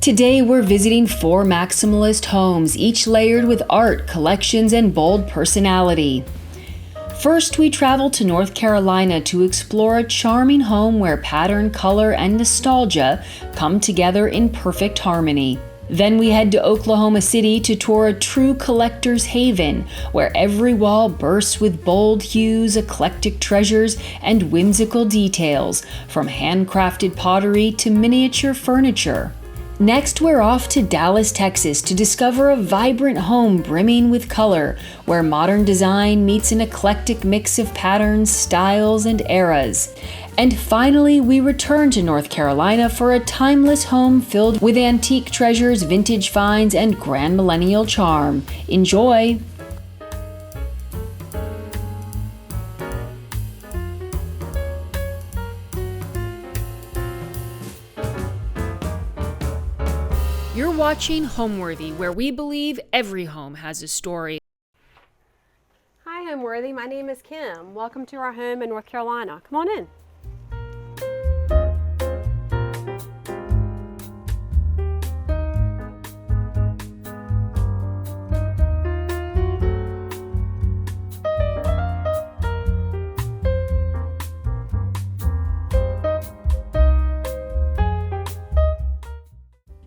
Today we're visiting 4 maximalist homes, each layered with art, collections, and bold personality. First, we travel to North Carolina to explore a charming home where pattern, color, and nostalgia come together in perfect harmony. Then we head to Oklahoma City to tour a true collector's haven, where every wall bursts with bold hues, eclectic treasures, and whimsical details, from handcrafted pottery to miniature furniture. Next, we're off to Dallas, Texas to discover a vibrant home brimming with color, where modern design meets an eclectic mix of patterns, styles, and eras. And finally, we return to North Carolina for a timeless home filled with antique treasures, vintage finds, and grandmillennial charm. Enjoy! You're watching Homeworthy, where we believe every home has a story. Hi Homeworthy, my name is Kim. Welcome to our home in North Carolina. Come on in.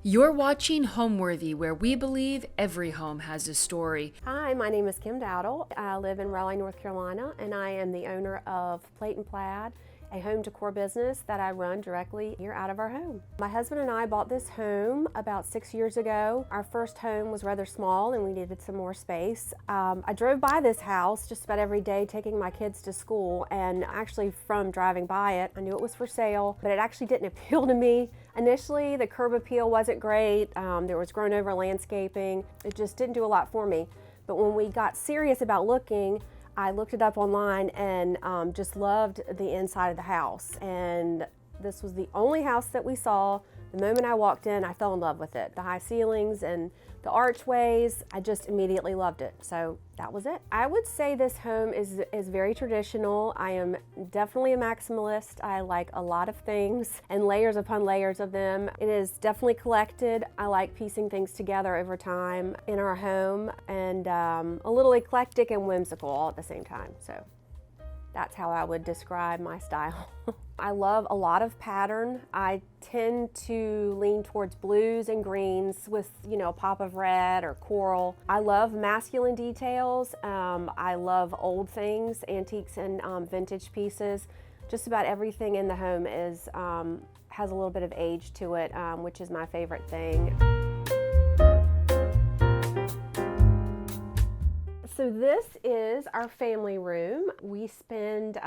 You're watching Homeworthy, where we believe every home has a story. Hi, my name is Kim Dowdle. I live in Raleigh, North Carolina, and I am the owner of Plate and Plaid, a home decor business that I run directly here out of our home. My husband and I bought this home about 6 years ago. Our first home was rather small and we needed some more space. I drove by this house just about every day taking my kids to school, and actually from driving by it, I knew it was for sale, but it actually didn't appeal to me. Initially, the curb appeal wasn't great. There was grown over landscaping. It just didn't do a lot for me. But when we got serious about looking, I looked it up online and just loved the inside of the house. And this was the only house that we saw. The moment I walked in, I fell in love with it. The high ceilings and the archways, I just immediately loved it. So that was it. I would say this home is very traditional. I am definitely a maximalist. I like a lot of things and layers upon layers of them. It is definitely collected. I like piecing things together over time in our home, and a little eclectic and whimsical all at the same time. So that's how I would describe my style. I love a lot of pattern. I tend to lean towards blues and greens with, you know, a pop of red or coral. I love masculine details. I love old things, antiques and vintage pieces. Just about everything in the home is has a little bit of age to it, which is my favorite thing. So this is our family room. We spend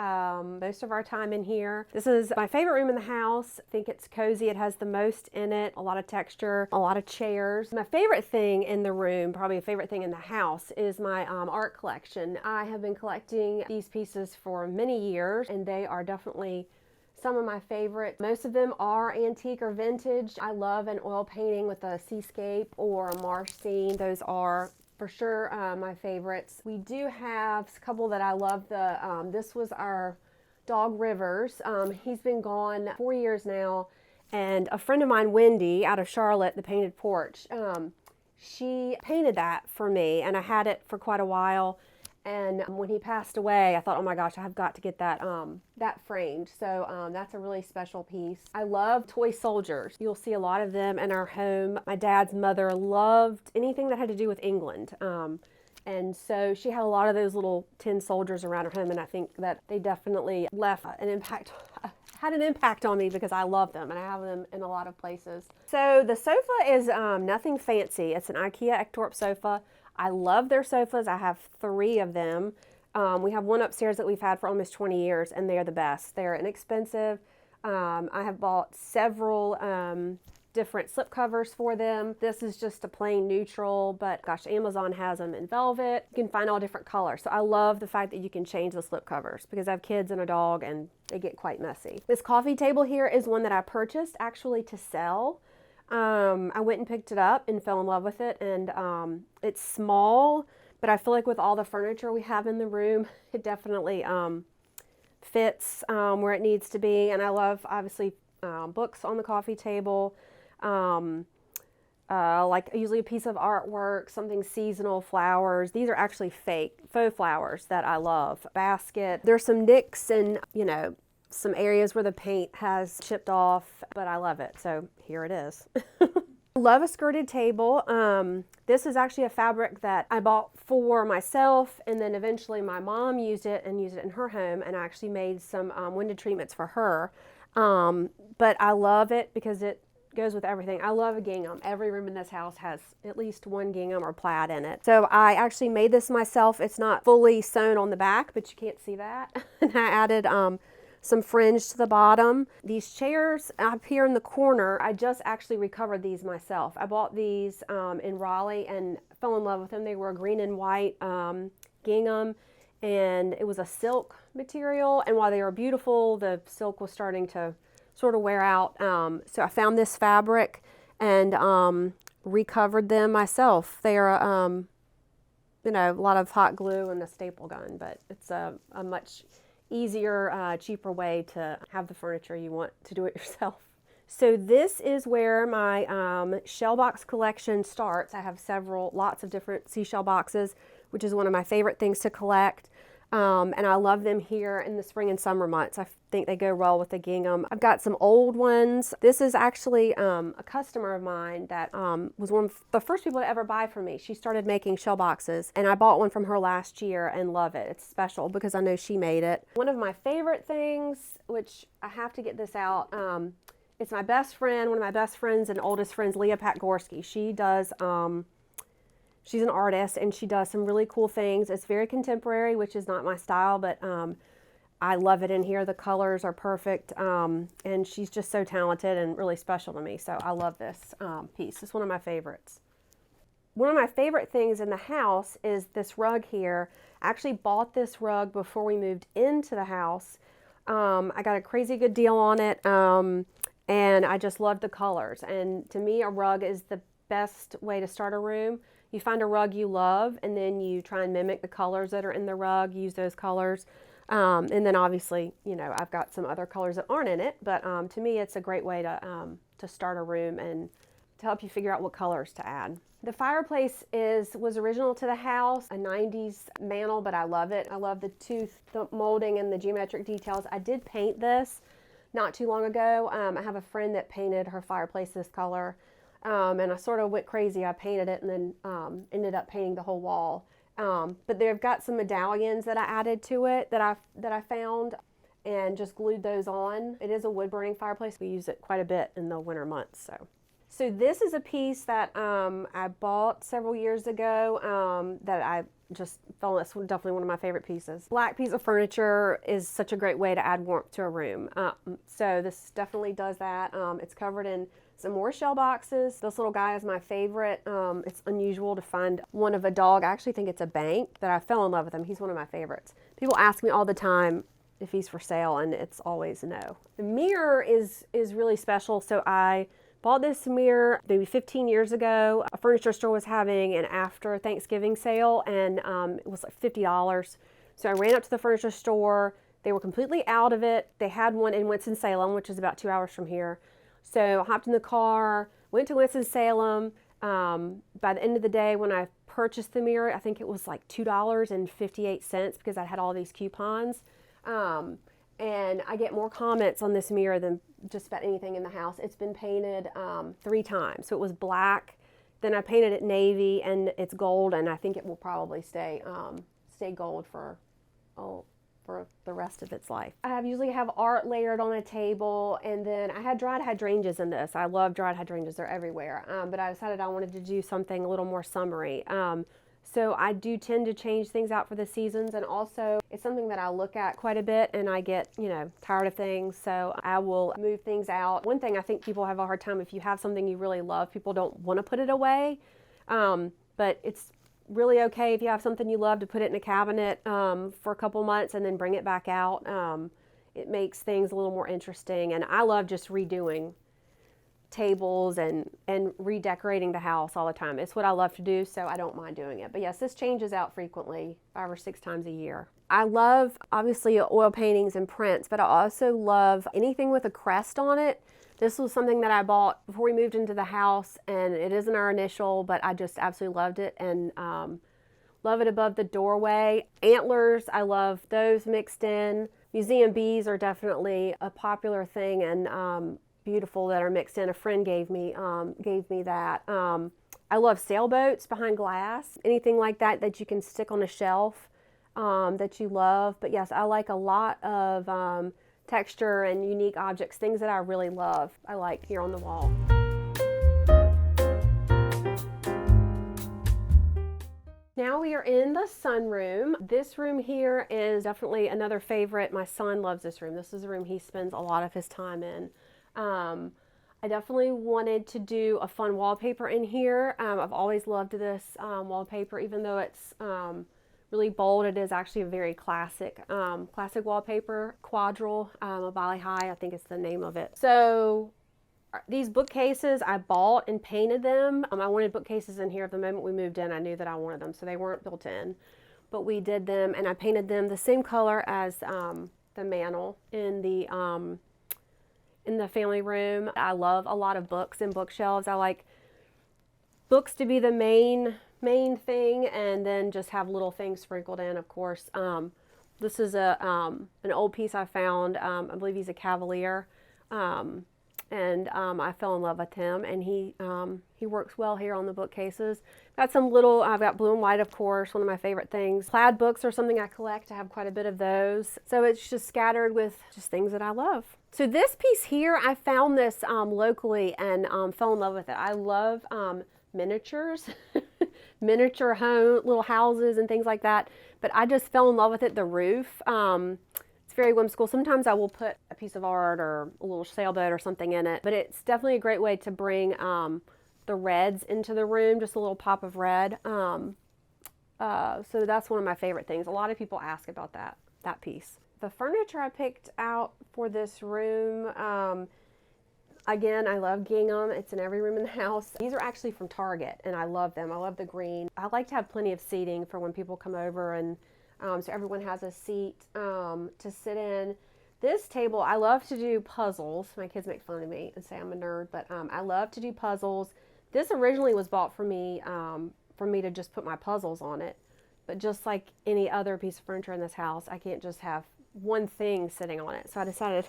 most of our time in here. This is my favorite room in the house. I think it's cozy. It has the most in it, a lot of texture, a lot of chairs. My favorite thing in the room, probably a favorite thing in the house, is my art collection. I have been collecting these pieces for many years, and they are definitely some of my favorite. Most of them are antique or vintage. I love an oil painting with a seascape or a marsh scene. Those are for sure my favorites. We do have a couple that I love. This was our dog Rivers. He's been gone 4 years now, and a friend of mine, Wendy, out of Charlotte, the painted porch, she painted that for me, and I had it for quite a while. And when he passed away, I thought, oh my gosh, I've got to get that that framed. So that's a really special piece. I love toy soldiers. You'll see a lot of them in our home. My dad's mother loved anything that had to do with England. And so she had a lot of those little tin soldiers around her home, and I think that they definitely left an impact, had an impact on me, because I love them and I have them in a lot of places. So the sofa is nothing fancy. It's an IKEA Ektorp sofa. I love their sofas. I have 3 of them. We have one upstairs that we've had for almost 20 years, and they are the best. They're inexpensive. I have bought several different slip covers for them. This is just a plain neutral, but gosh, Amazon has them in velvet. You can find all different colors. So I love the fact that you can change the slip covers, because I have kids and a dog and they get quite messy. This coffee table here is one that I purchased actually to sell. I went and picked it up and fell in love with it, and it's small, but I feel like with all the furniture we have in the room, it definitely fits where it needs to be. And I love, obviously, books on the coffee table. like usually a piece of artwork, something seasonal, flowers. These are actually fake, faux flowers that I love. Basket. There's some nicks and, you know, some areas where the paint has chipped off, but I love it. So here it is. Love a skirted table. This is actually a fabric that I bought for myself, and then eventually my mom used it in her home, and I actually made some window treatments for her. But I love it because it goes with everything. I love a gingham. Every room in this house has at least one gingham or plaid in it. So I actually made this myself. It's not fully sewn on the back, but you can't see that. And I added some fringe to the bottom. These chairs up here in the corner, I just actually recovered these myself. I bought these in Raleigh and fell in love with them. They were a green and white gingham, and it was a silk material. And while they were beautiful, the silk was starting to sort of wear out. So I found this fabric and recovered them myself. They are, you know, a lot of hot glue and a staple gun, but it's a much easier, cheaper way to have the furniture you want to do it yourself. So this is where my shell box collection starts. I have lots of different seashell boxes, which is one of my favorite things to collect. And I love them here in the spring and summer months. I think they go well with the gingham. I've got some old ones. This is actually a customer of mine that was one of the first people to ever buy from me. She started making shell boxes, and I bought one from her last year and love it. It's special because I know she made it. One of my favorite things, which I have to get this out, it's my best friend, one of my best friends and oldest friends, Leah Patgorski. She does she's an artist and she does some really cool things. It's very contemporary, which is not my style, but I love it in here. The colors are perfect, and she's just so talented and really special to me. So I love this piece. It's one of my favorites. One of my favorite things in the house is this rug here. I actually bought this rug before we moved into the house. I got a crazy good deal on it, and I just loved the colors. And to me, a rug is the best way to start a room. You find a rug you love, and then you try and mimic the colors that are in the rug, use those colors. And then obviously, you know, I've got some other colors that aren't in it, but to me, it's a great way to start a room and to help you figure out what colors to add. The fireplace was original to the house, a 90s mantle, but I love it. I love the molding and the geometric details. I did paint this not too long ago. I have a friend that painted her fireplace this color. And I sort of went crazy. I painted it and then ended up painting the whole wall. But they've got some medallions that I added to it that I found and just glued those on. It is a wood burning fireplace. We use it quite a bit in the winter months. So this is a piece that I bought several years ago that I just felt that's definitely one of my favorite pieces. Black piece of furniture is such a great way to add warmth to a room. So this definitely does that. It's covered in some more shell boxes. This little guy is my favorite. It's unusual to find one of a dog. I actually think it's a bank that I fell in love with him. He's one of my favorites. People ask me all the time if he's for sale, and it's always no. The mirror is really special. So I bought this mirror maybe 15 years ago. A furniture store was having an after Thanksgiving sale, and it was like $50. So I ran up to the furniture store. They were completely out of it. They had one in Winston-Salem, which is about 2 hours from here. So I hopped in the car, went to Winston-Salem. By the end of the day, when I purchased the mirror, I think it was like $2.58 because I had all these coupons. And I get more comments on this mirror than just about anything in the house. It's been painted 3 times. So it was black, then I painted it navy, and it's gold, and I think it will probably stay gold for the rest of its life. I usually have art layered on a table, and then I had dried hydrangeas in this. I love dried hydrangeas, they're everywhere. But I decided I wanted to do something a little more summery. So I do tend to change things out for the seasons, and also it's something that I look at quite a bit and I get, you know, tired of things, so I will move things out. One thing I think people have a hard time, if you have something you really love, people don't want to put it away, but it's really okay if you have something you love to put it in a cabinet for a couple months and then bring it back out. It makes things a little more interesting, and I love just redoing tables and redecorating the house all the time. It's what I love to do, so I don't mind doing it. But yes, this changes out frequently, 5 or 6 times a year. I love, obviously, oil paintings and prints, but I also love anything with a crest on it. This was something that I bought before we moved into the house, and it isn't our initial, but I just absolutely loved it, and love it above the doorway. Antlers, I love those mixed in. Museum bees are definitely a popular thing, and beautiful that are mixed in. A friend gave me that. I love sailboats behind glass, anything like that that you can stick on a shelf that you love. But yes, I like a lot of texture and unique objects, things that I really love. I like here on the wall. Now we are in the sunroom. This room here is definitely another favorite. My son loves this room. This is a room he spends a lot of his time in. I definitely wanted to do a fun wallpaper in here. I've always loved this wallpaper, even though it's really bold. It is actually a very classic wallpaper. Quadrille, a Valley High, I think is the name of it. So these bookcases I bought and painted them. I wanted bookcases in here. The moment we moved in, I knew that I wanted them, so they weren't built in. But we did them, and I painted them the same color as the mantle in the family room. I love a lot of books and bookshelves. I like books to be the main thing, and then just have little things sprinkled in, of course. This is an old piece I found. I believe he's a Cavalier, and I fell in love with him, and he works well here on the bookcases. Got some little, I've got blue and white, of course, one of my favorite things. Plaid books are something I collect. I have quite a bit of those. So it's just scattered with just things that I love. So this piece here, I found this locally and fell in love with it. I love miniatures, miniature home, little houses and things like that. But I just fell in love with it, the roof. It's very whimsical. Sometimes I will put a piece of art or a little sailboat or something in it. But it's definitely a great way to bring the reds into the room, just a little pop of red. So that's one of my favorite things. A lot of people ask about that piece. The furniture I picked out for this room, again, I love gingham. It's in every room in the house. These are actually from Target, and I love them. I love the green. I like to have plenty of seating for when people come over, and so everyone has a seat to sit in. This table, I love to do puzzles. My kids make fun of me and say I'm a nerd, but I love to do puzzles. This originally was bought for me to just put my puzzles on it. But just like any other piece of furniture in this house, I can't just have one thing sitting on it. So I decided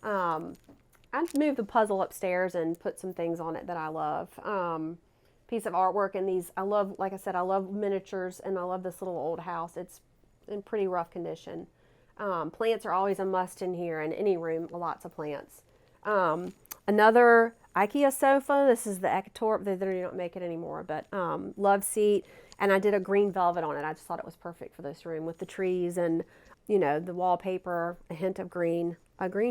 I'd move the puzzle upstairs and put some things on it that I love. Piece of artwork, and these, I love, like I said, I love miniatures, and I love this little old house. It's in pretty rough condition. Plants are always a must in here, in any room, lots of plants. Another IKEA sofa, this is the Decor, they don't make it anymore, but love seat, and I did a green velvet on it. I just thought it was perfect for this room with the trees and, you know, the wallpaper, a hint of green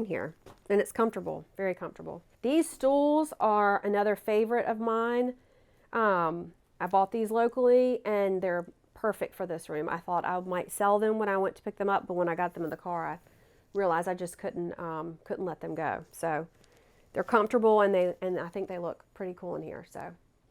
here. And it's comfortable, very comfortable. These stools are another favorite of mine. I bought these locally, and they're perfect for this room. I thought I might sell them when I went to pick them up, but when I got them in the car, I realized I just couldn't let them go. So they're comfortable, and I think they look pretty cool in here.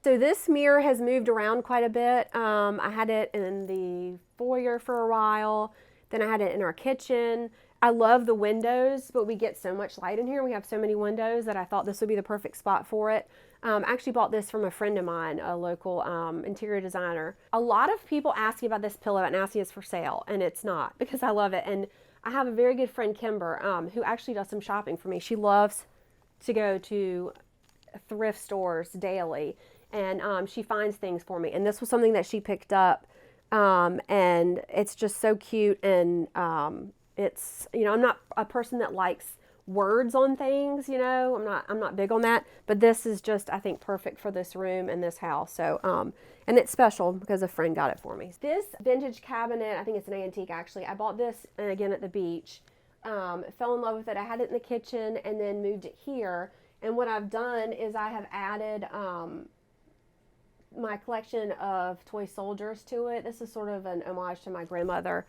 So this mirror has moved around quite a bit. I had it in the foyer for a while. Then I had it in our kitchen. I love the windows, but we get so much light in here. We have so many windows that I thought this would be the perfect spot for it. I actually bought this from a friend of mine, a local interior designer. A lot of people ask me about this pillow and ask me it's for sale, and it's not, because I love it. And I have a very good friend, Kimber, who actually does some shopping for me. She loves to go to thrift stores daily, and she finds things for me. And this was something that she picked up, and it's just so cute. And it's, you know, I'm not a person that likes words on things, you know, I'm not big on that, but this is just, I think, perfect for this room and this house. So and it's special because a friend got it for me. This vintage cabinet, I think it's an antique actually. I bought this, and again, at the beach. Fell in love with it. I had it in the kitchen and then moved it here. And what I've done is I have added my collection of toy soldiers to it. This is sort of an homage to my grandmother.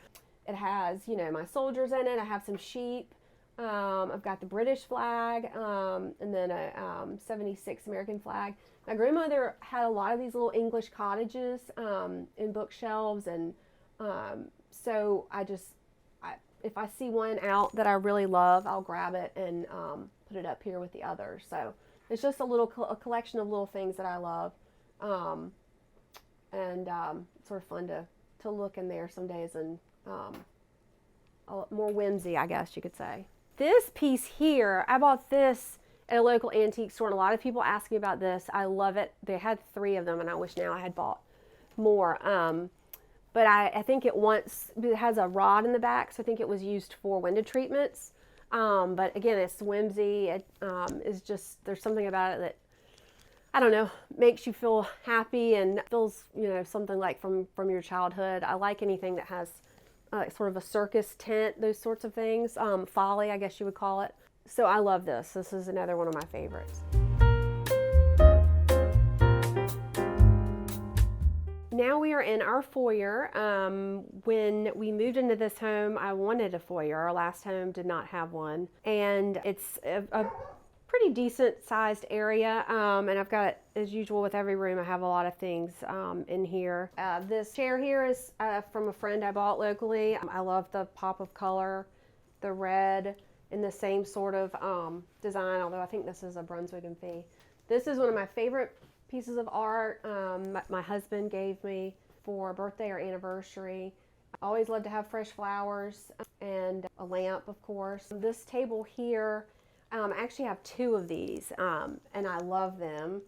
It has, you know, my soldiers in it. I have some sheep. I've got the British flag, and then a 76 American flag. My grandmother had a lot of these little English cottages in bookshelves, and So if I see one out that I really love, I'll grab it and put it up here with the others. So it's just a collection of little things that I love. It's sort of fun to look in there some days and more whimsy, I guess you could say. This piece here, I bought this at a local antique store, and a lot of people ask me about this. I love it. They had 3 of them, and I wish now I had bought more. But I think it has a rod in the back, so I think it was used for window treatments. But again, it's whimsy. It is just, there's something about it that, I don't know, makes you feel happy and feels, something like from your childhood. I like anything that has sort of a circus tent, those sorts of things. Folly, I guess you would call it. So I love this. This is another one of my favorites. Now we are in our foyer. When we moved into this home, I wanted a foyer. Our last home did not have one. And it's a pretty decent sized area. And I've got, as usual with every room, I have a lot of things in here. This chair here is from a friend I bought locally. I love the pop of color, the red in the same sort of design, although I think this is a Brunswick and Fee. This is one of my favorite pieces of art my husband gave me for a birthday or anniversary. I always love to have fresh flowers and a lamp, of course. This table here, I actually have 2 of these, and I love them.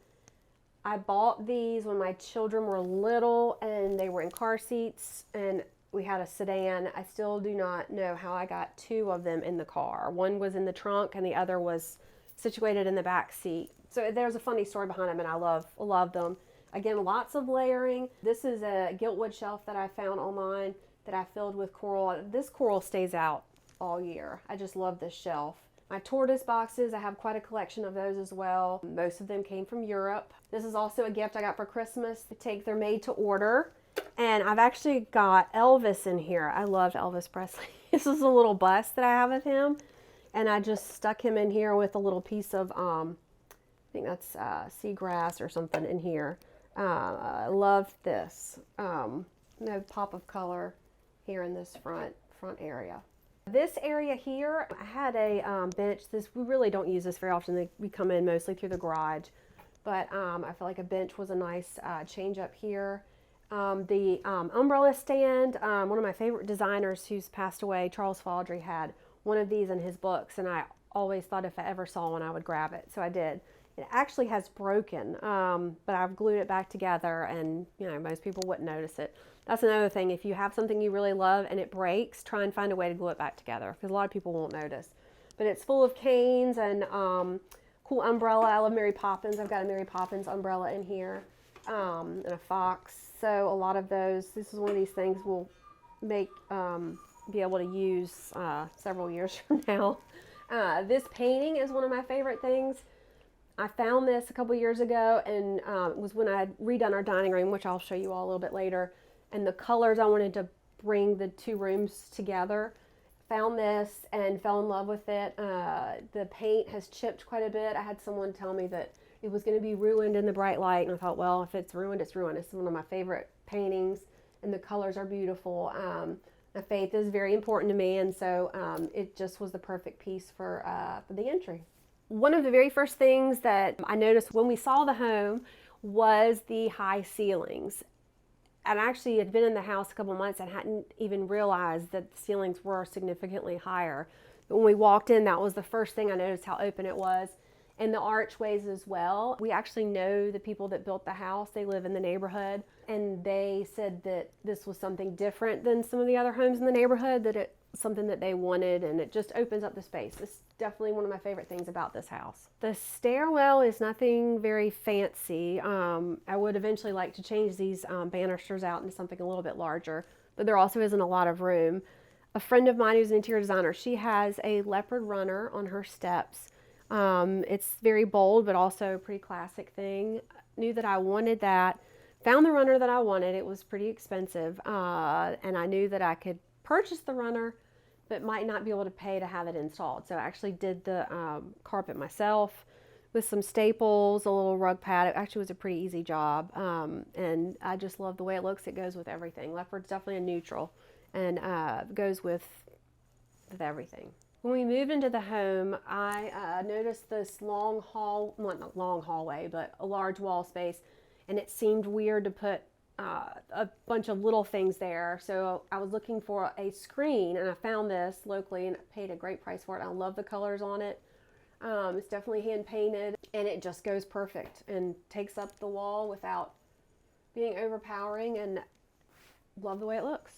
I bought these when my children were little and they were in car seats, and we had a sedan. I still do not know how I got 2 of them in the car. One was in the trunk and the other was situated in the back seat. So there's a funny story behind them, and I love them. Again, lots of layering. This is a giltwood shelf that I found online that I filled with coral. This coral stays out all year. I just love this shelf. My tortoise boxes, I have quite a collection of those as well. Most of them came from Europe. This is also a gift I got for Christmas. They're made to order. And I've actually got Elvis in here. I love Elvis Presley. This is a little bust that I have of him. And I just stuck him in here with a little piece of, I think that's seagrass or something in here. I love this. No pop of color here in this front area. This area here, I had a bench. We really don't use this very often. We come in mostly through the garage. But I feel like a bench was a nice change up here. The umbrella stand, one of my favorite designers who's passed away, Charles Fawdry, had one of these in his books, and I always thought if I ever saw one I would grab it, so I did. It actually has broken, but I've glued it back together, and most people wouldn't notice it. That's another thing. If you have something you really love and it breaks, try and find a way to glue it back together, because a lot of people won't notice. But it's full of canes and cool umbrella. I love Mary Poppins. I've got a Mary Poppins umbrella in here, and a fox. So a lot of those, this is one of these things we'll be able to use several years from now. This painting is one of my favorite things. I found this a couple years ago, and it was when I had redone our dining room, which I'll show you all a little bit later. And the colors, I wanted to bring the 2 rooms together. Found this and fell in love with it. The paint has chipped quite a bit. I had someone tell me that it was going to be ruined in the bright light, and I thought, well, if it's ruined, it's ruined. It's one of my favorite paintings, and the colors are beautiful. Faith is very important to me, and so it just was the perfect piece for the entry. One of the very first things that I noticed when we saw the home was the high ceilings. And I actually had been in the house a couple months and hadn't even realized that the ceilings were significantly higher. But when we walked in, that was the first thing I noticed, how open it was. And the archways as well. We actually know the people that built the house. They live in the neighborhood, and they said that this was something different than some of the other homes in the neighborhood, that it's something that they wanted, and it just opens up the space. It's definitely one of my favorite things about this house. The stairwell is nothing very fancy. I would eventually like to change these banisters out into something a little bit larger, but there also isn't a lot of room. A friend of mine who's an interior designer, she has a leopard runner on her steps. It's very bold, but also a pretty classic thing. Knew that I wanted that. Found the runner that I wanted. It was pretty expensive, and I knew that I could purchase the runner, but might not be able to pay to have it installed. So I actually did the carpet myself with some staples, a little rug pad. It actually was a pretty easy job, and I just love the way it looks. It goes with everything. Leopard's definitely a neutral, and goes with everything. When we moved into the home, I noticed this long not long hallway, but a large wall space, and it seemed weird to put a bunch of little things there. So I was looking for a screen, and I found this locally and paid a great price for it. I love the colors on it. It's definitely hand painted, and it just goes perfect and takes up the wall without being overpowering, and love the way it looks.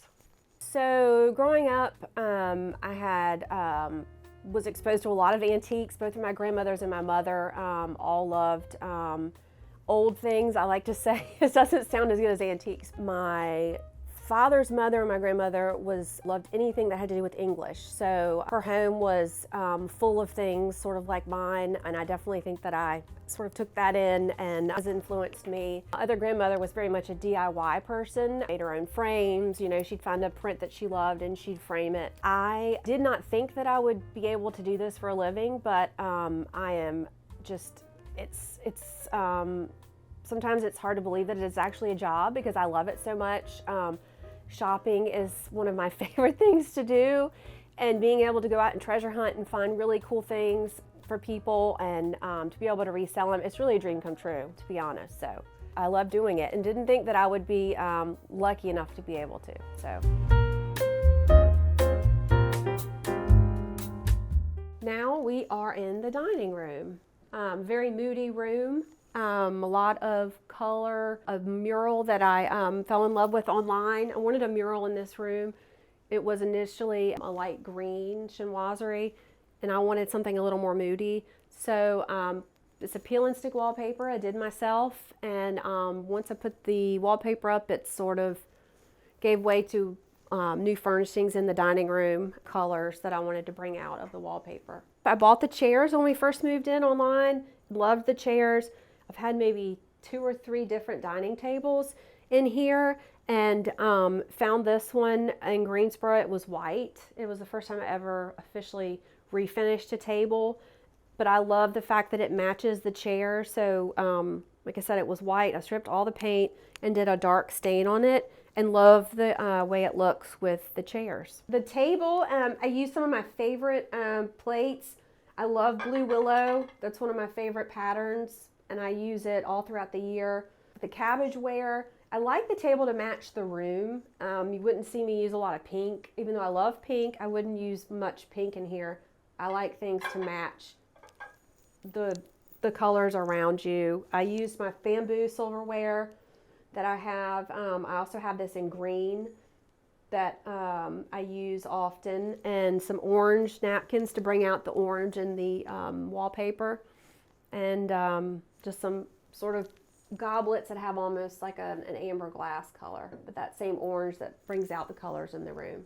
So growing up, I had was exposed to a lot of antiques. Both of my grandmothers and my mother all loved old things. I like to say it doesn't sound as good as antiques. My father's mother and my grandmother loved anything that had to do with English. So her home was full of things sort of like mine, and I definitely think that I sort of took that in and has influenced me. My other grandmother was very much a DIY person, made her own frames. You know, she'd find a print that she loved and she'd frame it. I did not think that I would be able to do this for a living, but I am just, sometimes it's hard to believe that it's actually a job because I love it so much. Shopping is one of my favorite things to do, and being able to go out and treasure hunt and find really cool things for people and to be able to resell them, it's really a dream come true, to be honest. So I love doing it and didn't think that I would be lucky enough to be able to. So now we are in the dining room. Very moody room. A lot of color, a mural that I fell in love with online. I wanted a mural in this room. It was initially a light green chinoiserie, and I wanted something a little more moody. So it's a peel and stick wallpaper I did myself, and once I put the wallpaper up, it sort of gave way to new furnishings in the dining room, colors that I wanted to bring out of the wallpaper. I bought the chairs when we first moved in online, loved the chairs. I've had maybe 2 or 3 different dining tables in here, and found this one in Greensboro. It was white. It was the first time I ever officially refinished a table, but I love the fact that it matches the chair. So like I said, it was white. I stripped all the paint and did a dark stain on it, and love the way it looks with the chairs. The table, I used some of my favorite plates. I love Blue Willow. That's one of my favorite patterns, and I use it all throughout the year. The cabbageware, I like the table to match the room. You wouldn't see me use a lot of pink. Even though I love pink, I wouldn't use much pink in here. I like things to match the colors around you. I use my bamboo silverware that I have. I also have this in green that I use often, and some orange napkins to bring out the orange in the wallpaper, and just some sort of goblets that have almost like an amber glass color, but that same orange that brings out the colors in the room.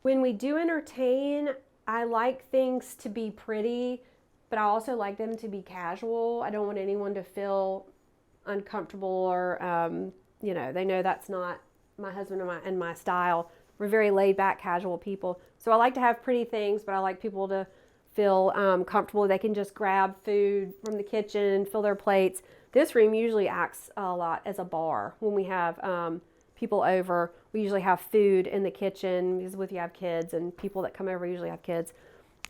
When we do entertain, I like things to be pretty, but I also like them to be casual. I don't want anyone to feel uncomfortable or, you know, they know that's not my husband and my style. We're very laid back, casual people. So I like to have pretty things, but I like people to feel comfortable. They can just grab food from the kitchen, fill their plates. This room usually acts a lot as a bar. When we have people over, we usually have food in the kitchen, because if you have kids, and people that come over usually have kids,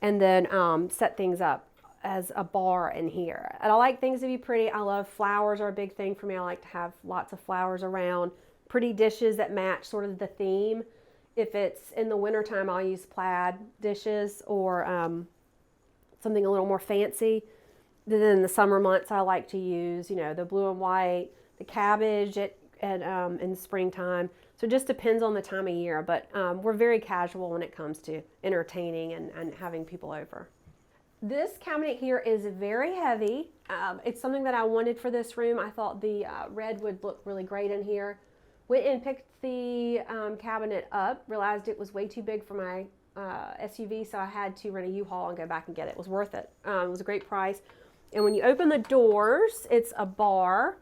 and then set things up as a bar in here. And I like things to be pretty. I love flowers are a big thing for me. I like to have lots of flowers around, pretty dishes that match sort of the theme. If it's in the wintertime, I'll use plaid dishes or something a little more fancy. Then in the summer months, I like to use, you know, the blue and white, the cabbage in the springtime. So it just depends on the time of year, but we're very casual when it comes to entertaining and having people over. This cabinet here is very heavy. It's something that I wanted for this room. I thought the red would look really great in here. Went and picked the cabinet up, realized it was way too big for my SUV, so I had to rent a U-Haul and go back and get it. It was worth it. It was a great price. And when you open the doors, it's a bar.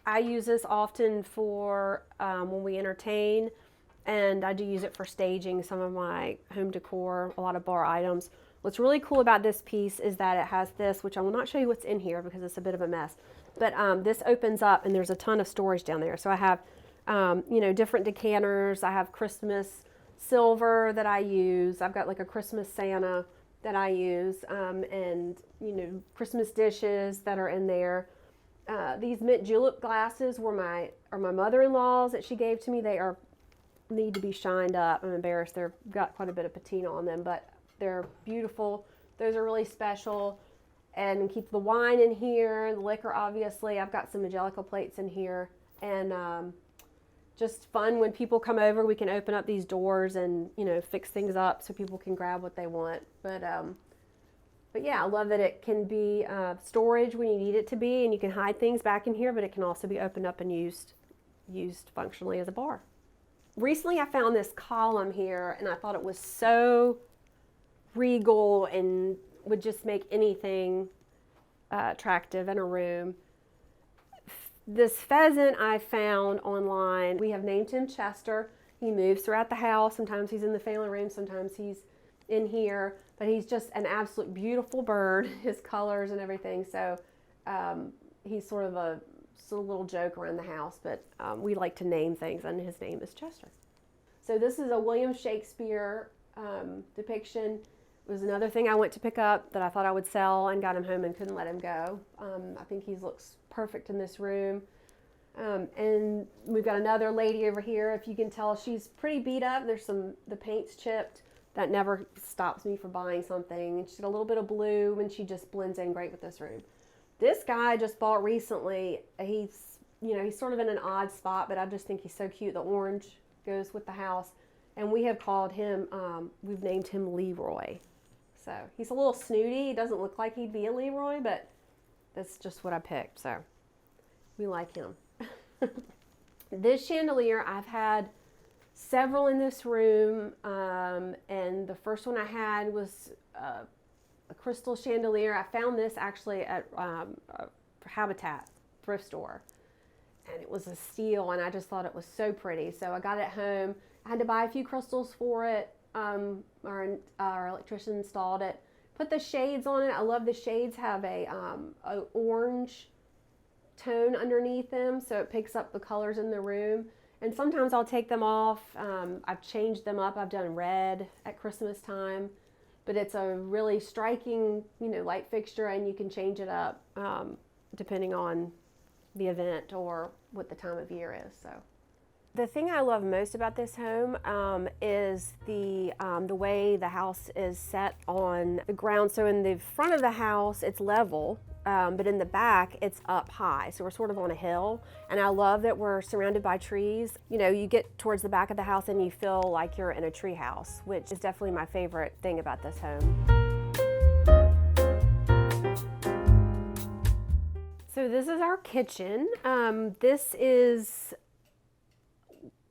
I use this often for when we entertain, and I do use it for staging some of my home decor, a lot of bar items. What's really cool about this piece is that it has this, which I will not show you what's in here because it's a bit of a mess, but this opens up and there's a ton of storage down there. So I have, you know, different decanters. I have Christmas silver that I use. I've got like a Christmas Santa that I use, and Christmas dishes that are in there. These mint julep glasses are my mother-in-law's that she gave to me. They need to be shined up. I'm embarrassed. They've got quite a bit of patina on them, but they're beautiful. Those are really special. And keep the wine in here, the liquor obviously. I've got some Angelica plates in here, and just fun when people come over. We can open up these doors and fix things up so people can grab what they want. But yeah, I love that it can be storage when you need it to be, and you can hide things back in here, but it can also be opened up and used functionally as a bar. Recently I found this column here, and I thought it was so regal and would just make anything attractive in a room. This pheasant I found online, we have named him Chester. He moves throughout the house. Sometimes he's in the family room, sometimes he's in here, but he's just an absolute beautiful bird, his colors and everything. So he's sort of a little joke around the house, but we like to name things, and his name is Chester. So this is a William Shakespeare depiction. It was another thing I went to pick up that I thought I would sell, and got him home and couldn't let him go. I think he looks perfect in this room. And we've got another lady over here. If you can tell, she's pretty beat up. The paint's chipped. That never stops me from buying something. And she's got a little bit of blue, and she just blends in great with this room. This guy I just bought recently. He's sort of in an odd spot, but I just think he's so cute. The orange goes with the house. And we have called him, we've named him Leroy. So he's a little snooty. He doesn't look like he'd be a Leroy, but that's just what I picked. So we like him. This chandelier, I've had several in this room. And the first one I had was a crystal chandelier. I found this actually at Habitat thrift store. And it was a steal, and I just thought it was so pretty. So I got it home. I had to buy a few crystals for it. Our electrician installed it. Put the shades on it. I love the shades have a orange tone underneath them, so it picks up the colors in the room. And sometimes I'll take them off. I've changed them up. I've done red at Christmas time, but it's a really striking, light fixture, and you can change it up depending on the event or what the time of year is. So. The thing I love most about this home is the way the house is set on the ground. So in the front of the house, it's level, but in the back, it's up high. So we're sort of on a hill, and I love that we're surrounded by trees. You get towards the back of the house and you feel like you're in a tree house, which is definitely my favorite thing about this home. So this is our kitchen. This is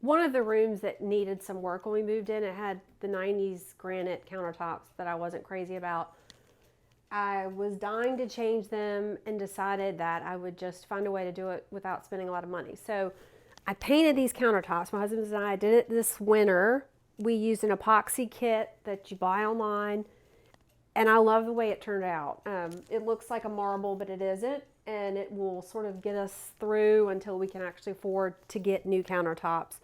one of the rooms that needed some work when we moved in. It had the 90s granite countertops that I wasn't crazy about. I was dying to change them and decided that I would just find a way to do it without spending a lot of money. So I painted these countertops. My husband and I did it this winter. We used an epoxy kit that you buy online, and I love the way it turned out. It looks like a marble, but it isn't, and it will sort of get us through until we can actually afford to get new countertops.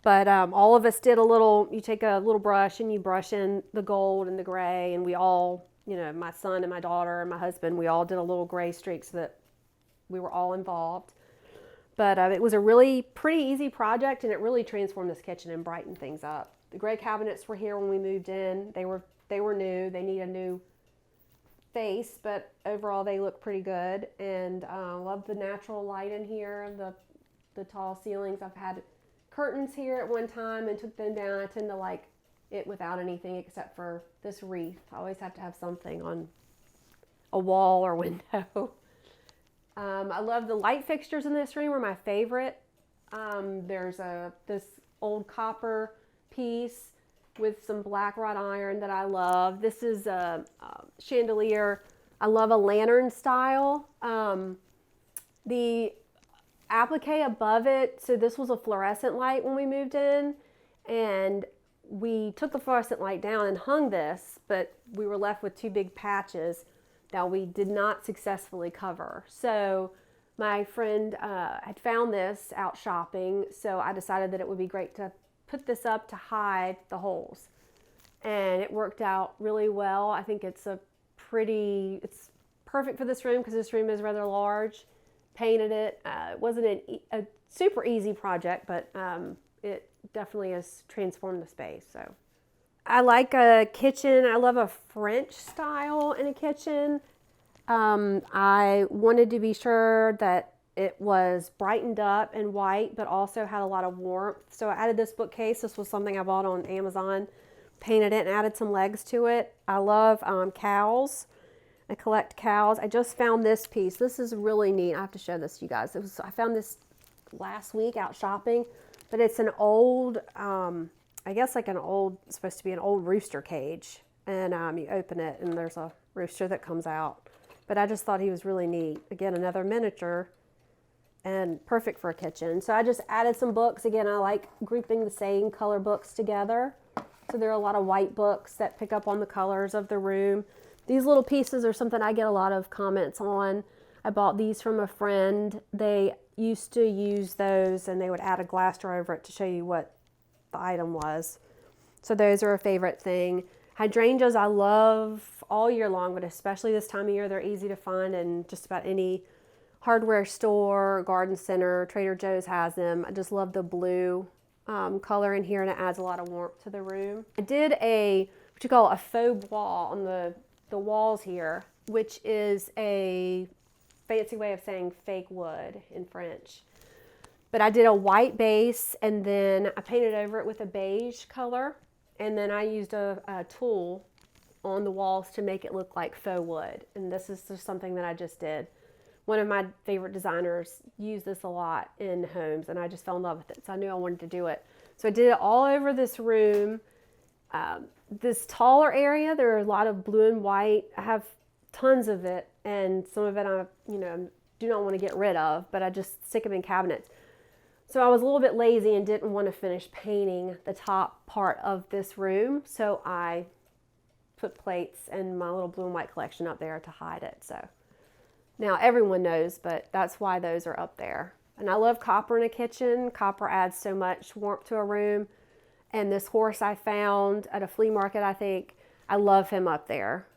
But all of us did you take a little brush and you brush in the gold and the gray, and we all, my son and my daughter and my husband, we all did a little gray streak so that we were all involved. But it was a really pretty easy project, and it really transformed this kitchen and brightened things up. The gray cabinets were here when we moved in. They were new. They need a new face, but overall they look pretty good. And love the natural light in here, the tall ceilings. I've had curtains here at one time and took them down. I tend to like it without anything except for this wreath. I always have to have something on a wall or window. I love the light fixtures in this room are my favorite. There's this old copper piece with some black wrought iron that I love. This is a chandelier. I love a lantern style. The applique above it, so this was a fluorescent light when we moved in, and we took the fluorescent light down and hung this, but we were left with two big patches that we did not successfully cover. So my friend had found this out shopping, so I decided that it would be great to put this up to hide the holes, and it worked out really well. I think it's it's perfect for this room because this room is rather large. Painted it. It wasn't a super easy project, but it definitely has transformed the space. So I like a kitchen. I love a French style in a kitchen. I wanted to be sure that it was brightened up and white, but also had a lot of warmth. So I added this bookcase. This was something I bought on Amazon. Painted it and added some legs to it. I love cows. I collect cows. I just found this piece. This is really neat. I have to show this to you guys. I found this last week out shopping, but it's an old, I guess like it's supposed to be an old rooster cage. And you open it and there's a rooster that comes out. But I just thought he was really neat. Again, another miniature and perfect for a kitchen. So I just added some books. Again, I like grouping the same color books together. So there are a lot of white books that pick up on the colors of the room. These little pieces are something I get a lot of comments on. I bought these from a friend. They used to use those and they would add a glass door over it to show you what the item was. So those are a favorite thing. Hydrangeas I love all year long, but especially this time of year, they're easy to find in just about any hardware store, garden center. Trader Joe's has them. I just love the blue color in here, and it adds a lot of warmth to the room. I did what you call a faux bois on the walls here, which is a fancy way of saying fake wood in French. But I did a white base and then I painted over it with a beige color, and then I used a tool on the walls to make it look like faux wood. And this is just something that I just did. One of my favorite designers used this a lot in homes, and I just fell in love with it. So I knew I wanted to do it. So I did it all over this room. This taller area, there are a lot of blue and white. I have tons of it, and some of it I do not want to get rid of, but I just stick them in cabinets. So I was a little bit lazy and didn't want to finish painting the top part of this room, so I put plates and my little blue and white collection up there to hide it. So now everyone knows, but that's why those are up there. And I love copper in a kitchen. Copper adds so much warmth to a room. And this horse I found at a flea market, I love him up there.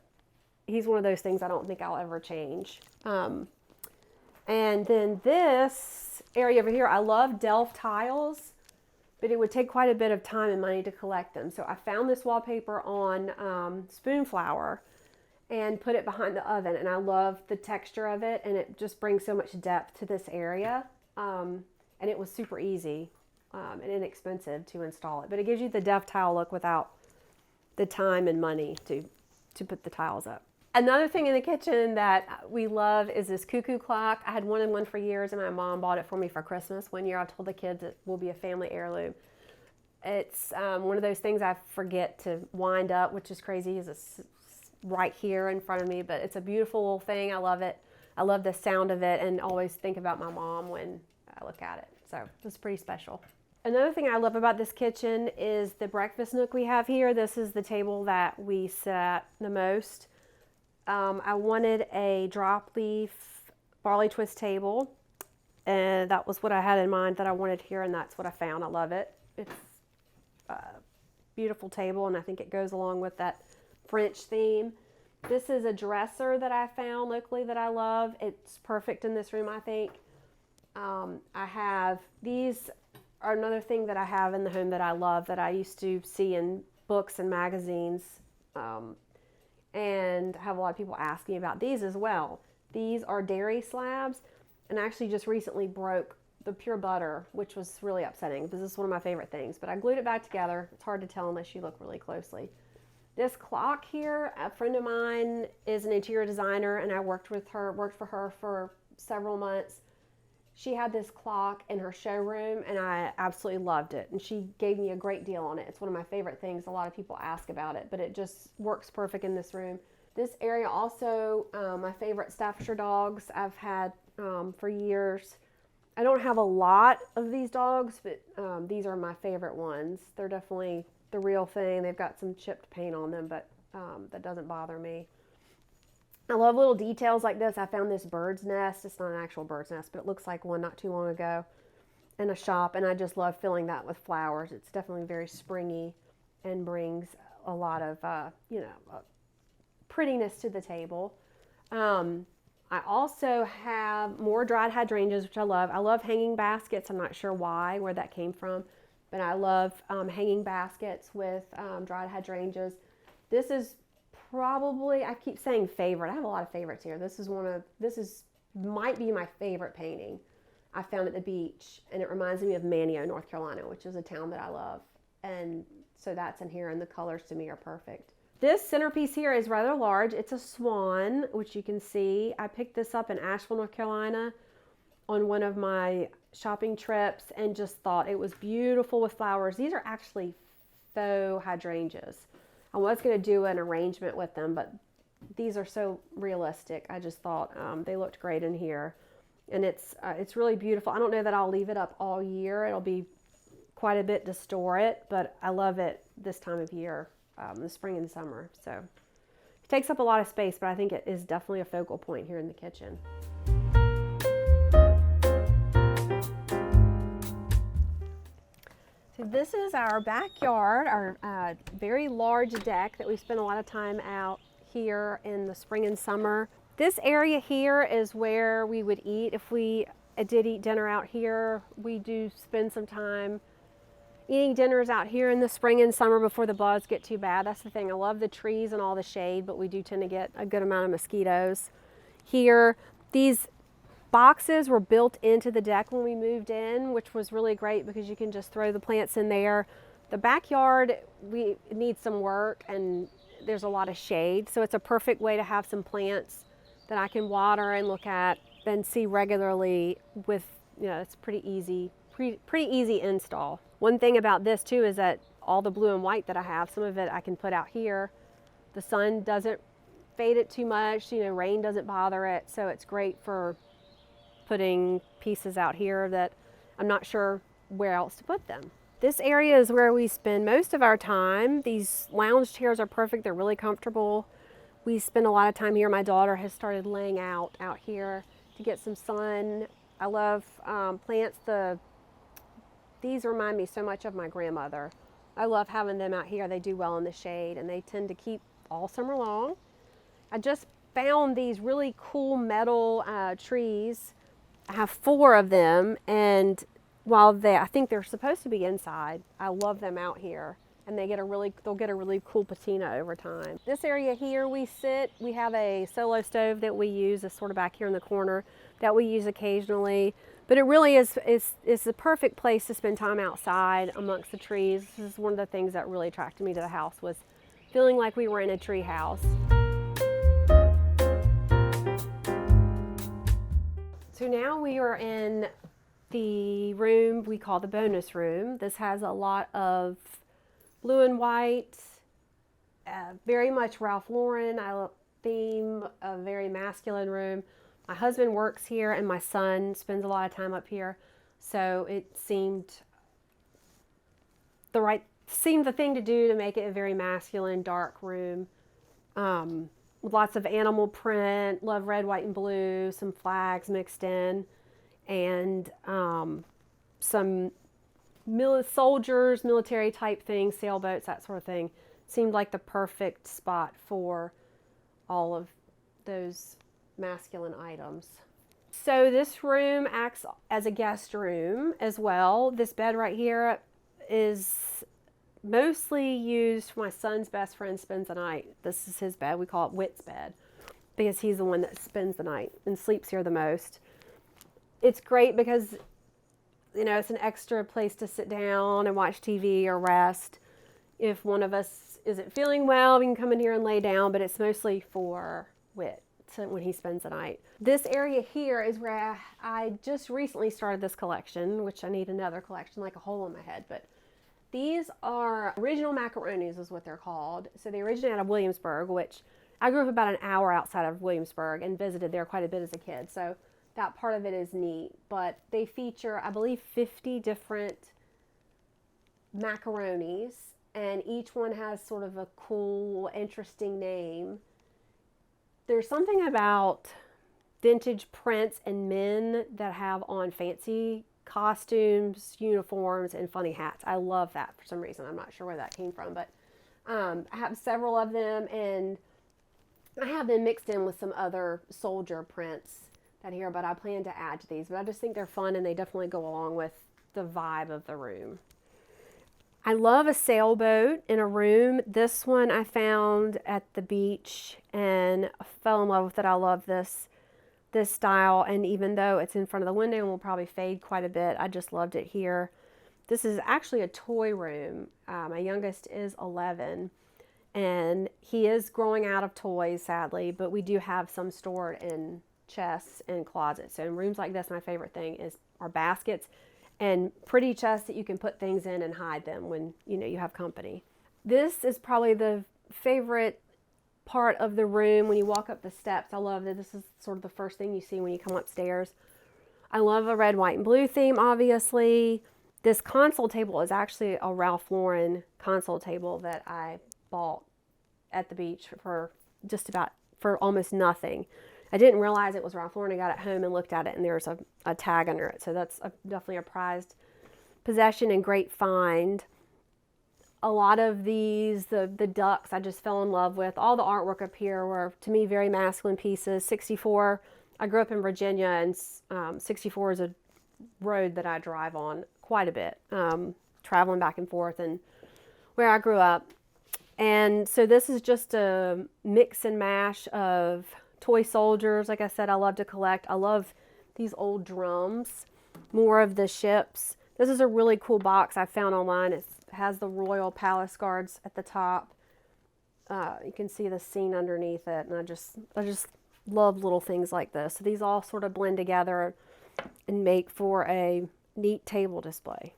He's one of those things I don't think I'll ever change. And then this area over here, I love Delft tiles, but it would take quite a bit of time and money to collect them. So I found this wallpaper on Spoonflower and put it behind the oven, and I love the texture of it, and it just brings so much depth to this area. And it was super easy and inexpensive to install it, but it gives you the Delft tile look without the time and money to put the tiles up. Another thing in the kitchen that we love is this cuckoo clock. I had wanted one for years, and my mom bought it for me for Christmas. One year I told the kids it will be a family heirloom. It's one of those things I forget to wind up, which is crazy. It's right here in front of me, but it's a beautiful little thing. I love it. I love the sound of it, and always think about my mom when I look at it. So it's pretty special. Another thing I love about this kitchen is the breakfast nook we have here. This is the table that we sit at the most. I wanted a drop leaf barley twist table, and that was what I had in mind that I wanted here, and that's what I found. I love it. It's a beautiful table, and I think it goes along with that French theme. This is a dresser that I found locally that I love. It's perfect in this room, I think. These are another thing that I have in the home that I love, that I used to see in books and magazines, and have a lot of people ask me about these as well. These are dairy slabs, and I actually just recently broke the pure butter, which was really upsetting because this is one of my favorite things, but I glued it back together. It's hard to tell unless you look really closely. This clock here, a friend of mine is an interior designer, and I worked for her for several months. She had this clock in her showroom, and I absolutely loved it, and she gave me a great deal on it. It's one of my favorite things. A lot of people ask about it, but it just works perfect in this room. This area also, my favorite Staffordshire dogs I've had for years. I don't have a lot of these dogs, but these are my favorite ones. They're definitely the real thing. They've got some chipped paint on them, but that doesn't bother me. I love little details like this. I found this bird's nest. It's not an actual bird's nest, but it looks like one not too long ago. in a shop, and I just love filling that with flowers. It's definitely very springy and brings a lot of, prettiness to the table. I also have more dried hydrangeas, which I love. I love hanging baskets. I'm not sure why, where that came from, but I love hanging baskets with dried hydrangeas. This is probably, I keep saying favorite. I have a lot of favorites here. This might be my favorite painting I found at the beach, and it reminds me of Manteo, North Carolina, which is a town that I love. And so that's in here, and the colors to me are perfect. This centerpiece here is rather large. It's a swan, which you can see. I picked this up in Asheville, North Carolina on one of my shopping trips and just thought it was beautiful with flowers. These are actually faux hydrangeas. I was going to do an arrangement with them, but these are so realistic. I just thought they looked great in here. And it's really beautiful. I don't know that I'll leave it up all year. It'll be quite a bit to store it, but I love it this time of year. The spring and summer. So it takes up a lot of space, but I think it is definitely a focal point here in the kitchen. So this is our backyard, our very large deck that we spend a lot of time out here in the spring and summer. This area here is where we would eat. If we did eat dinner out here, we do spend some time eating dinners out here in the spring and summer before the bugs get too bad. That's the thing. I love the trees and all the shade, but we do tend to get a good amount of mosquitoes here. These boxes were built into the deck when we moved in, which was really great because you can just throw the plants in there. The backyard, we need some work and there's a lot of shade, so it's a perfect way to have some plants that I can water and look at and see regularly with, it's pretty easy install. One thing about this too is that all the blue and white that I have, some of it I can put out here. The sun doesn't fade it too much, rain doesn't bother it, so it's great for putting pieces out here that I'm not sure where else to put them. This area is where we spend most of our time. These lounge chairs are perfect, they're really comfortable. We spend a lot of time here. My daughter has started laying out here to get some sun. I love plants. These remind me so much of my grandmother. I love having them out here. They do well in the shade and they tend to keep all summer long. I just found these really cool metal trees. I have 4 of them, and while I think they're supposed to be inside, I love them out here, and they'll get a really cool patina over time. This area here we have a solo stove that we use, is sort of back here in the corner, that we use occasionally. But it really is the perfect place to spend time outside amongst the trees. This is one of the things that really attracted me to the house, was feeling like we were in a tree house. So now we are in the room we call the bonus room. This has a lot of blue and white, very much Ralph Lauren theme, a very masculine room. My husband works here and my son spends a lot of time up here, so it seemed the thing to do to make it a very masculine, dark room. With lots of animal print, love red, white, and blue, some flags mixed in, and some soldiers, military type things, sailboats, that sort of thing. Seemed like the perfect spot for all of those masculine items. So this room acts as a guest room as well. This bed right here is mostly used for my son's best friend spends the night. This is his bed. We call it Wit's bed because he's the one that spends the night and sleeps here the most. It's great because it's an extra place to sit down and watch TV or rest. If one of us isn't feeling well, we can come in here and lay down, but it's mostly for Wit when he spends the night. This area here is where I just recently started this collection, which I need another collection, like a hole in my head, but these are original macaronis is what they're called. So they originate out of Williamsburg, which I grew up about an hour outside of Williamsburg and visited there quite a bit as a kid. So that part of it is neat, but they feature, I believe, 50 different macaronis, and each one has sort of a cool, interesting name. There's something about vintage prints and men that have on fancy costumes, uniforms, and funny hats. I love that for some reason. I'm not sure where that came from, but I have several of them, and I have them mixed in with some other soldier prints that here, but I plan to add to these. But I just think they're fun, and they definitely go along with the vibe of the room. I love a sailboat in a room. This one I found at the beach and fell in love with it. I love this style, and even though it's in front of the window and will probably fade quite a bit, I just loved it here. This is actually a toy room. My youngest is 11, and he is growing out of toys, sadly, but we do have some stored in chests and closets. So in rooms like this, my favorite thing are baskets and pretty chests that you can put things in and hide them when you have company. This is probably the favorite part of the room when you walk up the steps. I love that this is sort of the first thing you see when you come upstairs. I love a red, white, and blue theme, obviously. This console table is actually a Ralph Lauren console table that I bought at the beach for almost nothing. I didn't realize it was Ralph Lauren. I got it home and looked at it, and there's a tag under it. So that's definitely a prized possession and great find. A lot of these, the ducks, I just fell in love with. All the artwork up here were, to me, very masculine pieces. 64, I grew up in Virginia, and 64 is a road that I drive on quite a bit, traveling back and forth and where I grew up. And so this is just a mix and mash of toy soldiers. Like I said, I love to collect. I love these old drums, more of the ships. This is a really cool box I found online. It has the Royal Palace Guards at the top. You can see the scene underneath it, and I just love little things like this. So these all sort of blend together and make for a neat table display.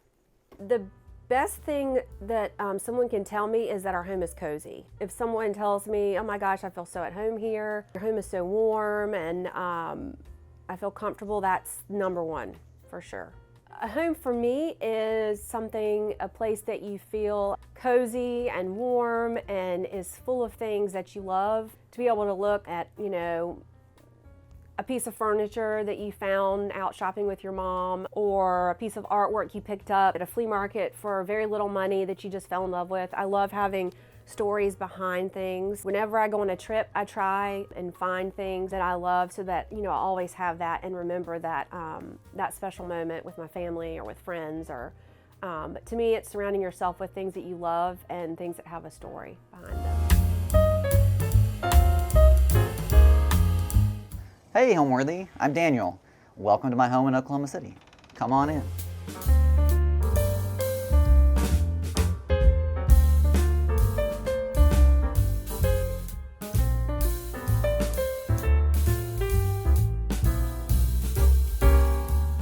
The best thing that someone can tell me is that our home is cozy. If someone tells me, oh my gosh, I feel so at home here, your home is so warm, and I feel comfortable, that's number one for sure. A home for me is a place that you feel cozy and warm and is full of things that you love. To be able to look at, a piece of furniture that you found out shopping with your mom, or a piece of artwork you picked up at a flea market for very little money that you just fell in love with. I love having stories behind things. Whenever I go on a trip, I try and find things that I love so that, I always have that and remember that that special moment with my family or with friends. But to me, it's surrounding yourself with things that you love and things that have a story behind them. Hey Homeworthy, I'm Daniel. Welcome to my home in Oklahoma City. Come on in.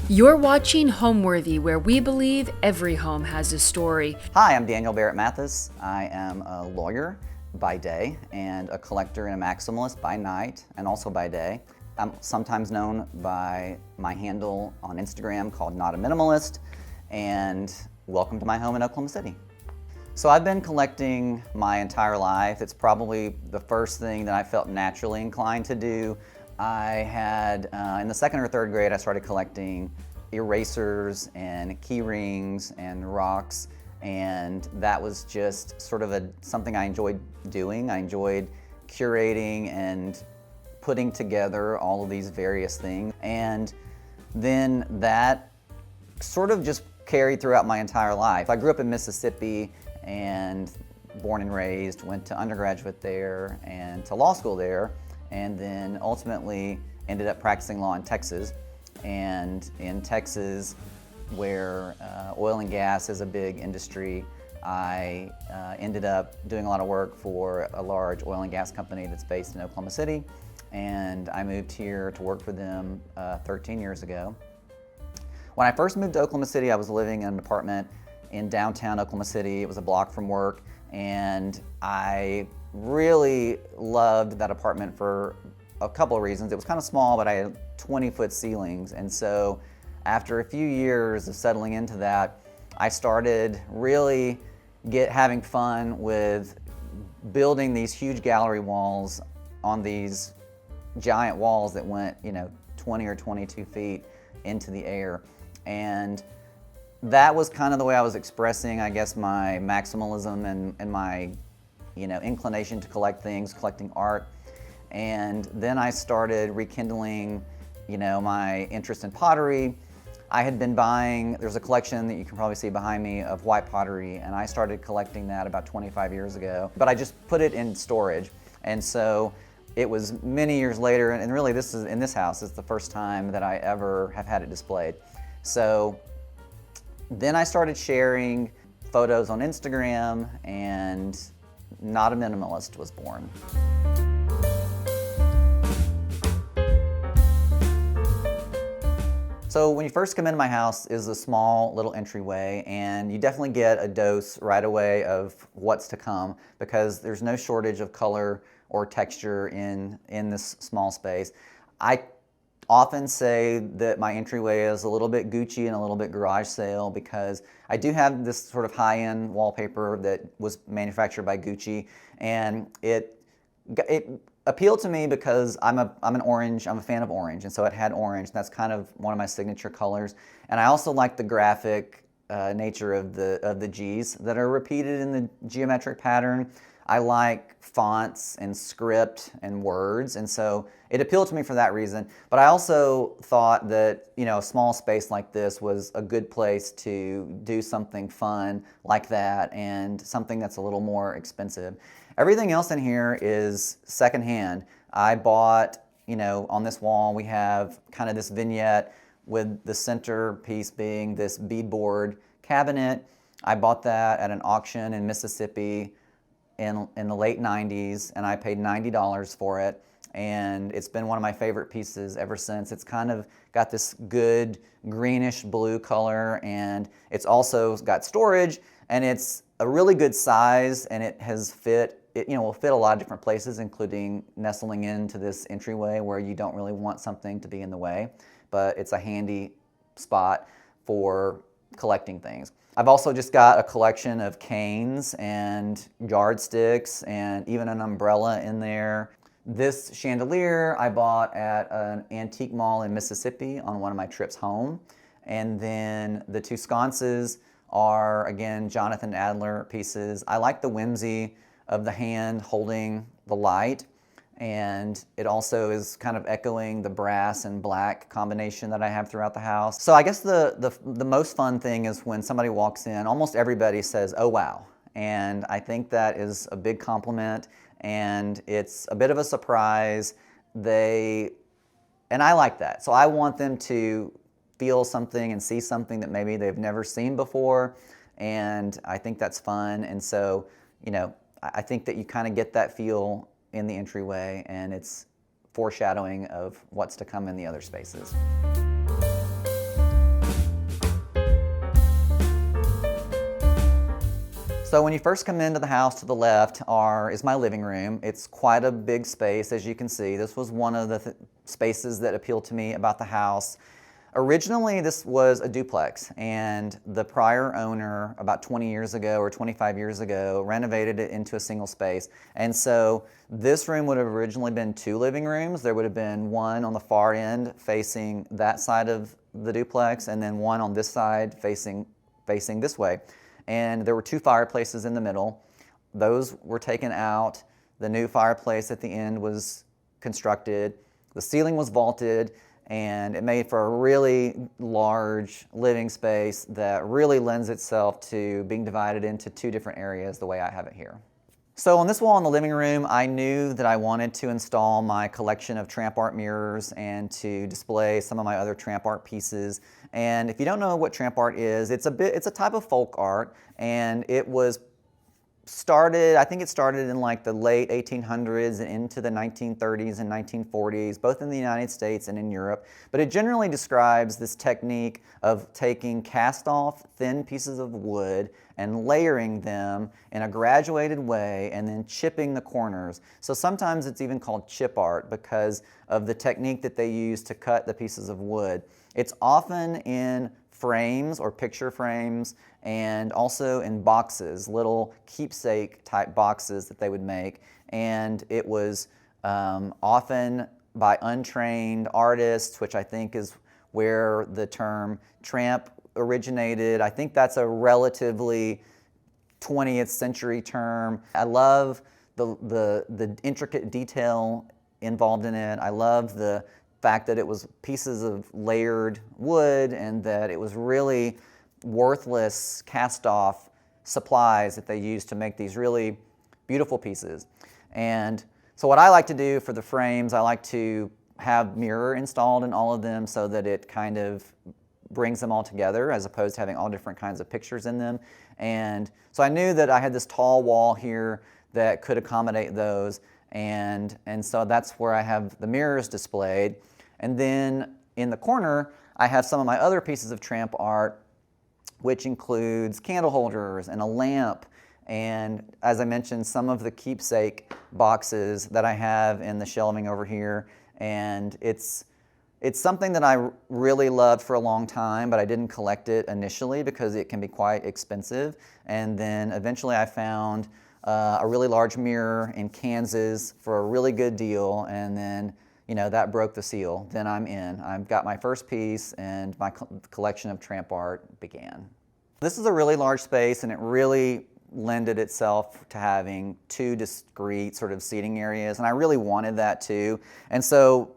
You're watching Homeworthy, where we believe every home has a story. Hi, I'm Daniel Barrett Mathis. I am a lawyer by day and a collector and a maximalist by night and also by day. I'm sometimes known by my handle on Instagram called Not a Minimalist, and welcome to my home in Oklahoma City. So I've been collecting my entire life. It's probably the first thing that I felt naturally inclined to do. I had, in the second or third grade, I started collecting erasers and key rings and rocks, and that was just sort of something I enjoyed doing. I enjoyed curating and putting together all of these various things, and then that sort of just carried throughout my entire life. I grew up in Mississippi and born and raised, went to undergraduate there and to law school there, and then ultimately ended up practicing law in Texas. And in Texas, where oil and gas is a big industry, I ended up doing a lot of work for a large oil and gas company that's based in Oklahoma City. And I moved here to work for them 13 years ago. When I first moved to Oklahoma City, I was living in an apartment in downtown Oklahoma City. It was a block from work, and I really loved that apartment for a couple of reasons. It was kind of small, but I had 20-foot ceilings, and so after a few years of settling into that, I started really having fun with building these huge gallery walls on these giant walls that went, 20 or 22 feet into the air. And that was kind of the way I was expressing, I guess, my maximalism and my, inclination to collect things, collecting art. And then I started rekindling, my interest in pottery. I had been buying, there's a collection that you can probably see behind me of white pottery, and I started collecting that about 25 years ago. But I just put it in storage. And so it was many years later, and really this is, in this house, it's the first time that I ever have had it displayed. So then I started sharing photos on Instagram, and Not a Minimalist was born. So when you first come into my house is a small little entryway, and you definitely get a dose right away of what's to come because there's no shortage of color or texture in this small space. I often say that my entryway is a little bit Gucci and a little bit garage sale because I do have this sort of high-end wallpaper that was manufactured by Gucci, and it appealed to me because I'm a fan of orange, and so it had orange. That's kind of one of my signature colors. And I also like the graphic nature of the G's that are repeated in the geometric pattern. I like fonts and script and words, and so it appealed to me for that reason. But I also thought that, a small space like this was a good place to do something fun like that and something that's a little more expensive. Everything else in here is secondhand. I bought, on this wall we have kind of this vignette with the centerpiece being this beadboard cabinet. I bought that at an auction in Mississippi in the late 90s, and I paid $90 for it, and it's been one of my favorite pieces ever since. It's kind of got this good greenish blue color, and it's also got storage, and it's a really good size, and it will fit a lot of different places, including nestling into this entryway where you don't really want something to be in the way, but it's a handy spot for collecting things. I've also just got a collection of canes and yardsticks and even an umbrella in there. This chandelier I bought at an antique mall in Mississippi on one of my trips home. And then the two sconces are, again, Jonathan Adler pieces. I like the whimsy of the hand holding the light, and it also is kind of echoing the brass and black combination that I have throughout the house. So I guess the most fun thing is when somebody walks in, almost everybody says, "Oh wow," and I think that is a big compliment, and it's a bit of a surprise. And I like that. So I want them to feel something and see something that maybe they've never seen before, and I think that's fun. And so, I think that you kind of get that feel in the entryway, and it's foreshadowing of what's to come in the other spaces. So when you first come into the house, to the left is my living room. It's quite a big space, as you can see. This was one of the spaces that appealed to me about the house. Originally, this was a duplex, and the prior owner, about 20 years ago or 25 years ago, renovated it into a single space. And so this room would have originally been two living rooms. There would have been one on the far end facing that side of the duplex, and then one on this side facing this way. And there were two fireplaces in the middle. Those were taken out. The new fireplace at the end was constructed. The ceiling was vaulted, and it made for a really large living space that really lends itself to being divided into two different areas the way I have it here. So on this wall in the living room, I knew that I wanted to install my collection of tramp art mirrors and to display some of my other tramp art pieces. And if you don't know what tramp art is, it's a type of folk art, and it was I think it started in like the late 1800s and into the 1930s and 1940s, both in the United States and in Europe. But it generally describes this technique of taking cast-off thin pieces of wood and layering them in a graduated way and then chipping the corners. So sometimes it's even called chip art because of the technique that they use to cut the pieces of wood. It's often in frames or picture frames, and also in boxes, little keepsake type boxes that they would make. And it was often by untrained artists, which I think is where the term tramp originated. I think that's a relatively 20th century term. I love the intricate detail involved in it. I love the fact that it was pieces of layered wood and that it was really worthless cast-off supplies that they used to make these really beautiful pieces. And so what I like to do for the frames, I like to have mirror installed in all of them so that it kind of brings them all together as opposed to having all different kinds of pictures in them. And so I knew that I had this tall wall here that could accommodate those, and so that's where I have the mirrors displayed. And then in the corner, I have some of my other pieces of tramp art, which includes candle holders and a lamp, and as I mentioned, some of the keepsake boxes that I have in the shelving over here. And it's something that I really loved for a long time, but I didn't collect it initially because it can be quite expensive. And then eventually I found a really large mirror in Kansas for a really good deal, and then that broke the seal. Then I'm in. I've got my first piece, and my collection of tramp art began. This is a really large space, and it really lended itself to having two discrete sort of seating areas, and I really wanted that too. And so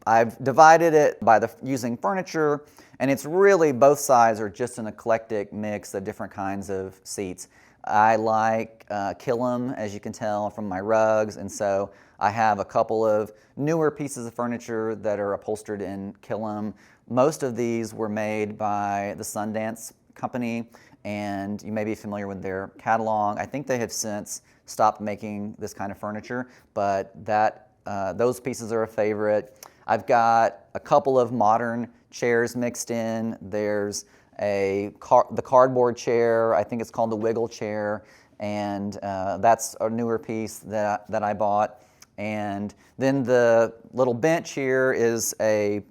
I've divided it by using furniture, and it's really both sides are just an eclectic mix of different kinds of seats. I like Killam, as you can tell from my rugs, and so I have a couple of newer pieces of furniture that are upholstered in Killam. Most of these were made by the Sundance company, and you may be familiar with their catalog. I think they have since stopped making this kind of furniture, but those pieces are a favorite. I've got a couple of modern chairs mixed in. There's the cardboard chair, I think it's called the Wiggle chair, and that's a newer piece that I bought. And then the little bench here is a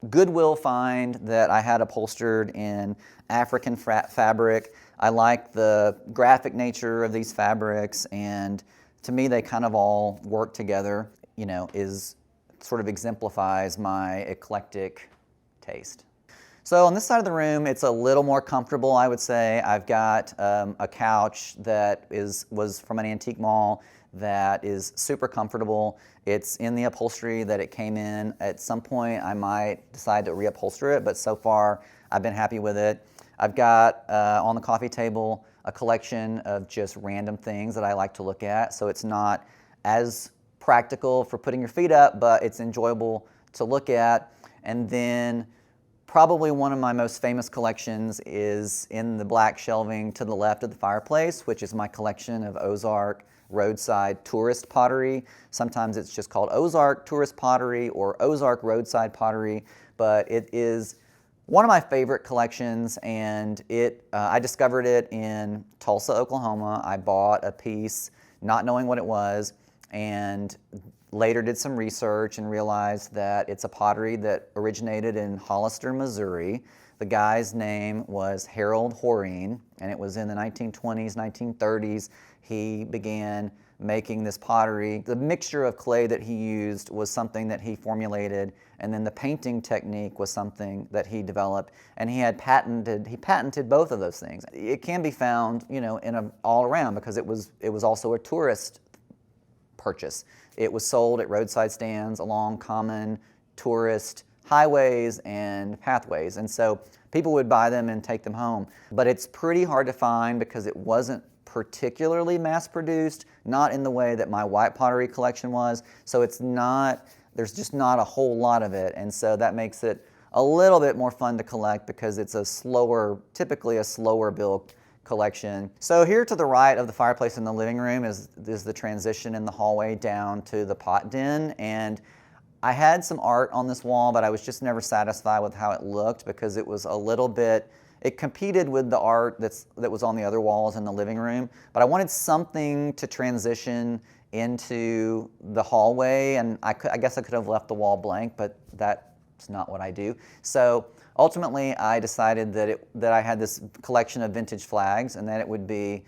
Goodwill find that I had upholstered in African fabric. I like the graphic nature of these fabrics, and to me they kind of all work together, sort of exemplifies my eclectic taste. So on this side of the room, it's a little more comfortable, I would say. I've got a couch that was from an antique mall that is super comfortable. It's in the upholstery that it came in. At some point, I might decide to reupholster it, but so far, I've been happy with it. I've got on the coffee table a collection of just random things that I like to look at, so it's not as practical for putting your feet up, but it's enjoyable to look at. And then probably one of my most famous collections is in the black shelving to the left of the fireplace, which is my collection of Ozark roadside tourist pottery. Sometimes it's just called Ozark tourist pottery or Ozark roadside pottery, but it is one of my favorite collections, and I discovered it in Tulsa, Oklahoma. I bought a piece not knowing what it was, and later did some research and realized that it's a pottery that originated in Hollister, Missouri. The guy's name was Harold Horine, and it was in the 1920s, 1930s. He began making this pottery. The mixture of clay that he used was something that he formulated, and then the painting technique was something that he developed, and he patented both of those things. It can be found, all around, because it was also a tourist purchase. It was sold at roadside stands along common tourist highways and pathways, and so people would buy them and take them home. But it's pretty hard to find because it wasn't particularly mass-produced, not in the way that my white pottery collection was, so there's just not a whole lot of it, and so that makes it a little bit more fun to collect because it's typically a slower build collection. So here to the right of the fireplace in the living room is the transition in the hallway down to the pot den, and I had some art on this wall, but I was just never satisfied with how it looked because it was it competed with the art that was on the other walls in the living room, but I wanted something to transition into the hallway, and I guess I could have left the wall blank, but that's not what I do. So ultimately, I decided that I had this collection of vintage flags, and that it would be,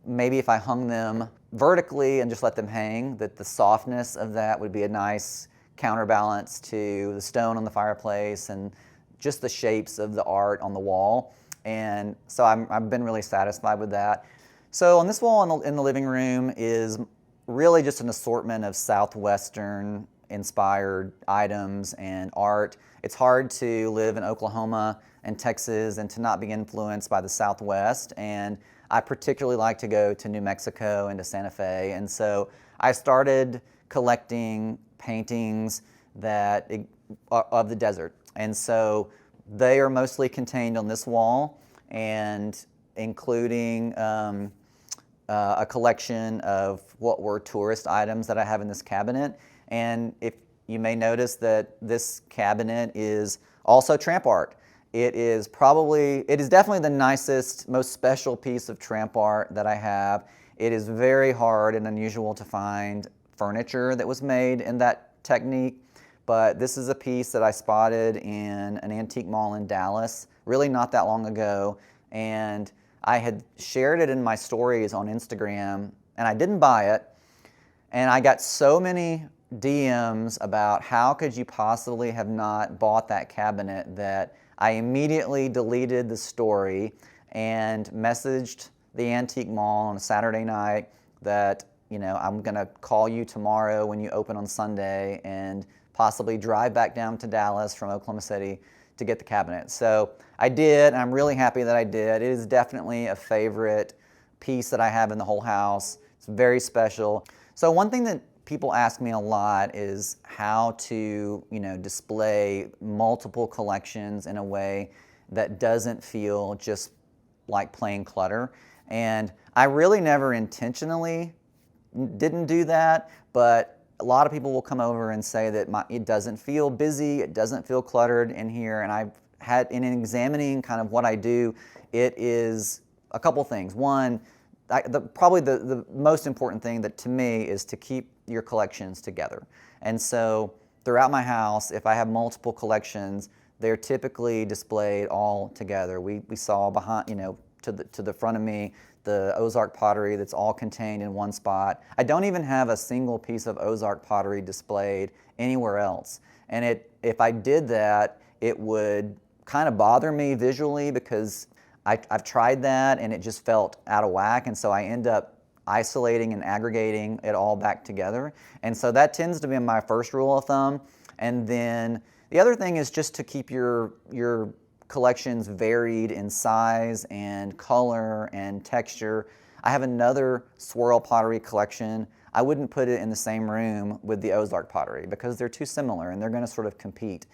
maybe if I hung them vertically and just let them hang, that the softness of that would be a nice counterbalance to the stone on the fireplace and just the shapes of the art on the wall. And so I've been really satisfied with that. So on this wall in the living room is really just an assortment of Southwestern inspired items and art. It's hard to live in Oklahoma and Texas and to not be influenced by the Southwest. And I particularly like to go to New Mexico and to Santa Fe. And so I started collecting paintings of the desert. And so they are mostly contained on this wall, and including a collection of what were tourist items that I have in this cabinet. And if you may notice that this cabinet is also tramp art. It is definitely the nicest, most special piece of tramp art that I have. It is very hard and unusual to find furniture that was made in that technique, but this is a piece that I spotted in an antique mall in Dallas, really not that long ago, and I had shared it in my stories on Instagram, and I didn't buy it, and I got so many DMs about how could you possibly have not bought that cabinet that I immediately deleted the story and messaged the antique mall on a Saturday night that, I'm gonna call you tomorrow when you open on Sunday and possibly drive back down to Dallas from Oklahoma City to get the cabinet. So I did, and I'm really happy that I did. It is definitely a favorite piece that I have in the whole house. It's very special. So one thing that people ask me a lot is how to, display multiple collections in a way that doesn't feel just like plain clutter. And I really never intentionally didn't do that, but a lot of people will come over and say that it doesn't feel busy, it doesn't feel cluttered in here. And I've had, in examining kind of what I do, it is a couple things. One, probably the most important thing that to me is to keep your collections together. And so throughout my house, if I have multiple collections, they're typically displayed all together. We saw behind, to the front of me, the Ozark pottery that's all contained in one spot. I don't even have a single piece of Ozark pottery displayed anywhere else. And if I did that, it would kind of bother me visually because I've tried that and it just felt out of whack, and so I end up isolating and aggregating it all back together. And so that tends to be my first rule of thumb. And then the other thing is just to keep your collections varied in size and color and texture. I have another swirl pottery collection. I wouldn't put it in the same room with the Ozark pottery because they're too similar and they're going to sort of compete.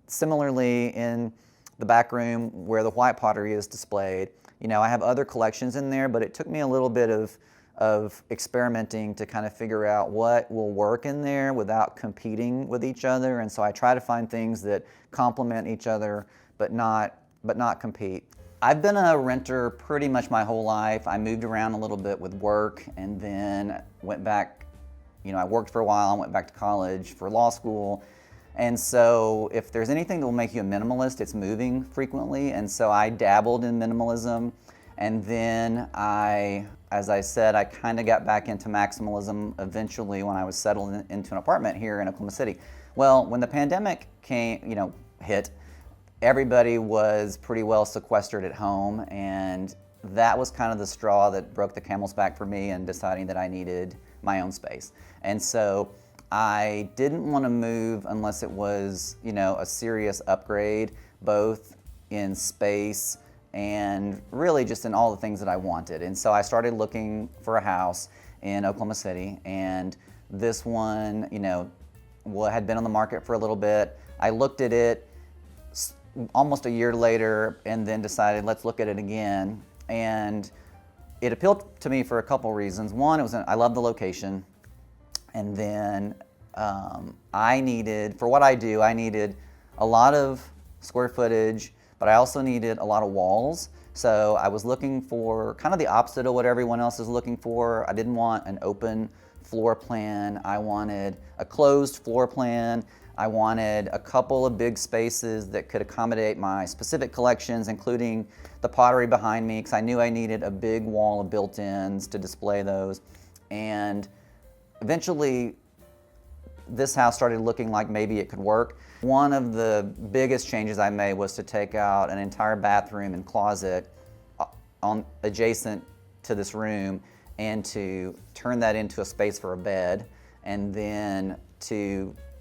Similarly, in the back room where the white pottery is displayed, I have other collections in there, but it took me a little bit of experimenting to kind of figure out what will work in there without competing with each other. And so I try to find things that complement each other but not compete. I've been a renter pretty much my whole life. I moved around a little bit with work and then went back, I worked for a while and went back to college for law school. And so if there's anything that will make you a minimalist, it's moving frequently. And so I dabbled in minimalism. And then as I said, I kind of got back into maximalism eventually when I was settled into an apartment here in Oklahoma City. Well, when the pandemic hit, everybody was pretty well sequestered at home, and that was kind of the straw that broke the camel's back for me in deciding that I needed my own space. And so I didn't want to move unless it was, a serious upgrade, both in space and really just in all the things that I wanted. And so I started looking for a house in Oklahoma City, and this one, had been on the market for a little bit. I looked at it almost a year later and then decided, let's look at it again. And it appealed to me for a couple reasons. One, I love the location. And then for what I do, I needed a lot of square footage, but I also needed a lot of walls. So I was looking for kind of the opposite of what everyone else is looking for. I didn't want an open floor plan. I wanted a closed floor plan. I wanted a couple of big spaces that could accommodate my specific collections, including the pottery behind me, because I knew I needed a big wall of built-ins to display those. And eventually, this house started looking like maybe it could work, one of the biggest changes I made was to take out an entire bathroom and closet adjacent to this room and to turn that into a space for a bed, and then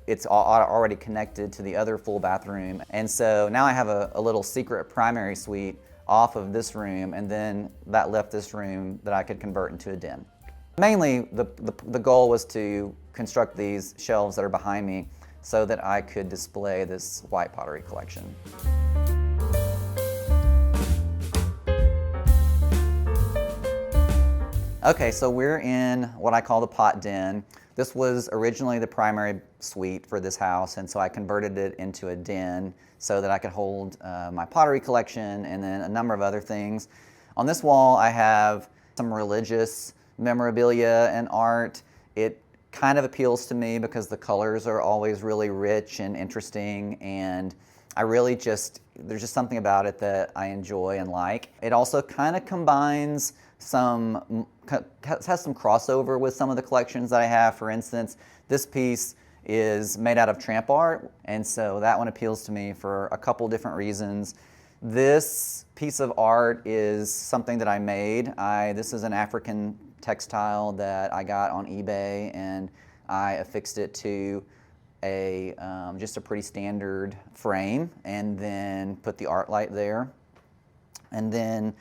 it's already connected to the other full bathroom. And so now I have a little secret primary suite off of this room, and then that left this room that I could convert into a den. Mainly, the goal was to construct these shelves that are behind me so that I could display this white pottery collection. Okay, so we're in what I call the pot den. This was originally the primary suite for this house, and so I converted it into a den so that I could hold my pottery collection and then a number of other things. On this wall, I have some religious memorabilia and art. It kind of appeals to me because the colors are always really rich and interesting, and there's just something about it that I enjoy and like. It also kind of combines has some crossover with some of the collections that I have. For instance, this piece is made out of tramp art, and so that one appeals to me for a couple different reasons. This piece of art is something that I made. This is an African textile that I got on eBay, and I affixed it to just a pretty standard frame, and then put the art light there. And then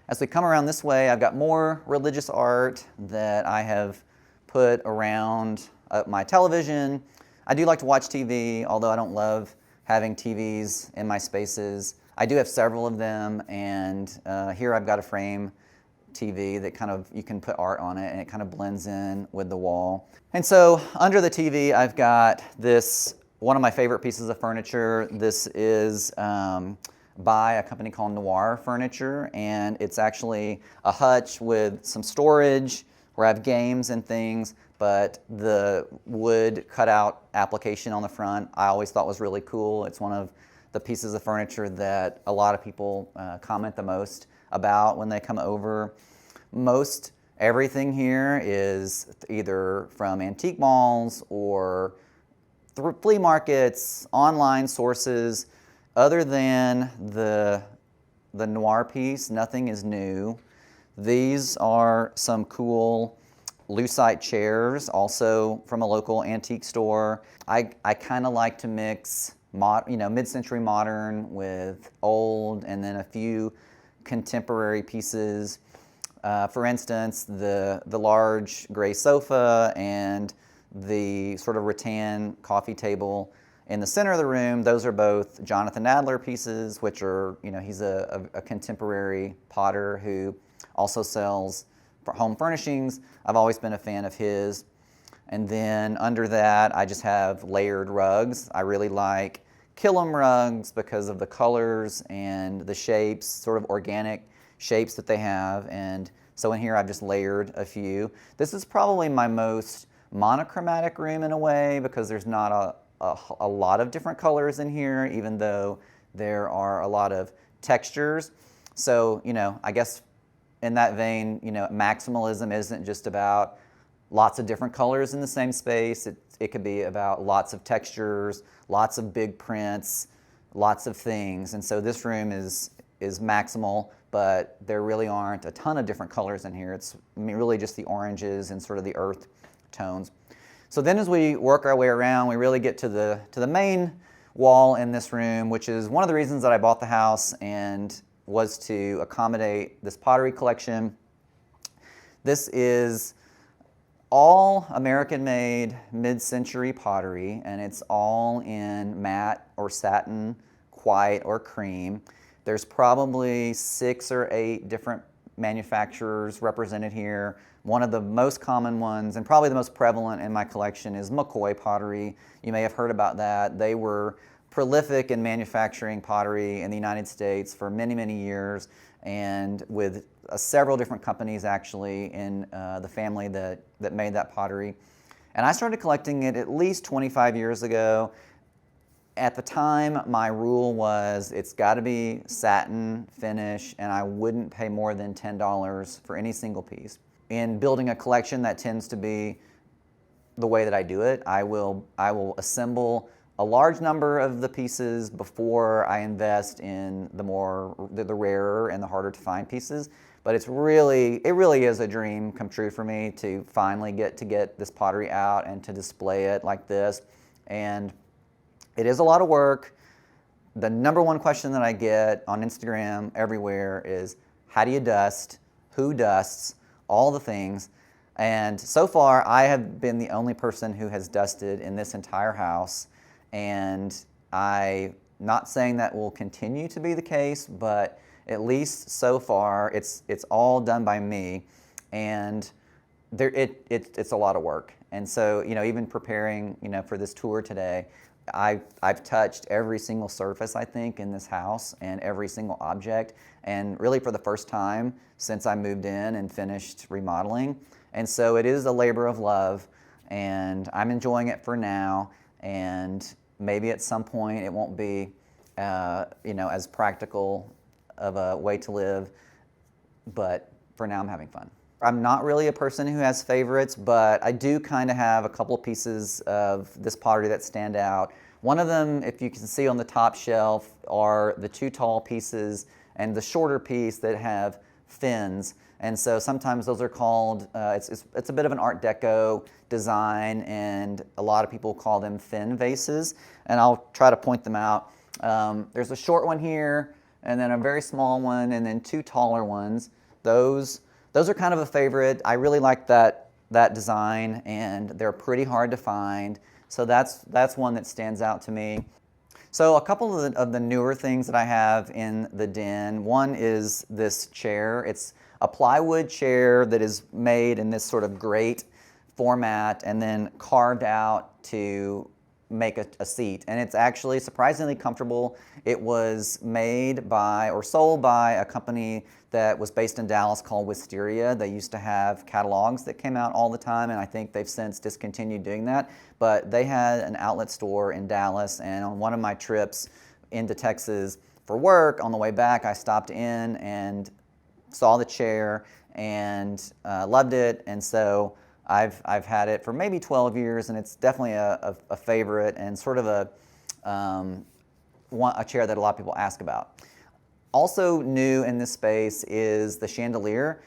as we come around this way, I've got more religious art that I have put around my television. I do like to watch TV, although I don't love having TVs in my spaces. I do have several of them, and here I've got a frame TV that you can put art on it, and it kind of blends in with the wall. And so under the TV, I've got one of my favorite pieces of furniture. This is by a company called Noir Furniture, and it's actually a hutch with some storage where I have games and things, but the wood cutout application on the front I always thought was really cool. It's one of the pieces of furniture that a lot of people comment the most about when they come over. Most everything here is either from antique malls or flea markets, online sources. Other than the Noir piece, nothing is new. These are some cool lucite chairs, also from a local antique store. I kind of like to mix mid-century modern with old, and then a few contemporary pieces. For instance, the large gray sofa and the sort of rattan coffee table in the center of the room, those are both Jonathan Adler pieces, which are, he's a contemporary potter who also sells home furnishings. I've always been a fan of his. And then under that, I just have layered rugs. I really like Killam rugs because of the colors and the shapes, sort of organic shapes that they have. And so in here, I've just layered a few. This is probably my most monochromatic room in a way, because there's not a lot of different colors in here, even though there are a lot of textures. So, I guess in that vein, maximalism isn't just about lots of different colors in the same space. It could be about lots of textures, lots of big prints, lots of things. And so this room is maximal, but there really aren't a ton of different colors in here. It's really just the oranges and sort of the earth tones. So then as we work our way around, we really get to the main wall in this room, which is one of the reasons that I bought the house, and was to accommodate this pottery collection. This is all American-made mid-century pottery, and it's all in matte or satin, white or cream. There's probably 6 or 8 different manufacturers represented here. One of the most common ones, and probably the most prevalent in my collection, is McCoy Pottery. You may have heard about that. They were prolific in manufacturing pottery in the United States for many, many years, and with several different companies actually in the family that made that pottery. And I started collecting it at least 25 years ago. At the time, my rule was it's got to be satin finish, and I wouldn't pay more than $10 for any single piece. In building a collection, that tends to be the way that I do it. I will assemble a large number of the pieces before I invest in the rarer and the harder to find pieces. But it really is a dream come true for me to finally get this pottery out and to display it like this. And it is a lot of work. The number one question that I get on Instagram everywhere is, how do you dust? Who dusts? All the things. And so far, I have been the only person who has dusted in this entire house. And I'm not saying that will continue to be the case, but at least so far, it's all done by me. And it's a lot of work. And so, even preparing, for this tour today, I've touched every single surface, I think, in this house and every single object. And really for the first time since I moved in and finished remodeling. And so it is a labor of love, and I'm enjoying it for now. And maybe at some point it won't be, as practical of a way to live, but for now I'm having fun. I'm not really a person who has favorites, but I do kind of have a couple of pieces of this pottery that stand out. One of them, if you can see on the top shelf, are the two tall pieces and the shorter piece that have fins. And so sometimes those are called, it's a bit of an Art Deco design, and a lot of people call them fin vases. And I'll try to point them out. There's a short one here, and then a very small one, and then two taller ones. Those are kind of a favorite. I really like that design, and they're pretty hard to find. So that's one that stands out to me. So a couple of the newer things that I have in the den. One is this chair. It's a plywood chair that is made in this sort of grate format and then carved out to make a seat. And it's actually surprisingly comfortable. It was made by or sold by a company that was based in Dallas called Wisteria. They used to have catalogs that came out all the time, and I think they've since discontinued doing that. But they had an outlet store in Dallas, and on one of my trips into Texas for work, on the way back, I stopped in and saw the chair and loved it. And so I've had it for maybe 12 years, and it's definitely a favorite and sort of a chair that a lot of people ask about. Also new in this space is the chandelier.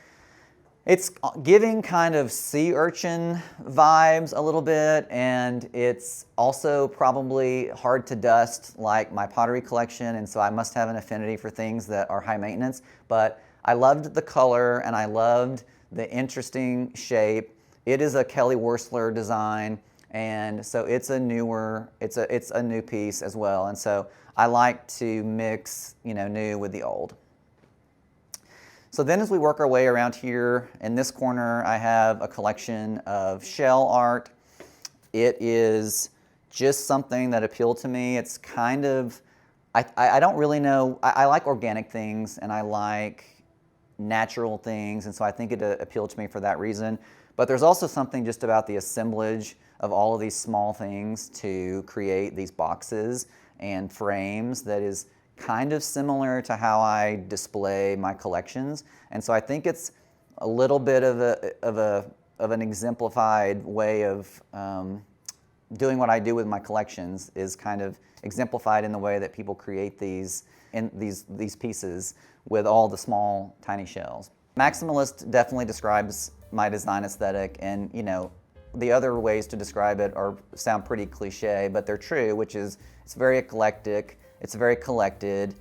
It's giving kind of sea urchin vibes a little bit, and it's also probably hard to dust like my pottery collection, and so I must have an affinity for things that are high maintenance. But I loved the color, and I loved the interesting shape. It is a Kelly Wearstler design, and so it's a new piece as well. And so I like to mix, new with the old. So then as we work our way around here, in this corner, I have a collection of shell art. It is just something that appealed to me. It's kind of, I don't really know, I like organic things and I like natural things, and so I think it appealed to me for that reason. But there's also something just about the assemblage of all of these small things to create these boxes and frames that is kind of similar to how I display my collections. And so I think it's a little bit of an exemplified way of doing what I do with my collections, is kind of exemplified in the way that people create these pieces with all the small tiny shells. Maximalist definitely describes my design aesthetic, and the other ways to describe it sound pretty cliche, but they're true, which is it's very eclectic, it's very collected.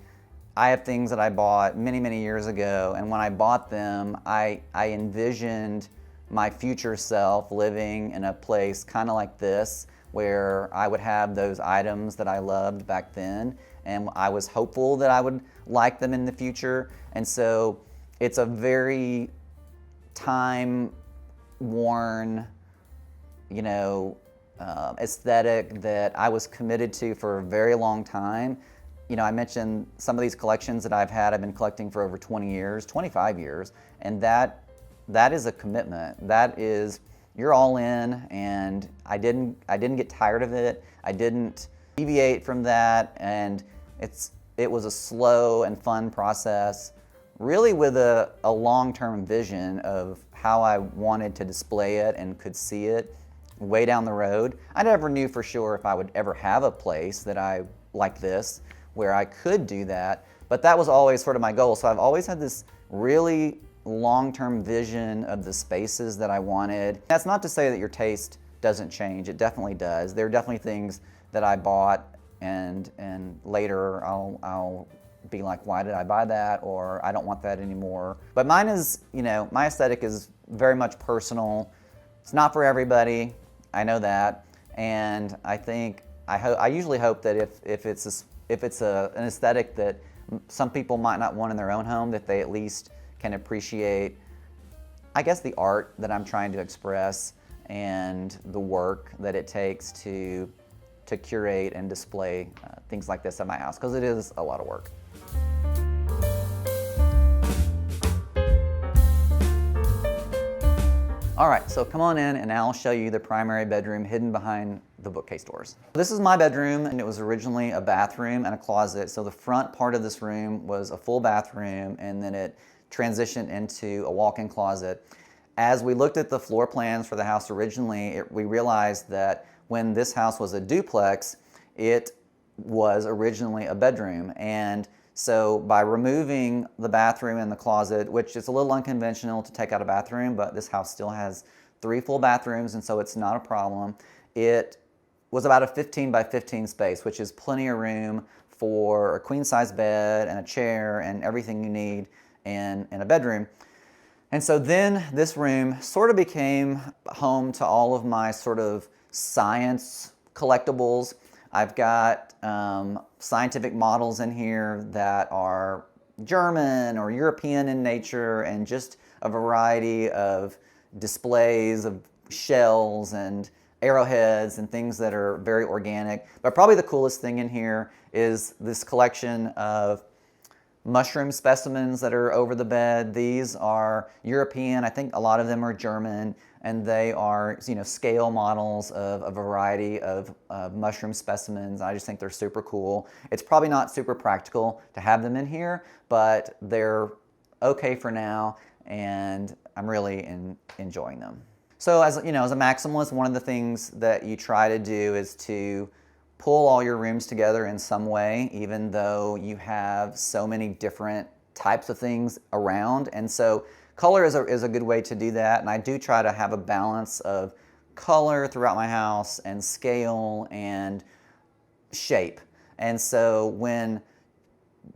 I have things that I bought many, many years ago, and when I bought them, I envisioned my future self living in a place kind of like this, where I would have those items that I loved back then, and I was hopeful that I would like them in the future. And so it's a very time-worn, aesthetic that I was committed to for a very long time. I mentioned some of these collections that I've been collecting for over 20 years, 25 years, and that is a commitment. That is, you're all in, and I didn't get tired of it. I didn't deviate from that, and it was a slow and fun process, really with a long-term vision of how I wanted to display it and could see it way down the road. I never knew for sure if I would ever have a place that I like this, where I could do that, but that was always sort of my goal. So I've always had this really long-term vision of the spaces that I wanted. That's not to say that your taste doesn't change. It definitely does. There are definitely things that I bought and later I'll be like, why did I buy that? Or I don't want that anymore. But mine is, my aesthetic is very much personal. It's not for everybody. I know that. And I think, I usually hope that if it's an aesthetic that some people might not want in their own home, that they at least can appreciate, I guess, the art that I'm trying to express and the work that it takes to curate and display things like this at my house, because it is a lot of work. All right, so come on in and I'll show you the primary bedroom hidden behind the bookcase doors. This is my bedroom, and it was originally a bathroom and a closet. So the front part of this room was a full bathroom, and then it transitioned into a walk-in closet. As we looked at the floor plans for the house originally, we realized that when this house was a duplex, it was originally a bedroom. And so by removing the bathroom and the closet, which is a little unconventional to take out a bathroom, but this house still has 3 full bathrooms, and so it's not a problem. It was about a 15 by 15 space, which is plenty of room for a queen size bed and a chair and everything you need in a bedroom. And so then this room sort of became home to all of my sort of science collectibles. I've got scientific models in here that are German or European in nature, and just a variety of displays of shells and arrowheads and things that are very organic. But probably the coolest thing in here is this collection of mushroom specimens that are over the bed. These are European. I think a lot of them are German, and they are, scale models of a variety of mushroom specimens. I just think they're super cool. It's probably not super practical to have them in here, but they're okay for now, and I'm really enjoying them. So as a maximalist, one of the things that you try to do is to pull all your rooms together in some way, even though you have so many different types of things around. And so color is a good way to do that. And I do try to have a balance of color throughout my house and scale and shape. And so when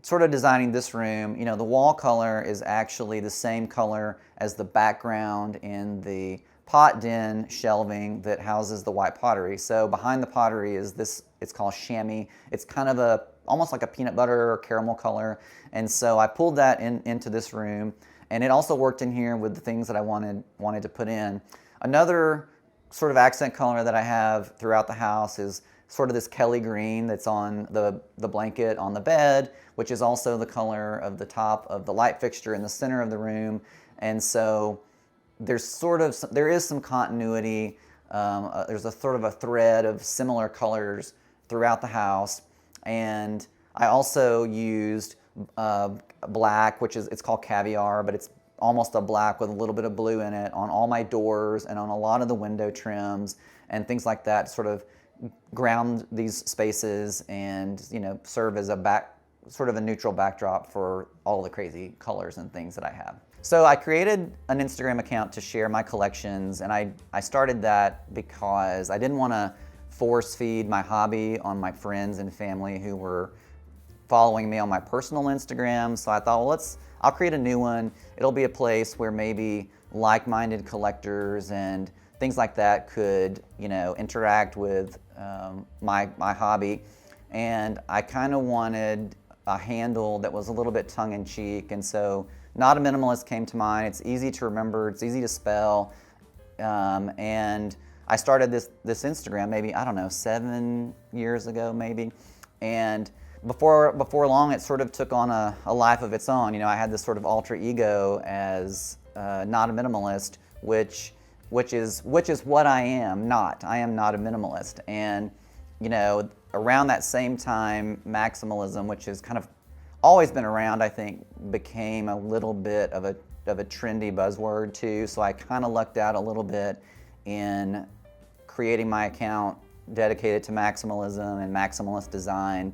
sort of designing this room, the wall color is actually the same color as the background in the pot den shelving that houses the white pottery. So behind the pottery is this, it's called chamois. It's kind of almost like a peanut butter or caramel color. And so I pulled that into this room, and it also worked in here with the things that I wanted to put in. Another sort of accent color that I have throughout the house is sort of this Kelly green that's on the blanket on the bed, which is also the color of the top of the light fixture in the center of the room. And so there is some continuity. There's a sort of a thread of similar colors throughout the house. And I also used black, it's called caviar, but it's almost a black with a little bit of blue in it on all my doors and on a lot of the window trims and things like that, to sort of ground these spaces and serve as sort of a neutral backdrop for all the crazy colors and things that I have. So I created an Instagram account to share my collections, and I started that because I didn't want to force feed my hobby on my friends and family who were following me on my personal Instagram. So I thought, well, I'll create a new one. It'll be a place where maybe like-minded collectors and things like that could, interact with my hobby. And I kind of wanted a handle that was a little bit tongue-in-cheek, and so Not a Minimalist came to mind. It's easy to remember, it's easy to spell, and I started this Instagram maybe, 7 years ago maybe, and before long it sort of took on a life of its own. I had this sort of alter ego as Not a Minimalist, which is what I am not. I am not a minimalist. And around that same time, maximalism, which has kind of always been around, I think, became a little bit of a trendy buzzword too. So I kind of lucked out a little bit in creating my account dedicated to maximalism and maximalist design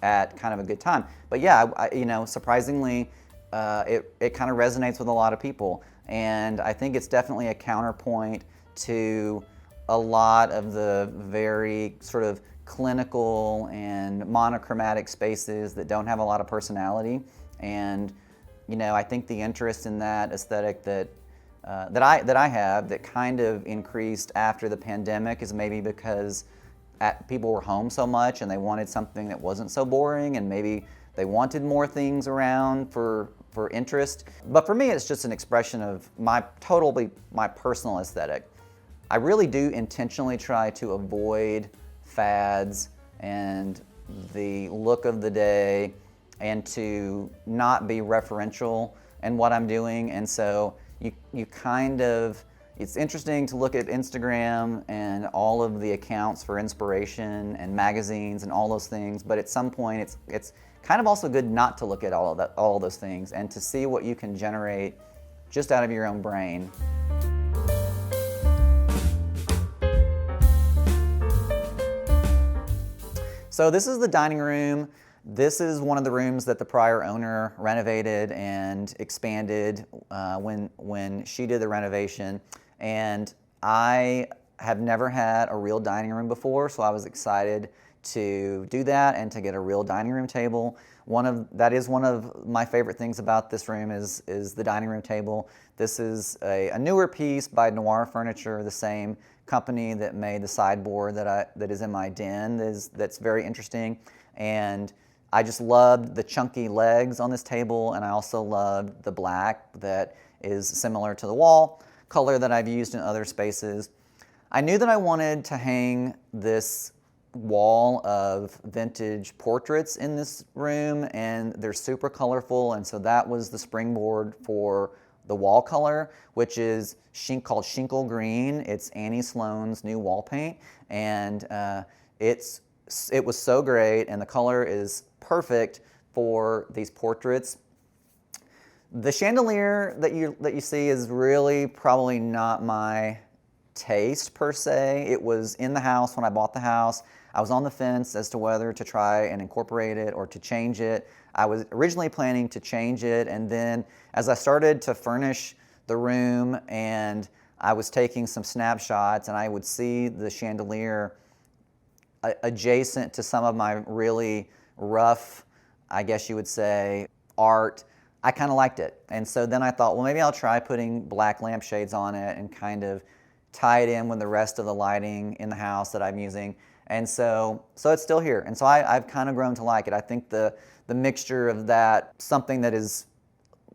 at kind of a good time. But yeah, you know, surprisingly, it kind of resonates with a lot of people. And I think it's definitely a counterpoint to a lot of the very sort of clinical and monochromatic spaces that don't have a lot of personality. And you know, I think the interest in that aesthetic that I have that kind of increased after the pandemic is maybe because people were home so much and they wanted something that wasn't so boring, and maybe they wanted more things around for interest. But for me, it's just an expression of my personal aesthetic. I really do intentionally try to avoid fads and the look of the day, and to not be referential in what I'm doing. And so you kind of, it's interesting to look at Instagram and all of the accounts for inspiration and magazines and all those things, but at some point it's kind of also good not to look at all of those things, and to see what you can generate just out of your own brain. So this is the dining room. This is one of the rooms that the prior owner renovated and expanded when she did the renovation. And I have never had a real dining room before, so I was excited to do that and to get a real dining room table. That is one of my favorite things about this room is the dining room table. This is a newer piece by Noir Furniture, the same company that made the sideboard that is in my den. That's very interesting. And I just loved the chunky legs on this table, and I also loved the black that is similar to the wall color that I've used in other spaces. I knew that I wanted to hang this wall of vintage portraits in this room, and they're super colorful, and so that was the springboard for the wall color, which is called Shinkle Green. It's Annie Sloan's new wall paint, and it was so great, and the color is perfect for these portraits. The chandelier that you see is really probably not my taste per se. It was in the house when I bought the house. I was on the fence as to whether to try and incorporate it or to change it. I was originally planning to change it, and then as I started to furnish the room and I was taking some snapshots, and I would see the chandelier adjacent to some of my really rough, I guess you would say, art, I kind of liked it. And so then I thought, well, maybe I'll try putting black lampshades on it and kind of tie it in with the rest of the lighting in the house that I'm using. And so it's still here. And so I've kind of grown to like it. I think the mixture of that, something that is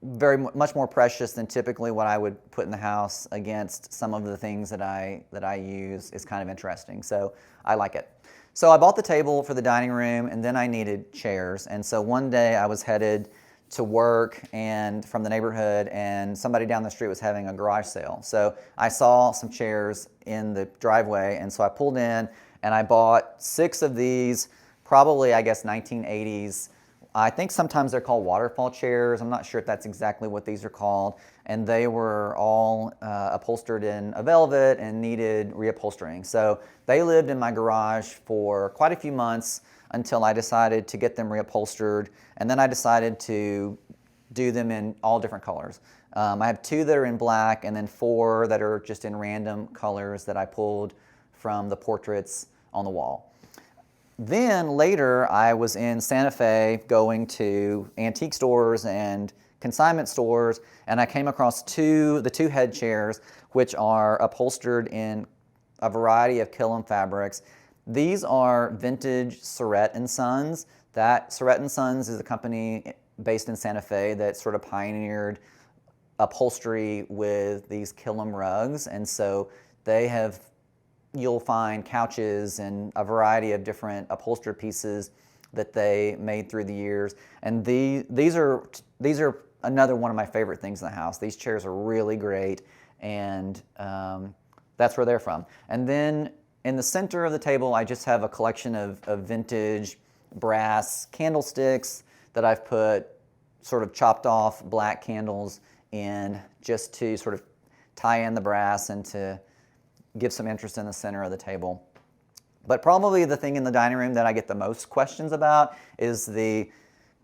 very much more precious than typically what I would put in the house, against some of the things that I use, is kind of interesting. So I like it. So I bought the table for the dining room, and then I needed chairs. And so one day I was headed to work and from the neighborhood, and somebody down the street was having a garage sale. So I saw some chairs in the driveway, and so I pulled in and I bought 6 of these, probably I guess 1980s. I think sometimes they're called waterfall chairs. I'm not sure if that's exactly what these are called. And they were all upholstered in a velvet and needed reupholstering. So they lived in my garage for quite a few months until I decided to get them reupholstered. And then I decided to do them in all different colors. I have 2 that are in black, and then 4 that are just in random colors that I pulled from the portraits on the wall. Then later I was in Santa Fe going to antique stores and consignment stores, and I came across the two head chairs, which are upholstered in a variety of Killam fabrics. These are vintage Surratt & Sons. That Surratt & Sons is a company based in Santa Fe that sort of pioneered upholstery with these Killam rugs, and so you'll find couches and a variety of different upholstered pieces that they made through the years. And these are another one of my favorite things in the house. These chairs are really great, and that's where they're from. And then in the center of the table, I just have a collection of vintage brass candlesticks that I've put sort of chopped off black candles in, just to sort of tie in the brass and to give some interest in the center of the table. But probably the thing in the dining room that I get the most questions about is the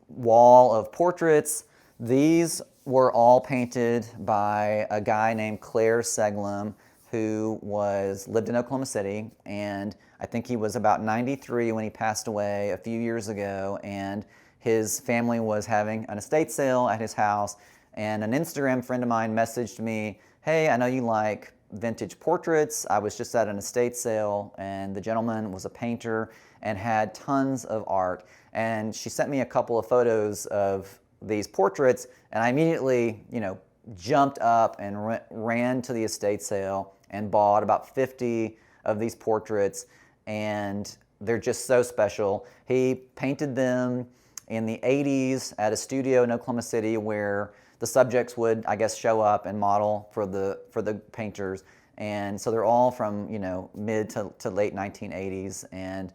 wall of portraits. These were all painted by a guy named Claire Seglum, who lived in Oklahoma City, and I think he was about 93 when he passed away a few years ago, and his family was having an estate sale at his house, and an Instagram friend of mine messaged me, "Hey, I know you like vintage portraits. I was just at an estate sale, and the gentleman was a painter and had tons of art." And she sent me a couple of photos of these portraits, and I immediately, jumped up and ran to the estate sale and bought about 50 of these portraits, and they're just so special. He painted them in the 80s at a studio in Oklahoma City where the subjects would, I guess, show up and model for the painters. And so they're all from, mid to late 1980s. And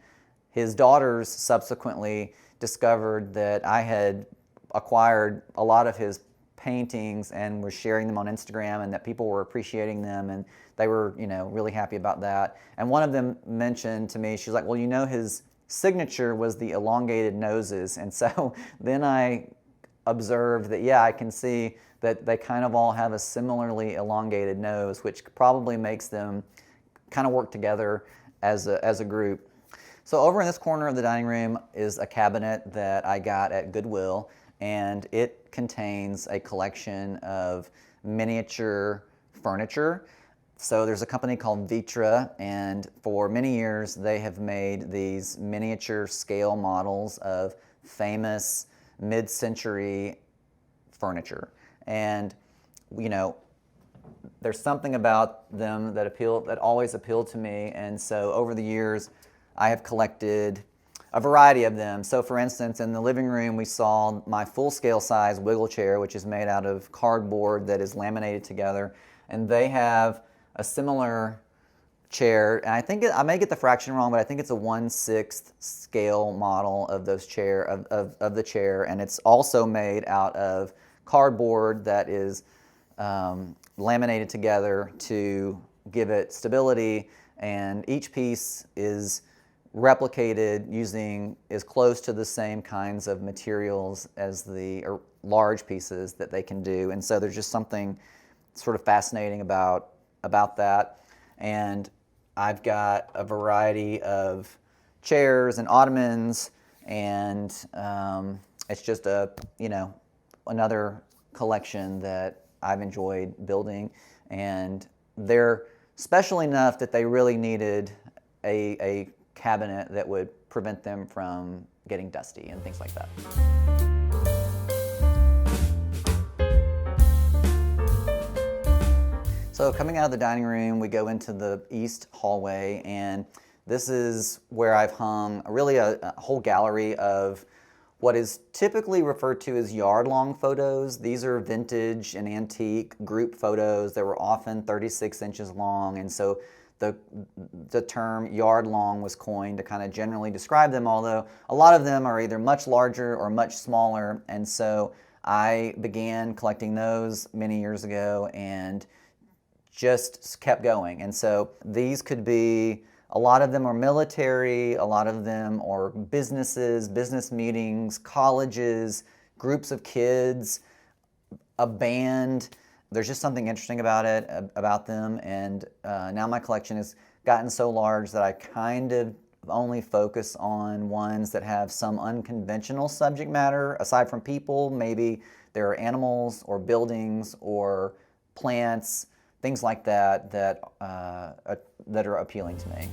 his daughters subsequently discovered that I had acquired a lot of his paintings and was sharing them on Instagram, and that people were appreciating them, and they were, really happy about that. And one of them mentioned to me, she's like, "Well, his signature was the elongated noses." And so then I observed that, yeah, I can see that they kind of all have a similarly elongated nose, which probably makes them kind of work together as a group. So over in this corner of the dining room is a cabinet that I got at Goodwill, and it contains a collection of miniature furniture. So there's a company called Vitra, and for many years they have made these miniature scale models of famous mid-century furniture. And there's something about them that always appealed to me, and so over the years I have collected a variety of them. So for instance, in the living room we saw my full-scale size wiggle chair, which is made out of cardboard that is laminated together, and they have a similar chair, and I think I may get the fraction wrong, but I think it's a 1/6 scale model of those of the chair, and it's also made out of cardboard that is laminated together to give it stability, and each piece is replicated using as close to the same kinds of materials as the large pieces that they can do. And so there's just something sort of fascinating about that. And I've got a variety of chairs and ottomans, and it's just another collection that I've enjoyed building. And they're special enough that they really needed a cabinet that would prevent them from getting dusty and things like that. So coming out of the dining room, we go into the east hallway, and this is where I've hung really a whole gallery of what is typically referred to as yard-long photos. These are vintage and antique group photos that were often 36 inches long, and so the term yard long was coined to kind of generally describe them, although a lot of them are either much larger or much smaller. And so I began collecting those many years ago and just kept going. And so these could be, a lot of them are military, a lot of them are businesses, business meetings, colleges, groups of kids, a band. There's just something interesting about them, and now my collection has gotten so large that I kind of only focus on ones that have some unconventional subject matter. Aside from people, maybe there are animals or buildings or plants, things like that are appealing to me.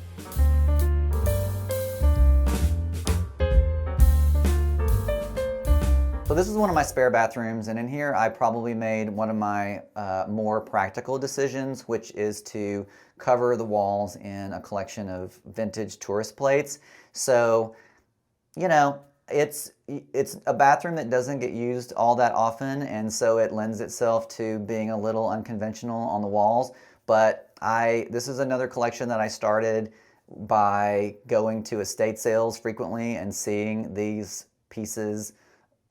So this is one of my spare bathrooms, and in here I probably made one of my more practical decisions, which is to cover the walls in a collection of vintage tourist plates. So, it's a bathroom that doesn't get used all that often, and so it lends itself to being a little unconventional on the walls. But this is another collection that I started by going to estate sales frequently and seeing these pieces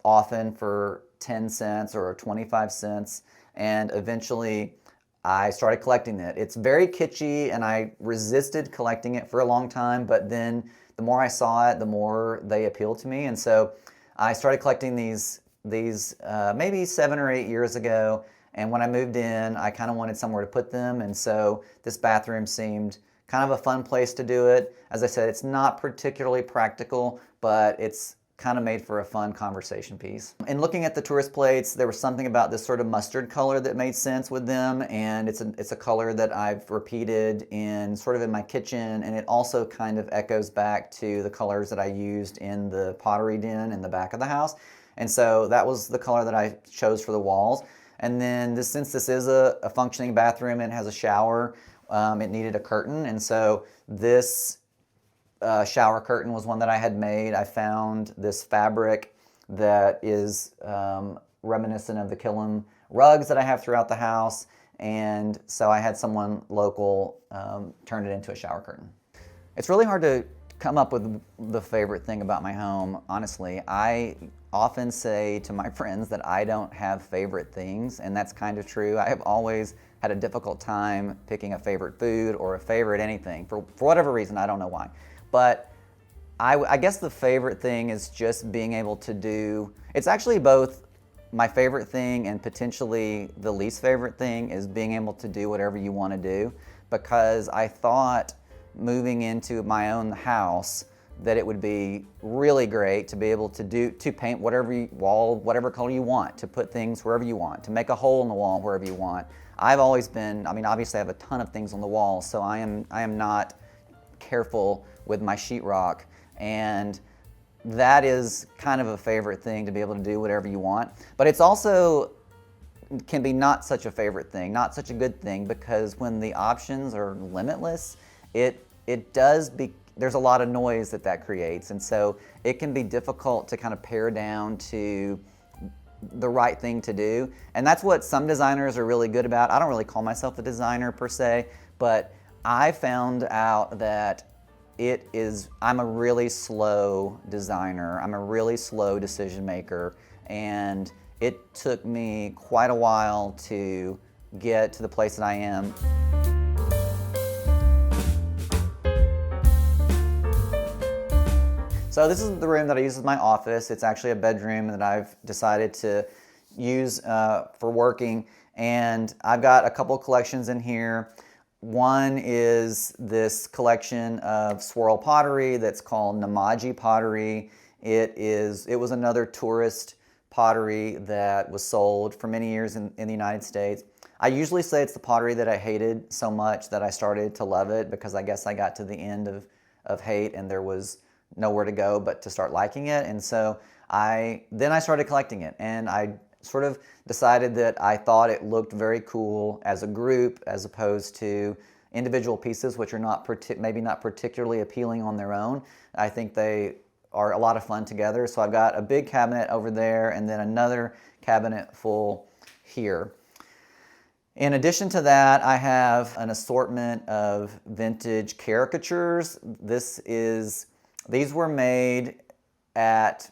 often for 10 cents or 25 cents, and eventually I started collecting it. It's very kitschy, and I resisted collecting it for a long time, but then the more I saw it, the more they appealed to me. And so I started collecting these maybe 7 or 8 years ago. And when I moved in, I kind of wanted somewhere to put them. And so this bathroom seemed kind of a fun place to do it. As I said, it's not particularly practical, but it's kind of made for a fun conversation piece. In looking at the tourist plates, there was something about this sort of mustard color that made sense with them, and it's a color that I've repeated in sort of in my kitchen, and it also kind of echoes back to the colors that I used in the pottery den in the back of the house. And so that was the color that I chose for the walls. And then since this is a functioning bathroom and has a shower, it needed a curtain, and so this shower curtain was one that I had made. I found this fabric that is reminiscent of the Killam rugs that I have throughout the house, and so I had someone local turn it into a shower curtain. It's really hard to come up with the favorite thing about my home, honestly. I often say to my friends that I don't have favorite things, and that's kind of true. I have always had a difficult time picking a favorite food or a favorite anything, for whatever reason, I don't know why. But I guess the favorite thing is just being able to do, it's actually both my favorite thing and potentially the least favorite thing is being able to do whatever you want to do, because I thought moving into my own house that it would be really great to be able to paint whatever color you want, to put things wherever you want, to make a hole in the wall wherever you want. I've always been, I mean, obviously I have a ton of things on the wall, so I am not careful with my sheetrock, and that is kind of a favorite thing, to be able to do whatever you want. But it's also can be not such a favorite thing, not such a good thing, because when the options are limitless, there's a lot of noise that creates, and so it can be difficult to kind of pare down to the right thing to do. And that's what some designers are really good about. I don't really call myself a designer per se, but I found out that I'm a really slow designer. I'm a really slow decision maker, and it took me quite a while to get to the place that I am. So this is the room that I use as my office. It's actually a bedroom that I've decided to use for working, and I've got a couple collections in here. One is this collection of swirl pottery that's called Namaji pottery. It was another tourist pottery that was sold for many years in the United States. I usually say it's the pottery that I hated so much that I started to love it, because I guess I got to the end of hate and there was nowhere to go but to start liking it. And so then I started collecting it, and I sort of decided that I thought it looked very cool as a group as opposed to individual pieces, which are maybe not particularly appealing on their own. I think they are a lot of fun together. So I've got a big cabinet over there and then another cabinet full here. In addition to that, I have an assortment of vintage caricatures. These were made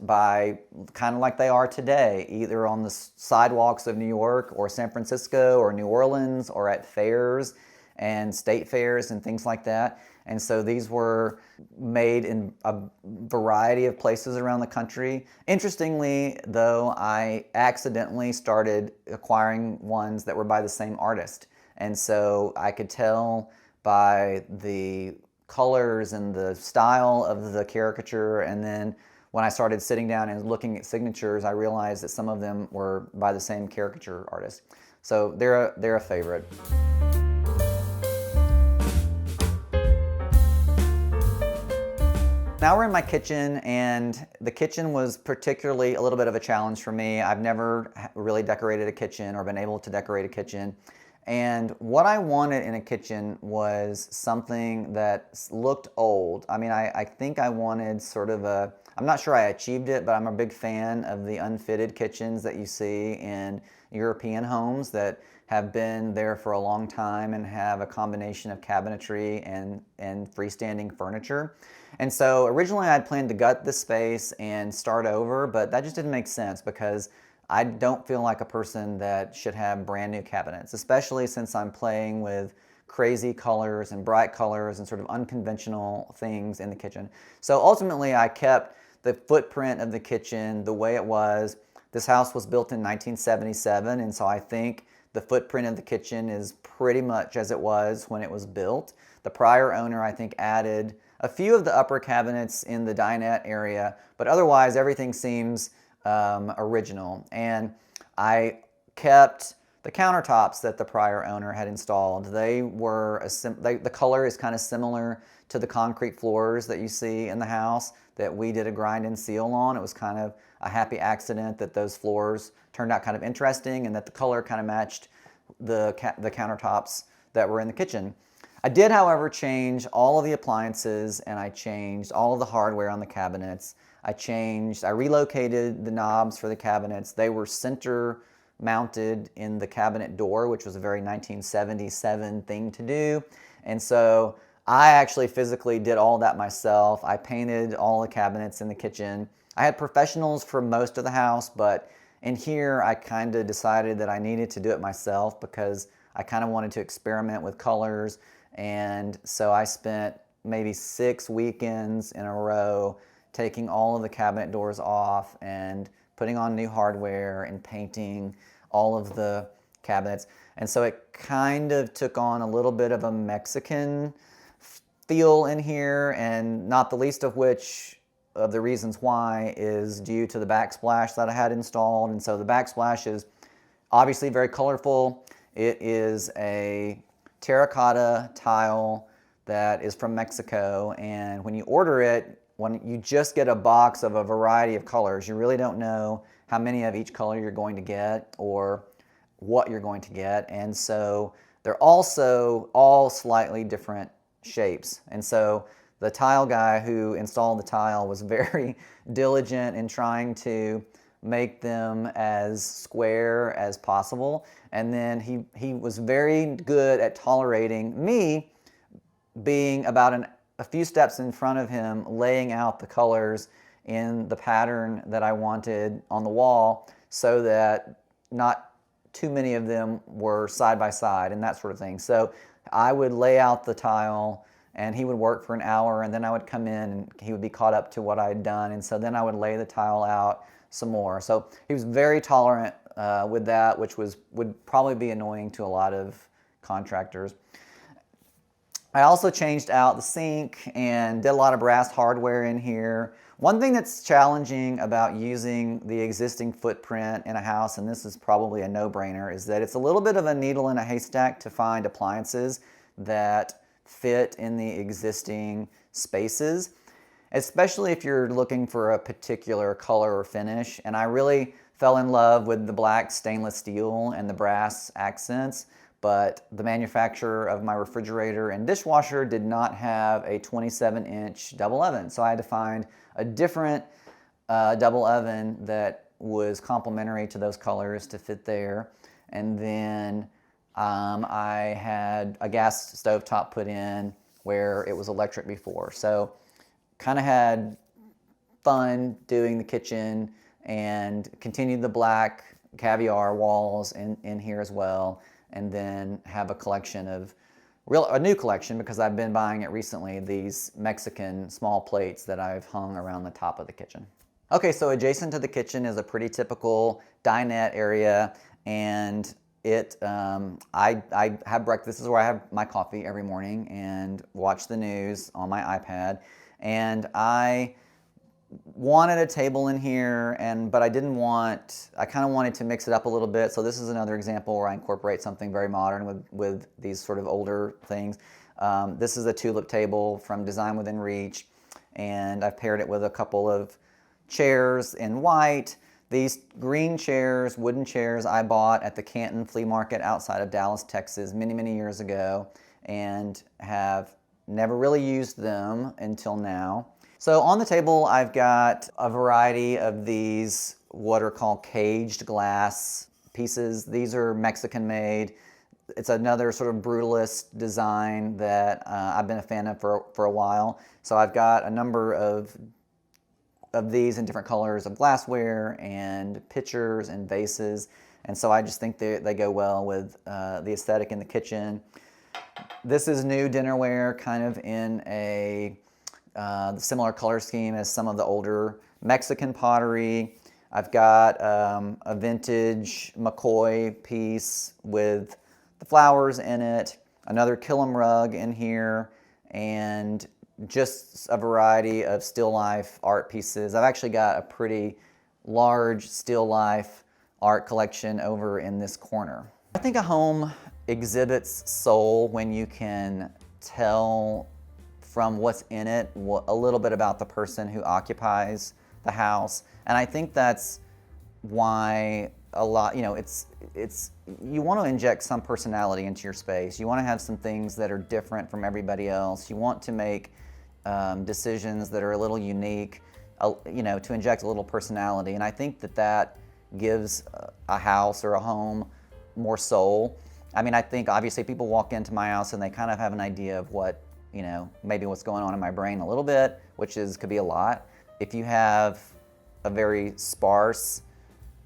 by kind of like they are today, either on the sidewalks of New York or San Francisco or New Orleans, or at fairs and state fairs and things like that. And so these were made in a variety of places around the country. Interestingly, though, I accidentally started acquiring ones that were by the same artist. And so I could tell by the colors and the style of the caricature, and then when I started sitting down and looking at signatures, I realized that some of them were by the same caricature artist. So they're a favorite. Now we're in my kitchen, and the kitchen was particularly a little bit of a challenge for me. I've never really decorated a kitchen or been able to decorate a kitchen. And what I wanted in a kitchen was something that looked old. I mean, I think I wanted sort of I'm not sure I achieved it, but I'm a big fan of the unfitted kitchens that you see in European homes that have been there for a long time and have a combination of cabinetry and freestanding furniture. And so originally I'd planned to gut this space and start over, but that just didn't make sense, because I don't feel like a person that should have brand new cabinets, especially since I'm playing with crazy colors and bright colors and sort of unconventional things in the kitchen. So ultimately I kept the footprint of the kitchen the way it was. This house was built in 1977, and so I think the footprint of the kitchen is pretty much as it was when it was built. The prior owner, I think, added a few of the upper cabinets in the dinette area, but otherwise everything seems original. And I kept the countertops that the prior owner had installed. They were the color is kind of similar to the concrete floors that you see in the house that we did a grind and seal on. It was kind of a happy accident that those floors turned out kind of interesting and that the color kind of matched the countertops that were in the kitchen. I did, however, change all of the appliances, and I changed all of the hardware on the cabinets. I relocated the knobs for the cabinets. They were center mounted in the cabinet door, which was a very 1977 thing to do. And so I actually physically did all that myself. I painted all the cabinets in the kitchen. I had professionals for most of the house, but in here I kind of decided that I needed to do it myself because I kind of wanted to experiment with colors. And so I spent maybe 6 weekends in a row taking all of the cabinet doors off and putting on new hardware and painting all of the cabinets. And so it kind of took on a little bit of a Mexican feel in here, and not the least of which of the reasons why is due to the backsplash that I had installed. And so the backsplash is obviously very colorful. It is a terracotta tile that is from Mexico, and when you order it, when you just get a box of a variety of colors, you really don't know how many of each color you're going to get or what you're going to get. And so they're also all slightly different shapes. And so the tile guy who installed the tile was very diligent in trying to make them as square as possible. And then he was very good at tolerating me being about a few steps in front of him, laying out the colors in the pattern that I wanted on the wall so that not too many of them were side by side and that sort of thing. So I would lay out the tile and he would work for an hour, and then I would come in and he would be caught up to what I had done, and so then I would lay the tile out some more. So he was very tolerant with that, which would probably be annoying to a lot of contractors. I also changed out the sink and did a lot of brass hardware in here. One thing that's challenging about using the existing footprint in a house, and this is probably a no-brainer, is that it's a little bit of a needle in a haystack to find appliances that fit in the existing spaces, especially if you're looking for a particular color or finish. And I really fell in love with the black stainless steel and the brass accents, but the manufacturer of my refrigerator and dishwasher did not have a 27-inch double oven. So I had to find a different double oven that was complementary to those colors to fit there. And then I had a gas stovetop put in where it was electric before. So kind of had fun doing the kitchen and continued the black caviar walls in here as well. And then have a collection of, a new collection because I've been buying it recently, these Mexican small plates that I've hung around the top of the kitchen. Okay, so adjacent to the kitchen is a pretty typical dinette area, and I have breakfast. This is where I have my coffee every morning and watch the news on my iPad. And I wanted a table in here, but I kind of wanted to mix it up a little bit. So this is another example where I incorporate something very modern with these sort of older things. This is a tulip table from Design Within Reach, and I've paired it with a couple of chairs in white. These green chairs, wooden chairs, I bought at the Canton Flea Market outside of Dallas, Texas, many, many years ago, and have never really used them until now. So on the table, I've got a variety of these what are called caged glass pieces. These are Mexican made. It's another sort of brutalist design that I've been a fan of for a while. So I've got a number of of these in different colors of glassware and pitchers and vases. And so I just think they go well with the aesthetic in the kitchen. This is new dinnerware, kind of in a similar color scheme as some of the older Mexican pottery. I've got a vintage McCoy piece with the flowers in it, another Killam rug in here, and just a variety of still life art pieces. I've actually got a pretty large still life art collection over in this corner. I think a home exhibits soul when you can tell from what's in it a little bit about the person who occupies the house. And I think that's why a lot, you want to inject some personality into your space. You want to have some things that are different from everybody else. You want to make decisions that are a little unique, to inject a little personality. And I think that gives a house or a home more soul. I mean, I think obviously people walk into my house and they kind of have an idea of what, maybe what's going on in my brain a little bit, could be a lot. If you have a very sparse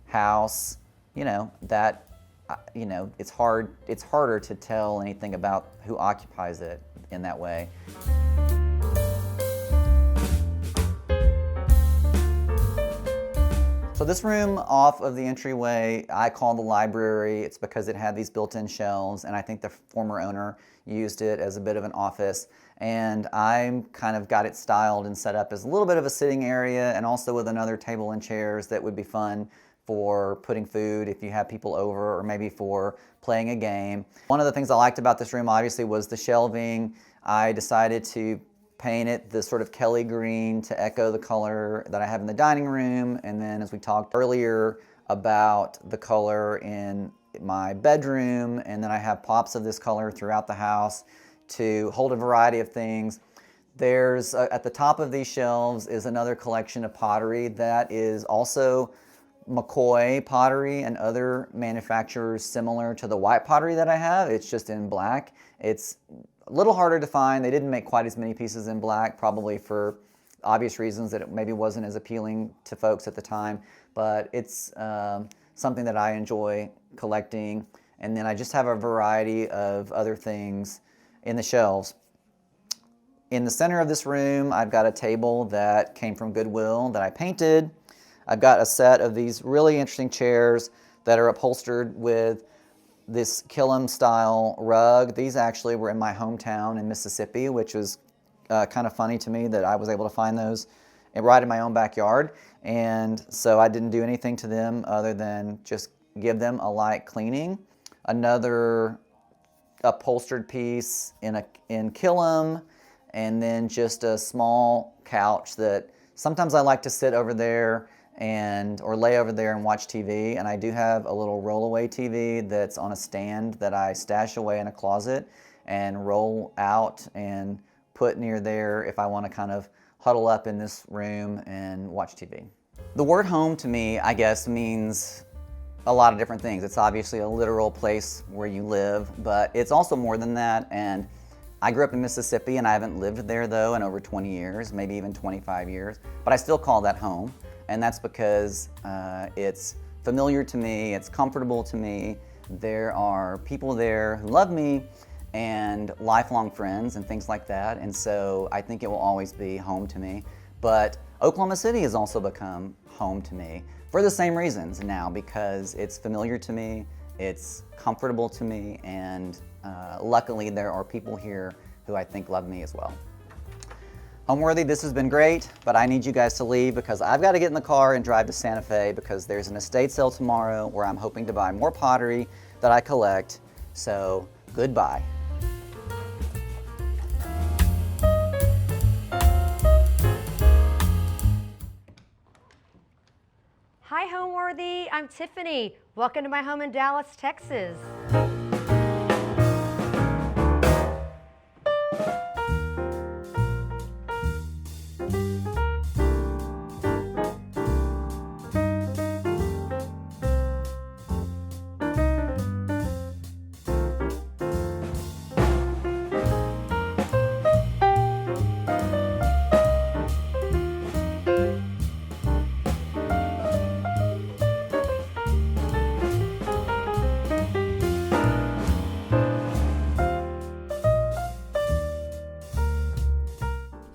house, it's harder to tell anything about who occupies it in that way. So this room off of the entryway, I call the library. It's because it had these built-in shelves, and I think the former owner used it as a bit of an office. And I kind of got it styled and set up as a little bit of a sitting area, and also with another table and chairs that would be fun for putting food if you have people over, or maybe for playing a game. One of the things I liked about this room obviously was the shelving. I decided to paint it this sort of Kelly green to echo the color that I have in the dining room. And then, as we talked earlier about the color in my bedroom, and then I have pops of this color throughout the house to hold a variety of things. There's at the top of these shelves is another collection of pottery that is also McCoy pottery and other manufacturers similar to the white pottery that I have. It's just in black. It's a little harder to find. They didn't make quite as many pieces in black, probably for obvious reasons that it maybe wasn't as appealing to folks at the time, but it's something that I enjoy collecting. And then I just have a variety of other things in the shelves. In the center of this room, I've got a table that came from Goodwill that I painted. I've got a set of these really interesting chairs that are upholstered with this Killam style rug. These actually were in my hometown in Mississippi, which was kind of funny to me that I was able to find those right in my own backyard. And so I didn't do anything to them other than just give them a light cleaning. Another upholstered piece in Killam, and then just a small couch that sometimes I like to sit over there or lay over there and watch TV. And I do have a little rollaway TV that's on a stand that I stash away in a closet and roll out and put near there if I want to kind of huddle up in this room and watch TV. The word home to me, I guess, means a lot of different things. It's obviously a literal place where you live, but it's also more than that. And I grew up in Mississippi, and I haven't lived there though in over 20 years, maybe even 25 years, but I still call that home. And that's because it's familiar to me, it's comfortable to me. There are people there who love me and lifelong friends and things like that. And so I think it will always be home to me. But Oklahoma City has also become home to me for the same reasons now, because it's familiar to me, it's comfortable to me, and luckily there are people here who I think love me as well. Homeworthy, this has been great, but I need you guys to leave because I've got to get in the car and drive to Santa Fe because there's an estate sale tomorrow where I'm hoping to buy more pottery that I collect. So, goodbye. Hi, Homeworthy. I'm Tiffany. Welcome to my home in Dallas, Texas.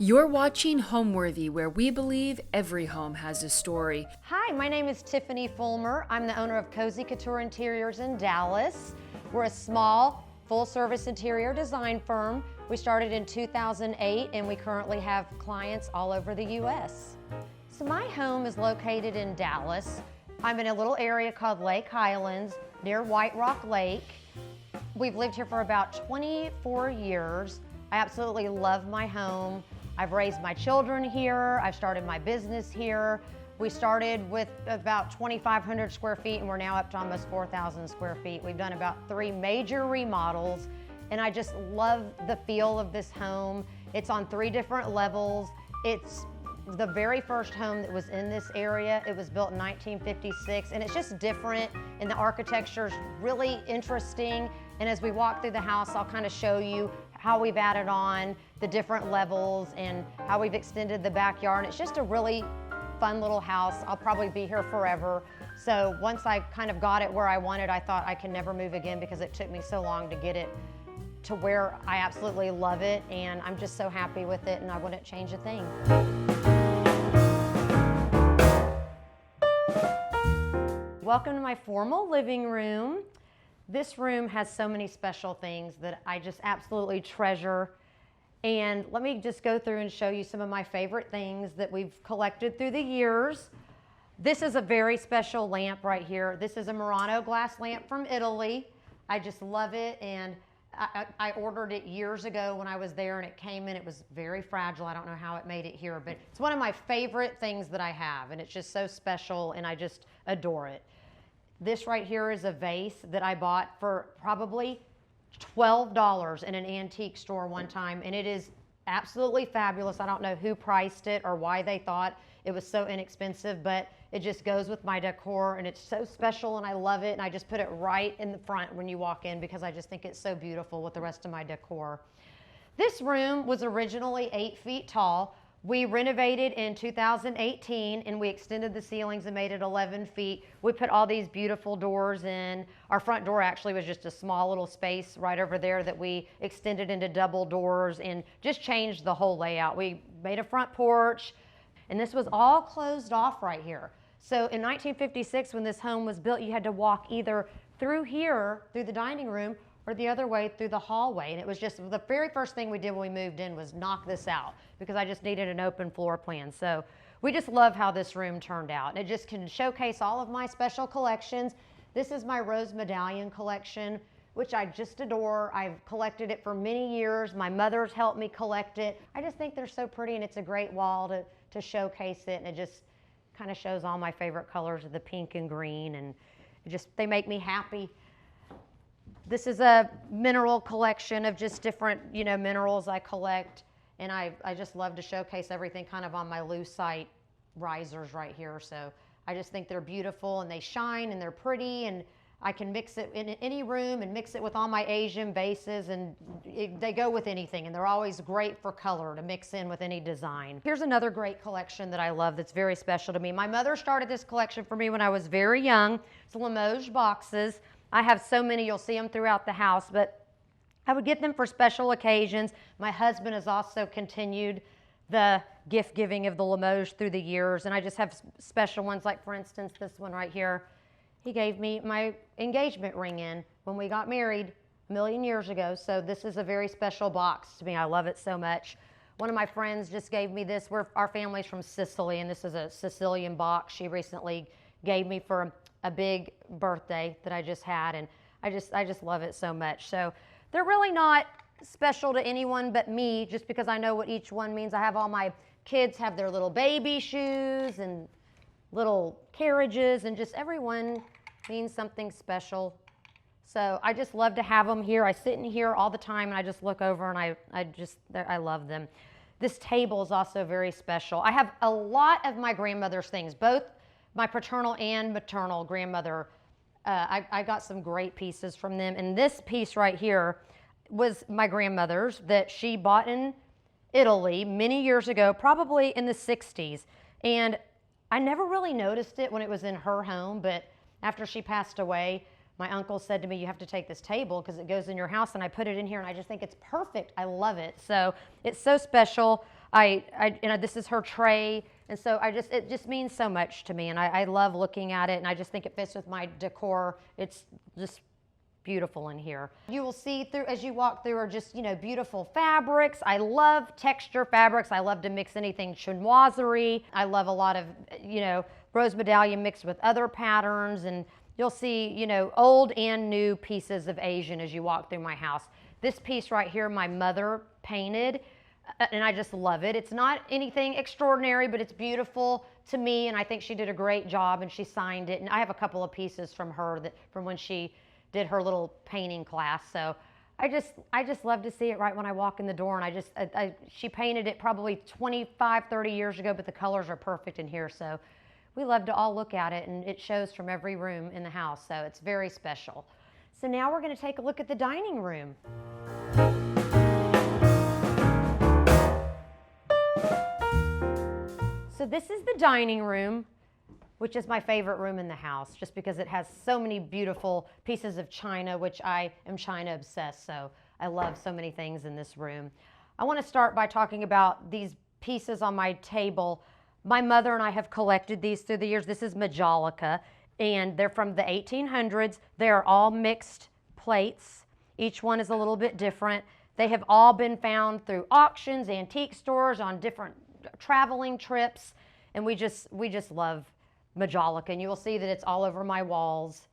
You're watching Homeworthy, where we believe every home has a story. Hi, my name is Tiffany Fulmer. I'm the owner of Cozy Couture Interiors in Dallas. We're a small, full-service interior design firm. We started in 2008 and we currently have clients all over the U.S. So my home is located in Dallas. I'm in a little area called Lake Highlands near White Rock Lake. We've lived here for about 24 years. I absolutely love my home. I've raised my children here. I've started my business here. We started with about 2,500 square feet and we're now up to almost 4,000 square feet. We've done about 3 major remodels and I just love the feel of this home. It's on 3 different levels. It's the very first home that was in this area. It was built in 1956 and it's just different and the architecture is really interesting. And as we walk through the house, I'll kind of show you how we've added on the different levels and how we've extended the backyard. And it's just a really fun little house. I'll probably be here forever. So once I kind of got it where I wanted, I thought I can never move again because it took me so long to get it to where I absolutely love it. And I'm just so happy with it and I wouldn't change a thing. Welcome to my formal living room. This room has so many special things that I just absolutely treasure. And let me just go through and show you some of my favorite things that we've collected through the years. This is a very special lamp right here. This is a Murano glass lamp from Italy. I just love it, and I ordered it years ago when I was there and it came in. It was very fragile. I don't know how it made it here, but it's one of my favorite things that I have, and it's just so special and I just adore it. This right here is a vase that I bought for probably $12 in an antique store one time, and it is absolutely fabulous. I don't know who priced it or why they thought it was so inexpensive, but it just goes with my decor and it's so special and I love it, and I just put it right in the front when you walk in because I just think it's so beautiful with the rest of my decor. This room was originally 8 feet tall. We renovated in 2018 and we extended the ceilings and made it 11 feet. We put all these beautiful doors in. Our front door actually was just a small little space right over there that we extended into double doors and just changed the whole layout. We made a front porch and this was all closed off right here. So in 1956 when this home was built, you had to walk either through here, through the dining room, or the other way through the hallway. And it was just the very first thing we did when we moved in was knock this out because I just needed an open floor plan. So we just love how this room turned out. And it just can showcase all of my special collections. This is my rose medallion collection, which I just adore. I've collected it for many years. My mother's helped me collect it. I just think they're so pretty and it's a great wall to showcase it. And it just kind of shows all my favorite colors of the pink and green, and they make me happy. This is a mineral collection of just different, minerals I collect, and I just love to showcase everything kind of on my lucite risers right here. So I just think they're beautiful and they shine and they're pretty, and I can mix it in any room and mix it with all my Asian bases, and they go with anything, and they're always great for color to mix in with any design. Here's another great collection that I love that's very special to me. My mother started this collection for me when I was very young. It's Limoges boxes. I have so many, you'll see them throughout the house, but I would get them for special occasions. My husband has also continued the gift giving of the Limoges through the years, and I just have special ones, like for instance, this one right here. He gave me my engagement ring in when we got married a million years ago, so this is a very special box to me. I love it so much. One of my friends just gave me this. Our family's from Sicily, and this is a Sicilian box she recently gave me for a big birthday that I just had, and I just love it so much. So they're really not special to anyone but me, just because I know what each one means. I have all my kids have their little baby shoes and little carriages, and just everyone means something special. So I just love to have them here. I sit in here all the time and I just look over and I love them. This table is also very special. I have a lot of my grandmother's things, both my paternal and maternal grandmother. I got some great pieces from them. And this piece right here was my grandmother's that she bought in Italy many years ago, probably in the 60s. And I never really noticed it when it was in her home, but after she passed away, my uncle said to me, you have to take this table because it goes in your house, and I put it in here and I just think it's perfect. I love it. So it's so special. This is her tray. And so it just means so much to me. And I love looking at it. And I just think it fits with my decor. It's just beautiful in here. You will see through, as you walk through, are just, beautiful fabrics. I love texture fabrics. I love to mix anything chinoiserie. I love a lot of, rose medallion mixed with other patterns. And you'll see, old and new pieces of Asian as you walk through my house. This piece right here, my mother painted, and I just love it. It's not anything extraordinary, but it's beautiful to me, and I think she did a great job, and she signed it. And I have a couple of pieces from her from when she did her little painting class. So I just love to see it right when I walk in the door. And she painted it probably 25, 30 years ago, but the colors are perfect in here. So we love to all look at it, and it shows from every room in the house. So it's very special. So now we're going to take a look at the dining room. So this is the dining room, which is my favorite room in the house, just because it has so many beautiful pieces of china, which I am china obsessed, so I love so many things in this room. I want to start by talking about these pieces on my table. My mother and I have collected these through the years. This is Majolica, and they're from the 1800s. They are all mixed plates. Each one is a little bit different. They have all been found through auctions, antique stores, on different traveling trips, and we just love Majolica, and you will see that it's all over my walls.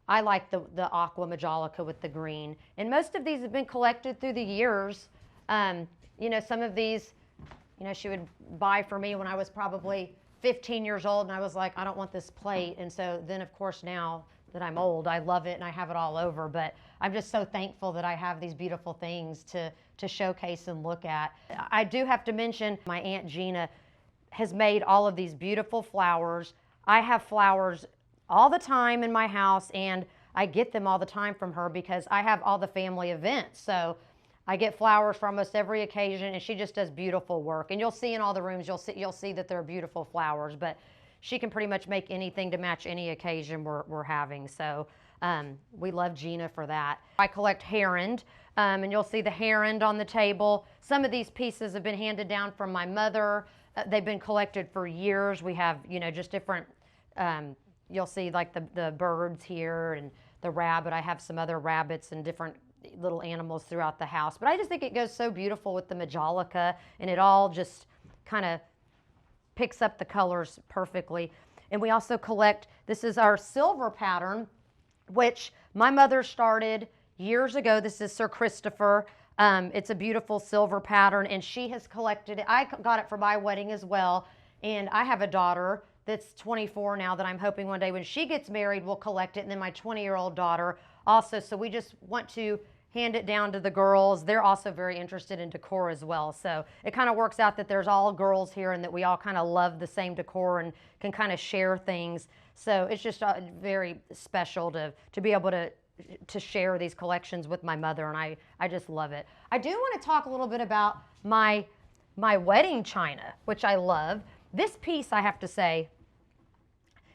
I like the aqua Majolica with the green, and most of these have been collected through the years. Some of these, she would buy for me when I was probably 15 years old, and I was like, I don't want this plate. And so then, of course, now that I'm old, I love it and I have it all over. But I'm just so thankful that I have these beautiful things to showcase and look at. I do have to mention my Aunt Gina has made all of these beautiful flowers. I have flowers all the time in my house, and I get them all the time from her because I have all the family events. So I get flowers for almost every occasion, and she just does beautiful work. And you'll see in all the rooms, you'll see that they're beautiful flowers, but she can pretty much make anything to match any occasion we're having. So we love Gina for that. I collect herond, and you'll see the herond on the table. Some of these pieces have been handed down from my mother. They've been collected for years. We have, just different, you'll see like the birds here and the rabbit. I have some other rabbits and different little animals throughout the house. But I just think it goes so beautiful with the Majolica, and it all just kind of picks up the colors perfectly. And we also collect, this is our silver pattern, which my mother started years ago. This is Sir Christopher. It's a beautiful silver pattern, and she has collected it. I got it for my wedding as well, and I have a daughter that's 24 now that I'm hoping one day when she gets married we'll collect it, and then my 20-year-old daughter also. So we just want to hand it down to the girls. They're also very interested in decor as well. So it kind of works out that there's all girls here and that we all kind of love the same decor and can kind of share things. So it's just very special to be able to share these collections with my mother, and I just love it. I do want to talk a little bit about my wedding china, which I love. This piece, I have to say,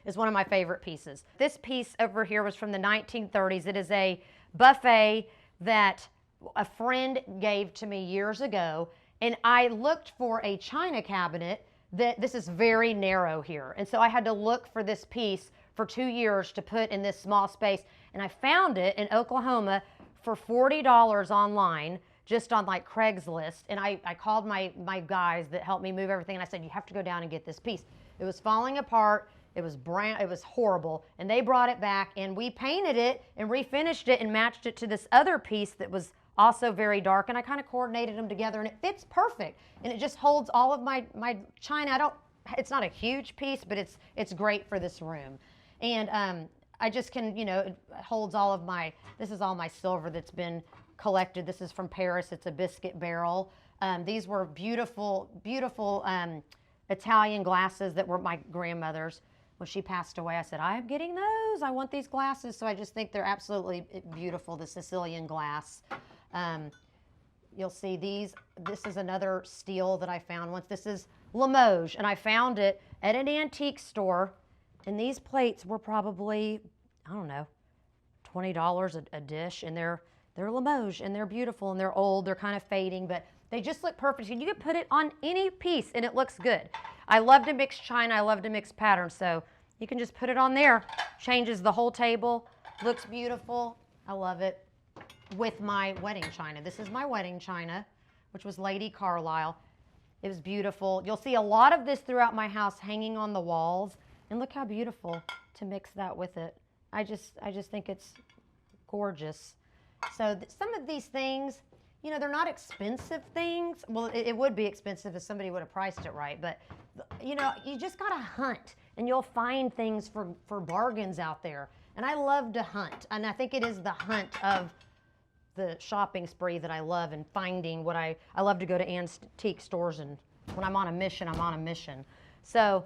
is one of my favorite pieces. This piece over here was from the 1930s. It is a buffet that a friend gave to me years ago, and I looked for a china cabinet this is very narrow here, and so I had to look for this piece for 2 years to put in this small space, and I found it in Oklahoma for $40 online, just on like Craigslist. And I called my guys that helped me move everything, and I said, you have to go down and get this piece. It was falling apart. It was brown. It was horrible. And they brought it back, and we painted it and refinished it and matched it to this other piece that was also very dark, and I kind of coordinated them together, and it fits perfect. And it just holds all of my china. It's not a huge piece, but it's great for this room. And I just can, it holds all of this is all my silver that's been collected. This is from Paris. It's a biscuit barrel. These were beautiful, beautiful Italian glasses that were my grandmother's. When she passed away, I said, I'm getting those. I want these glasses. So I just think they're absolutely beautiful, the Sicilian glass. You'll see these. This is another steel that I found once. This is Limoges, and I found it at an antique store. And these plates were probably, I don't know, $20 a dish, and they're Limoges, and they're beautiful, and they're old. They're kind of fading, but They just look perfect. And you can put it on any piece and it looks good. I love to mix china. I love to mix patterns. So you can just put it on there. Changes the whole table. Looks beautiful. I love it. With my wedding china. This is my wedding china, which was Lady Carlisle. It was beautiful. You'll see a lot of this throughout my house hanging on the walls. And look how beautiful to mix that with it. I just think it's gorgeous. So some of these things, you know, they're not expensive things. Well, it would be expensive if somebody would have priced it right. But, you know, you just got to hunt. And you'll find things for bargains out there. And I love to hunt. And I think it is the hunt of the shopping spree that I love, and finding what I love to go to antique stores, and when I'm on a mission, I'm on a mission. So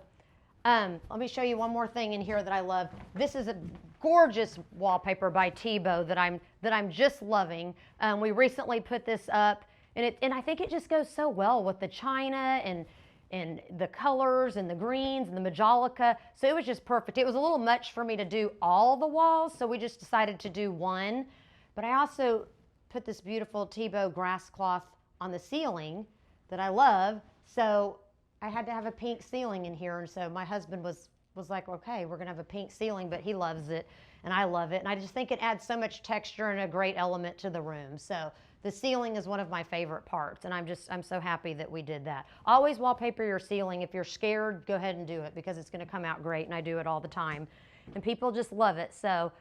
let me show you one more thing in here that I love. This is a gorgeous wallpaper by Tebow that I'm just loving. We recently put this up, and I think it just goes so well with the china and the colors and the greens and the majolica. So it was just perfect. It was a little much for me to do all the walls, so we just decided to do one. But I also put this beautiful Tebow grass cloth on the ceiling that I love. So I had to have a pink ceiling in here. And so my husband was like, okay, we're gonna have a pink ceiling, but he loves it and I love it. And I just think it adds so much texture and a great element to the room. So the ceiling is one of my favorite parts, and I'm so happy that we did that. Always wallpaper your ceiling. If you're scared, go ahead and do it, because it's gonna come out great, and I do it all the time. And people just love it. So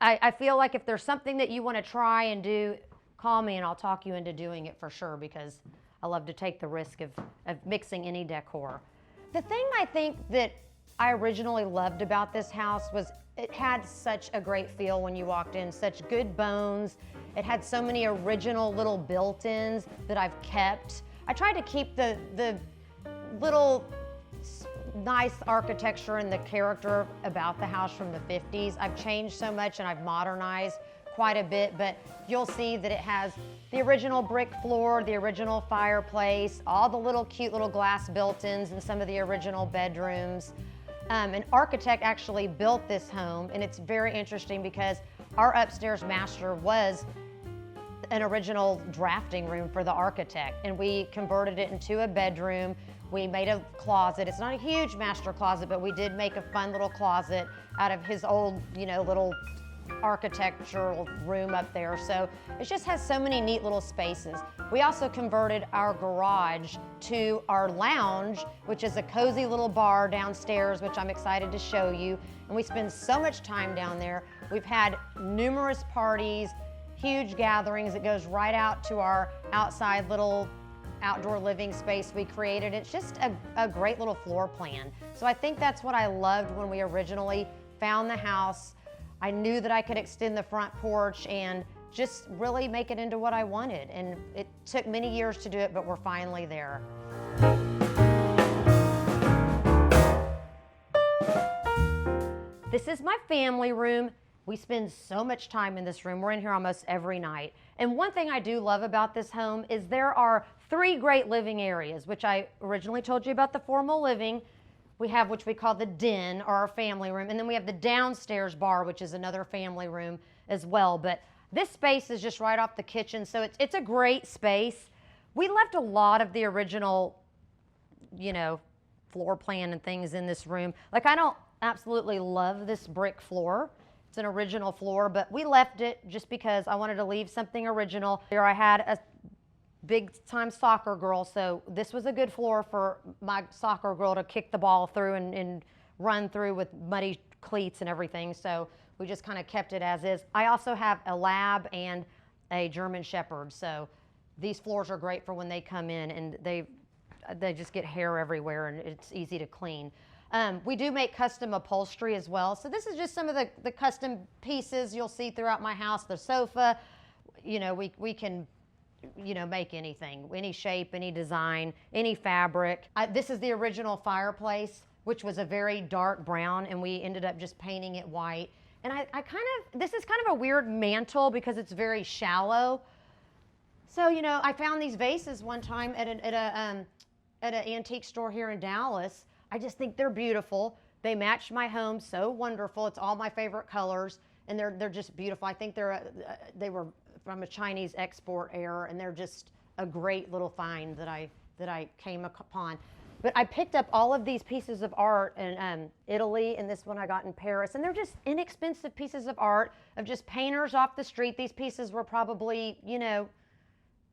I feel like if there's something that you want to try and do, call me and I'll talk you into doing it for sure, because I love to take the risk of mixing any decor. The thing I think that I originally loved about this house was it had such a great feel when you walked in, such good bones. It had so many original little built-ins that I've kept. I tried to keep the little nice architecture and the character about the house from the 50s. I've changed so much and I've modernized quite a bit, but you'll see that it has the original brick floor, the original fireplace, all the little cute little glass built-ins in some of the original bedrooms. An architect actually built this home, and it's very interesting because our upstairs master was an original drafting room for the architect, and we converted it into a bedroom. We made a closet. It's not a huge master closet, but we did make a fun little closet out of his old, you know, little architectural room up there. So it just has so many neat little spaces. We also converted our garage to our lounge, which is a cozy little bar downstairs, which I'm excited to show you. And we spend so much time down there. We've had numerous parties, huge gatherings. It goes right out to our outside little outdoor living space we created. It's just a great little floor plan. So I think that's what I loved when we originally found the house. I knew that I could extend the front porch and just really make it into what I wanted. And it took many years to do it, but we're finally there. This is my family room. We spend so much time in this room. We're in here almost every night. And one thing I do love about this home is there are 3 great living areas, which I originally told you about the formal living. We have, which we call the den, or our family room. And then we have the downstairs bar, which is another family room as well. But this space is just right off the kitchen, so it's a great space. We left a lot of the original, you know, floor plan and things in this room. Like, I don't absolutely love this brick floor. It's an original floor, but we left it just because I wanted to leave something original. Here I had a big time soccer girl, so this was a good floor for my soccer girl to kick the ball through and run through with muddy cleats and everything. So we just kind of kept it as is. I also have a lab and a German Shepherd, so these floors are great for when they come in, and they just get hair everywhere and it's easy to clean. We do make custom upholstery as well. So this is just some of the custom pieces you'll see throughout my house. The sofa, you know, we can, you know, make anything, any shape, any design, any fabric. This is the original fireplace, which was a very dark brown, and we ended up just painting it white. And this is kind of a weird mantle because it's very shallow. So, you know, I found these vases one time at an antique store here in Dallas. I just think they're beautiful. They match my home so wonderful. It's all my favorite colors, and they're just beautiful. I think they were from a Chinese export era, and they're just a great little find that I came upon. But I picked up all of these pieces of art in Italy, and this one I got in Paris. And they're just inexpensive pieces of art of just painters off the street. These pieces were probably, you know,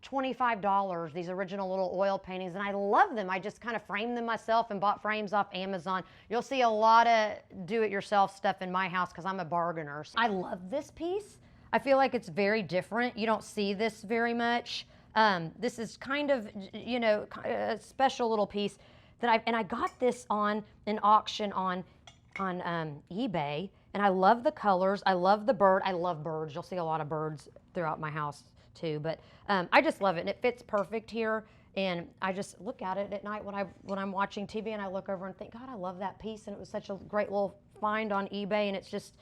$25, these original little oil paintings, and I love them. I just kind of framed them myself and bought frames off Amazon. You'll see a lot of do-it-yourself stuff in my house because I'm a bargainer. I love this piece. I feel like it's very different. You don't see this very much. This is kind of, you know, a special little piece that I got this on an auction on eBay, and I love the colors. I love the bird. I love birds. You'll see a lot of birds throughout my house too, but I just love it, and it fits perfect here. And I just look at it at night when I'm watching TV, and I look over and think, God, I love that piece, and it was such a great little find on eBay, and it's just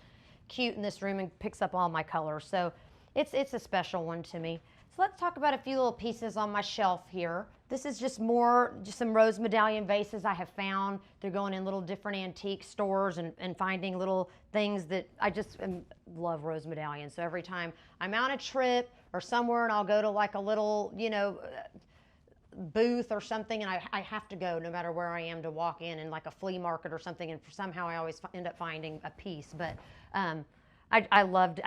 cute in this room and picks up all my colors. So it's a special one to me. So let's talk about a few little pieces on my shelf here. This is just some rose medallion vases I have found. They're going in little different antique stores and finding little things that I just love rose medallions. So every time I'm on a trip or somewhere and I'll go to like a little, you know, booth or something, and I have to go no matter where I am to walk in like a flea market or something, and somehow I always end up finding a piece. But I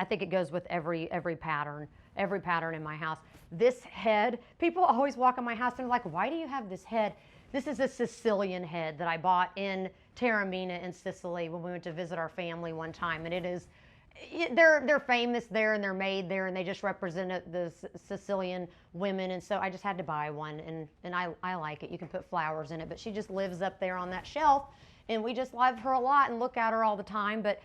think it goes with every pattern in my house. This head, people always walk in my house and they're like, why do you have this head? This is a Sicilian head that I bought in Taormina in Sicily when we went to visit our family one time, and they're famous there and they're made there, and they just represent the Sicilian women, and so I just had to buy one, and I like it. You can put flowers in it, but she just lives up there on that shelf, and we just love her a lot and look at her all the time. But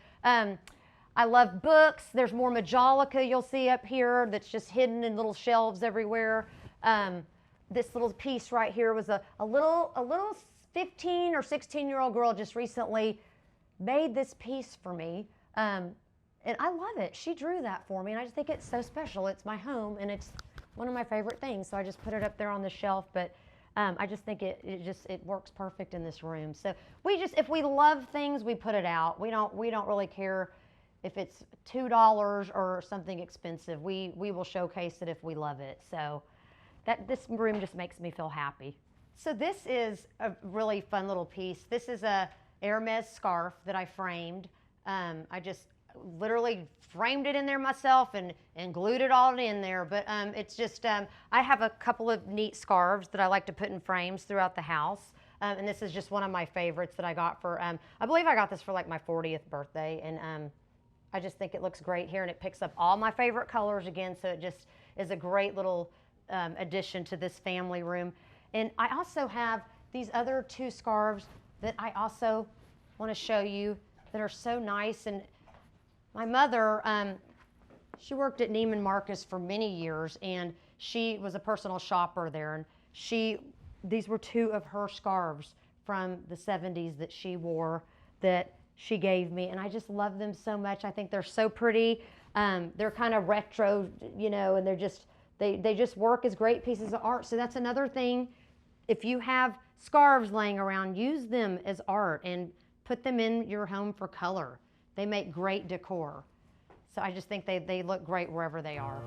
I love books. There's more Majolica you'll see up here that's just hidden in little shelves everywhere. This little piece right here was a little 15 or 16-year-old girl just recently made this piece for me. And I love it. She drew that for me, and I just think it's so special. It's my home, and it's one of my favorite things, so I just put it up there on the shelf. But I just think it works perfect in this room. So if we love things, we put it out. We don't really care if it's $2 or something expensive. We will showcase it if we love it. So this room just makes me feel happy. So this is a really fun little piece. This is a Hermes scarf that I framed. I just literally framed it in there myself and glued it all in there. But it's just, I have a couple of neat scarves that I like to put in frames throughout the house. And this is just one of my favorites that I got for, I believe I got this for like my 40th birthday. And I just think it looks great here, and it picks up all my favorite colors again. So it just is a great little addition to this family room. And I also have these other two scarves that I also want to show you that are so nice. And my mother, she worked at Neiman Marcus for many years, and she was a personal shopper there. And these were two of her scarves from the 70s that she wore that she gave me, and I just love them so much. I think they're so pretty. They're kind of retro, you know, and they just work as great pieces of art. So that's another thing. If you have scarves laying around, use them as art and put them in your home for color. They make great decor. So I just think they look great wherever they are.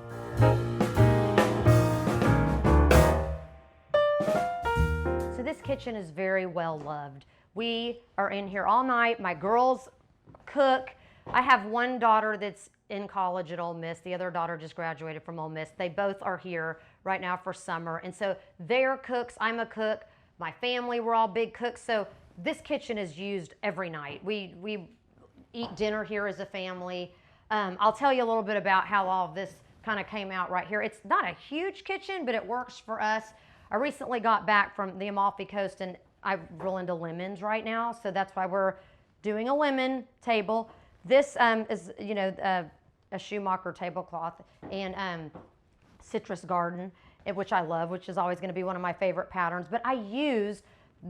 So this kitchen is very well loved. We are in here all night. My girls cook. I have one daughter that's in college at Ole Miss. The other daughter just graduated from Ole Miss. They both are here right now for summer. And so they're cooks. I'm a cook. My family, we're all big cooks. So this kitchen is used every night. We eat dinner here as a family. I'll tell you a little bit about how all of this kind of came out right here. It's not a huge kitchen, but it works for us. I recently got back from the Amalfi Coast, and I'm real into lemons right now, so that's why we're doing a lemon table. This is, you know, a Schumacher tablecloth, and citrus garden, which I love, which is always going to be one of my favorite patterns. But I use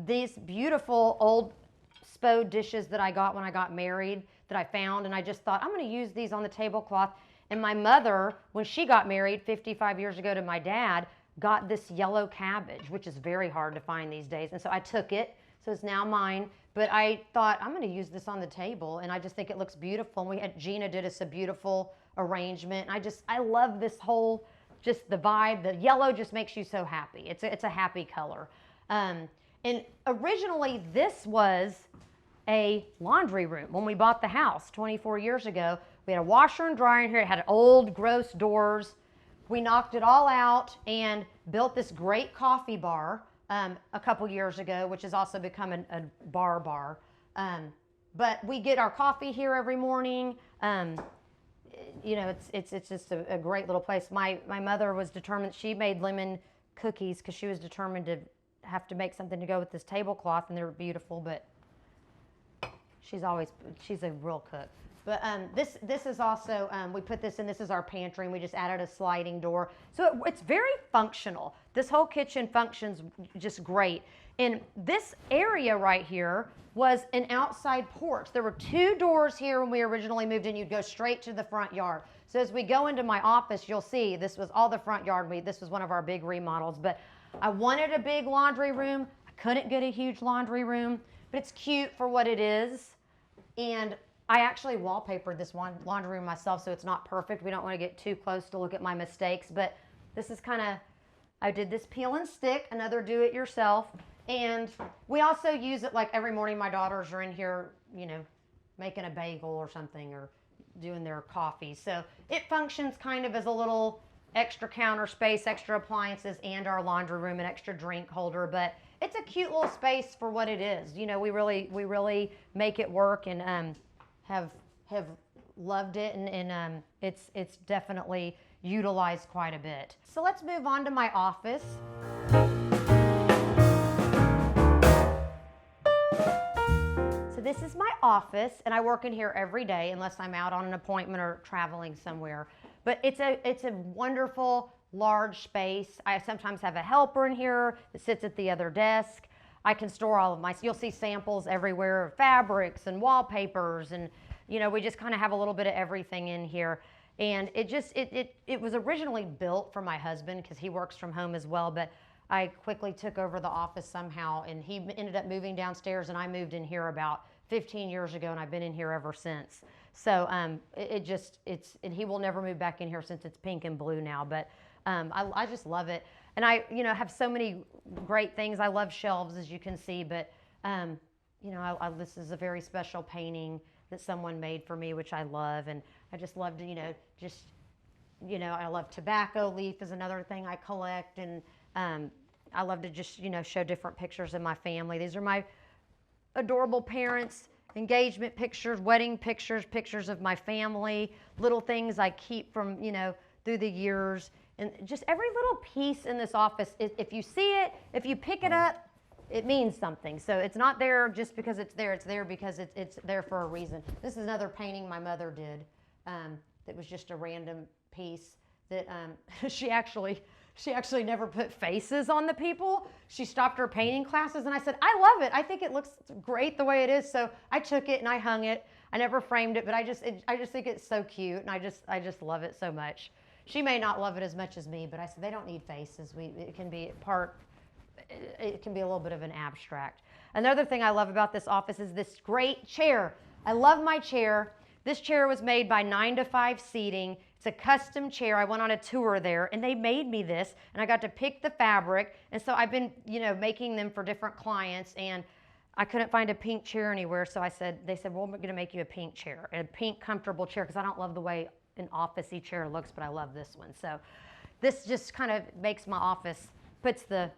these beautiful old Spo dishes that I got when I got married that I found, and I just thought I'm going to use these on the tablecloth. And my mother, when she got married 55 years ago to my dad, got this yellow cabbage, which is very hard to find these days. And so I took it, so it's now mine. But I thought, I'm gonna use this on the table, and I just think it looks beautiful. And Gina did us a beautiful arrangement. I love this whole just the vibe. The yellow just makes you so happy. It's a happy color. And originally this was a laundry room. When we bought the house 24 years ago, we had a washer and dryer in here. It had old, gross doors. We knocked it all out and built this great coffee bar a couple years ago, which has also become a bar. But we get our coffee here every morning. You know, it's just a great little place. My mother was determined, she made lemon cookies because she was determined to have to make something to go with this tablecloth, and they were beautiful, but she's a real cook. But this is also, we put this in, this is our pantry, and we just added a sliding door. So it's very functional. This whole kitchen functions just great. And this area right here was an outside porch. There were 2 doors here when we originally moved in. You'd go straight to the front yard. So as we go into my office, you'll see this was all the front yard. This was one of our big remodels. But I wanted a big laundry room. I couldn't get a huge laundry room, but it's cute for what it is. And I actually wallpapered this one laundry room myself, so it's not perfect. We don't want to get too close to look at my mistakes, but this is kind of, I did this peel and stick, another do-it-yourself. And we also use it like every morning my daughters are in here, you know, making a bagel or something or doing their coffee. So it functions kind of as a little extra counter space, extra appliances, and our laundry room, an extra drink holder. But it's a cute little space for what it is. You know, we really make it work, and have loved it, and it's definitely utilized quite a bit. So let's move on to my office. So this is my office, and I work in here every day unless I'm out on an appointment or traveling somewhere. But it's a wonderful, large space. I sometimes have a helper in here that sits at the other desk. I can store all of my, you'll see samples everywhere of fabrics and wallpapers, and you know, we just kind of have a little bit of everything in here. And it was originally built for my husband because he works from home as well, but I quickly took over the office somehow, and he ended up moving downstairs, and I moved in here about 15 years ago, and I've been in here ever since. So and he will never move back in here since it's pink and blue now, but I just love it. And I, you know, have so many great things. I love shelves, as you can see, but you know, this is a very special painting that someone made for me, which I love, and I just love to, you know, I love tobacco leaf is another thing I collect, and I love to just, you know, show different pictures of my family. These are my adorable parents' engagement pictures, wedding pictures, pictures of my family, little things I keep from, you know, through the years, and just every little piece in this office, if you see it, if you pick it up, it means something. So it's not there just because it's there because it's there for a reason. This is another painting my mother did that was just a random piece that she actually never put faces on the people. She stopped her painting classes, and I said, I love it. I think it looks great the way it is. So I took it and I hung it. I never framed it, but I just think it's so cute, and I just love it so much. She may not love it as much as me, but I said they don't need faces. It can be a little bit of an abstract. Another thing I love about this office is this great chair. I love my chair. This chair was made by 9 to 5 Seating. It's a custom chair. I went on a tour there, and they made me this, and I got to pick the fabric. And so I've been, you know, making them for different clients, and I couldn't find a pink chair anywhere. So they said, well, we're going to make you a pink chair, a pink comfortable chair, because I don't love the way an office-y chair looks, but I love this one. So this just kind of makes my office, puts the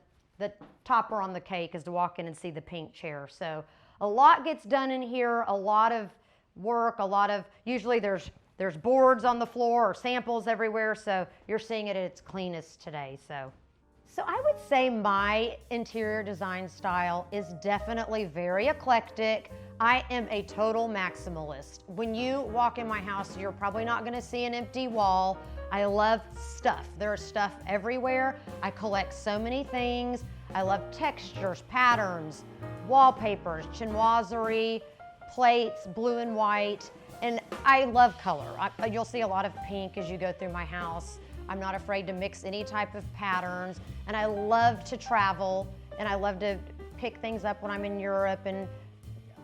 topper on the cake is to walk in and see the pink chair. So a lot gets done in here, a lot of work, usually there's boards on the floor or samples everywhere, so you're seeing it at its cleanest today. So I would say my interior design style is definitely very eclectic. I am a total maximalist. When you walk in my house, you're probably not gonna see an empty wall. I love stuff. There's stuff everywhere. I collect so many things. I love textures, patterns, wallpapers, chinoiserie, plates, blue and white, and I love color. You'll see a lot of pink as you go through my house. I'm not afraid to mix any type of patterns, and I love to travel, and I love to pick things up when I'm in Europe, and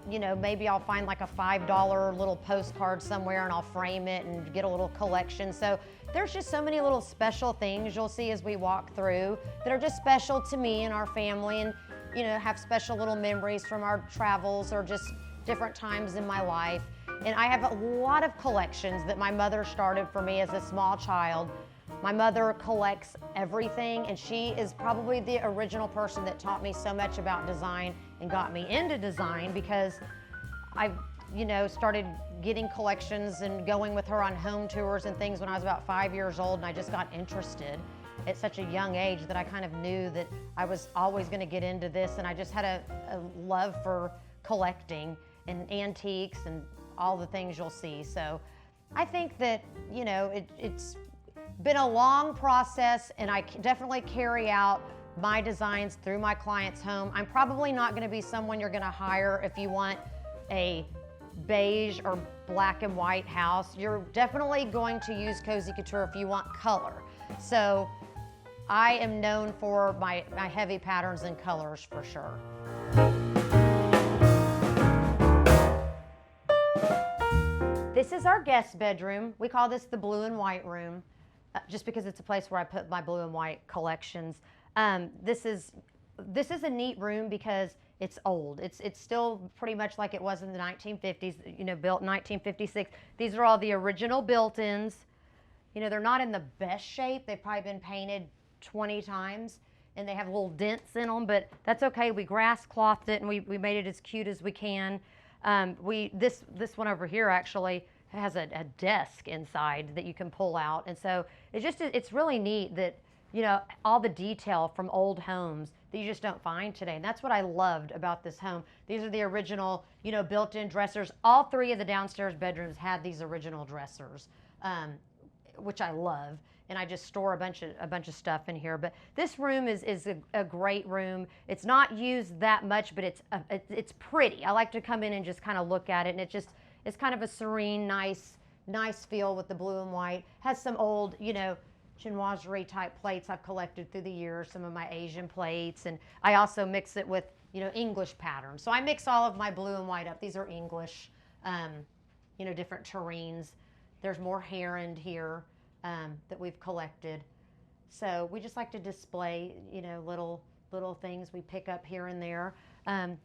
you know, maybe I'll find like a $5 little postcard somewhere and I'll frame it and get a little collection. So there's just so many little special things you'll see as we walk through that are just special to me and our family, and, you know, have special little memories from our travels or just different times in my life. And I have a lot of collections that my mother started for me as a small child. My mother collects everything, and she is probably the original person that taught me so much about design and got me into design, because I, you know, started getting collections and going with her on home tours and things when I was about 5 years old, and I just got interested at such a young age that I kind of knew that I was always going to get into this, and I just had a love for collecting and antiques and all the things you'll see. So I think that, you know, it's been a long process, and I definitely carry out my designs through my client's home. I'm probably not going to be someone you're going to hire if you want a beige or black and white house. You're definitely going to use Cozy Couture if you want color. So I am known for my heavy patterns and colors for sure. This is our guest bedroom. We call this the blue and white room, just because it's a place where I put my blue and white collections. This is a neat room because it's old. It's still pretty much like it was in the 1950s, you know, built in 1956. These are all the original built-ins. You know, they're not in the best shape. They've probably been painted 20 times, and they have little dents in them, but that's okay. We grass clothed it, and we made it as cute as we can. This one over here actually has a desk inside that you can pull out, and so it's really neat that, you know, all the detail from old homes that you just don't find today. And that's what I loved about this home. These are the original, you know, built-in dressers. All three of the downstairs bedrooms had these original dressers, which I love. And I just store a bunch of stuff in here. But this room is a great room. It's not used that much, but it's pretty. I like to come in and just kind of look at it, and it's kind of a serene, nice feel with the blue and white. Has some old, you know, chinoiserie type plates I've collected through the years, some of my Asian plates, and I also mix it with, you know, English patterns. So I mix all of my blue and white up. These are English, you know, different terrains. There's more heron here that we've collected. So we just like to display, you know, little things we pick up here and there.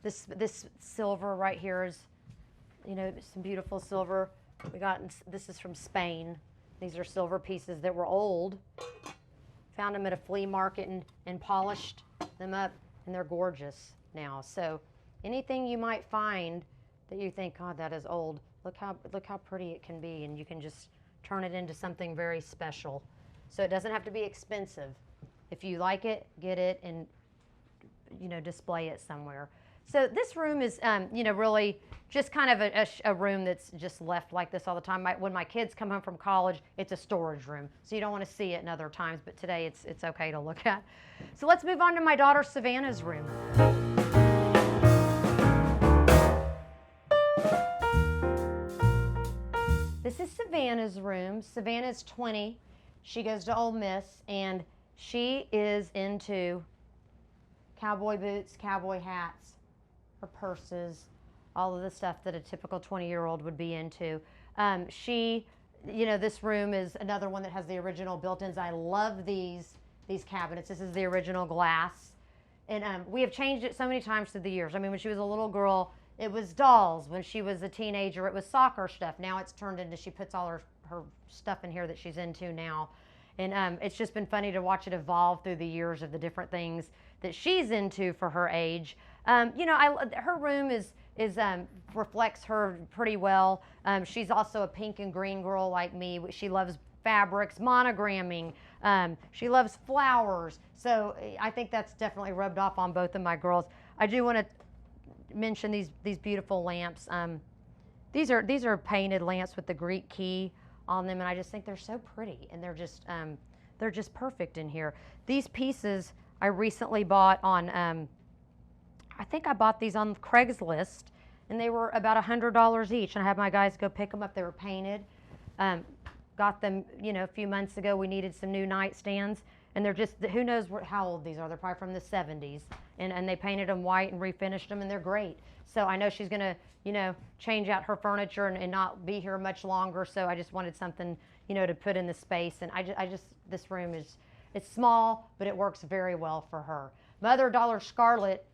This silver right here is, you know, some beautiful silver. This is from Spain. These are silver pieces that were old. Found them at a flea market and polished them up, and they're gorgeous now. So anything you might find that you think, God, that is old, look how pretty it can be, and you can just turn it into something very special. So it doesn't have to be expensive. If you like it, get it and, you know, display it somewhere. So this room is, you know, really just kind of a room that's just left like this all the time. When my kids come home from college, it's a storage room. So you don't want to see it in other times, but today it's okay to look at. So let's move on to my daughter Savannah's room. This is Savannah's room. Savannah's 20. She goes to Ole Miss, and she is into cowboy boots, cowboy hats, her purses, all of the stuff that a typical 20-year-old would be into. You know, this room is another one that has the original built-ins. I love these cabinets. This is the original glass. And we have changed it so many times through the years. I mean, when she was a little girl, it was dolls. When she was a teenager, it was soccer stuff. Now it's turned into, she puts all her stuff in here that she's into now. And it's just been funny to watch it evolve through the years of the different things that she's into for her age. You know, her room reflects her pretty well. She's also a pink and green girl like me. She loves fabrics, monogramming. She loves flowers. So I think that's definitely rubbed off on both of my girls. I do want to mention these beautiful lamps. These are painted lamps with the Greek key on them, and I just think they're so pretty, and they're just perfect in here. These pieces I recently bought on, I think I bought these on Craigslist, and they were about $100 each, and I had my guys go pick them up. They were painted. Got them, you know, a few months ago. We needed some new nightstands, and they're just, who knows how old these are. They're probably from the 70s, and they painted them white and refinished them, and they're great. So I know she's gonna, you know, change out her furniture and not be here much longer. So I just wanted something, you know, to put in the space. And I just this room is, it's small, but it works very well for her. My other daughter, Scarlett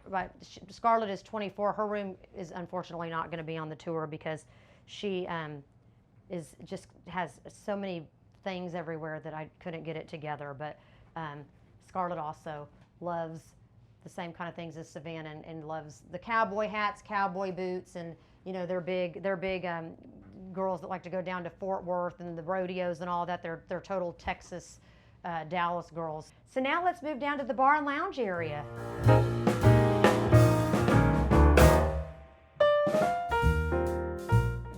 is 24. Her room is unfortunately not going to be on the tour because she has so many things everywhere that I couldn't get it together. But Scarlett also loves the same kind of things as Savannah, and loves the cowboy hats, cowboy boots, and you know, they're big girls that like to go down to Fort Worth and the rodeos and all that. They're total Texas, Dallas girls. So now let's move down to the bar and lounge area.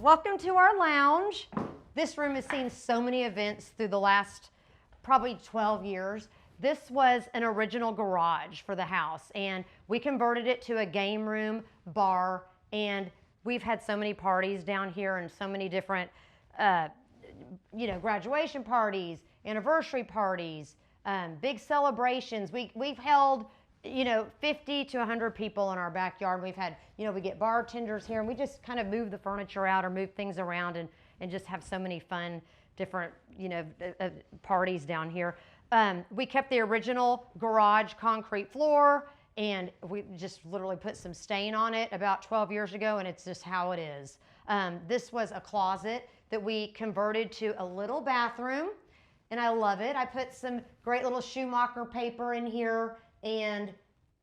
Welcome to our lounge. This room has seen so many events through the last probably 12 years. This was an original garage for the house, and we converted it to a game room, bar, and we've had so many parties down here and so many different, you know, graduation parties, anniversary parties, big celebrations. We've held, you know, 50 to 100 people in our backyard. We've had, you know, we get bartenders here, and we just kind of move the furniture out or move things around and just have so many fun, different, you know, parties down here. We kept the original garage concrete floor, and we just literally put some stain on it about 12 years ago, and it's just how it is. This was a closet that we converted to a little bathroom, and I love it. I put some great little Schumacher paper in here, and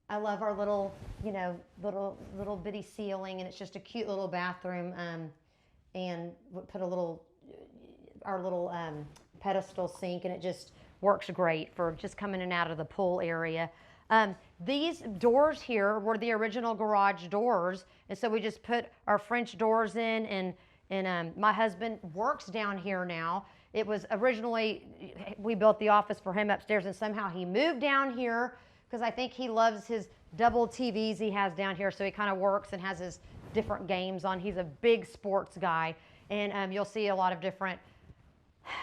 I love our little, you know, little bitty ceiling, and it's just a cute little bathroom. And we put our little pedestal sink, and it just works great for just coming in and out of the pool area. These doors here were the original garage doors, and so we just put our French doors in, and my husband works down here now. It was originally, we built the office for him upstairs, and somehow he moved down here because I think he loves his double TVs he has down here, so he kind of works and has his different games on. He's a big sports guy, and you'll see a lot of different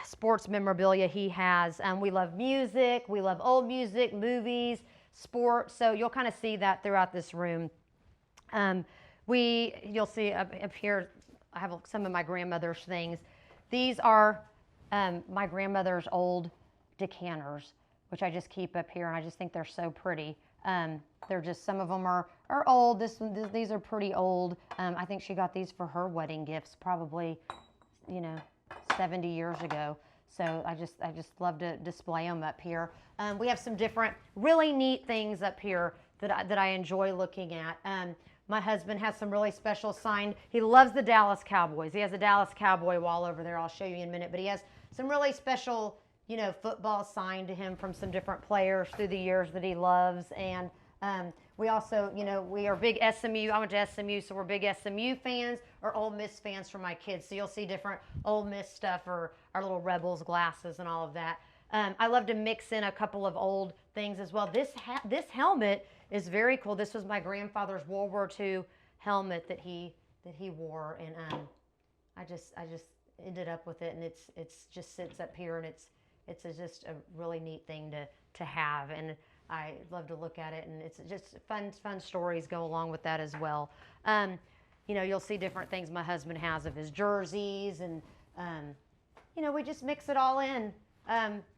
sports memorabilia he has. We love music, we love old music, movies, sports, so you'll kind of see that throughout this room. You'll see up here, I have some of my grandmother's things. These are my grandmother's old decanters, which I just keep up here, and I just think they're so pretty. They're just, some of them are old. These are pretty old. I think she got these for her wedding gifts, probably, you know, 70 years ago. So I just love to display them up here. We have some different really neat things up here that I enjoy looking at. My husband has some really special signed, he loves the Dallas Cowboys. He has a Dallas Cowboy wall over there. I'll show you in a minute, but he has some really special, you know, football signed to him from some different players through the years that he loves. And we also, you know, we are big SMU. I went to SMU, so we're big SMU fans or Ole Miss fans for my kids. So you'll see different Ole Miss stuff, or our little Rebels glasses and all of that. I love to mix in a couple of old things as well. This helmet is very cool. This was my grandfather's World War II helmet that he wore, and I just ended up with it, and it's just sits up here, and it's just a really neat thing to have, and I love to look at it, and it's just fun stories go along with that as well. You know, you'll see different things my husband has of his jerseys, and you know, we just mix it all in.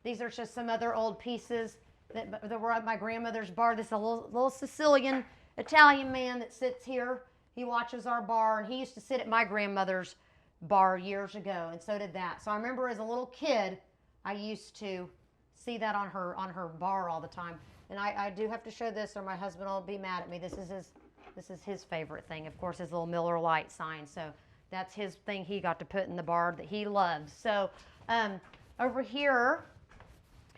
These are just some other old pieces that were at my grandmother's bar. This is a little Sicilian Italian man that sits here. He watches our bar, and he used to sit at my grandmother's bar years ago, and so did that. So I remember as a little kid, I used to see that on her bar all the time. And I do have to show this, or my husband will be mad at me. This is his favorite thing, of course, his little Miller Lite sign. So that's his thing he got to put in the bar that he loves. So over here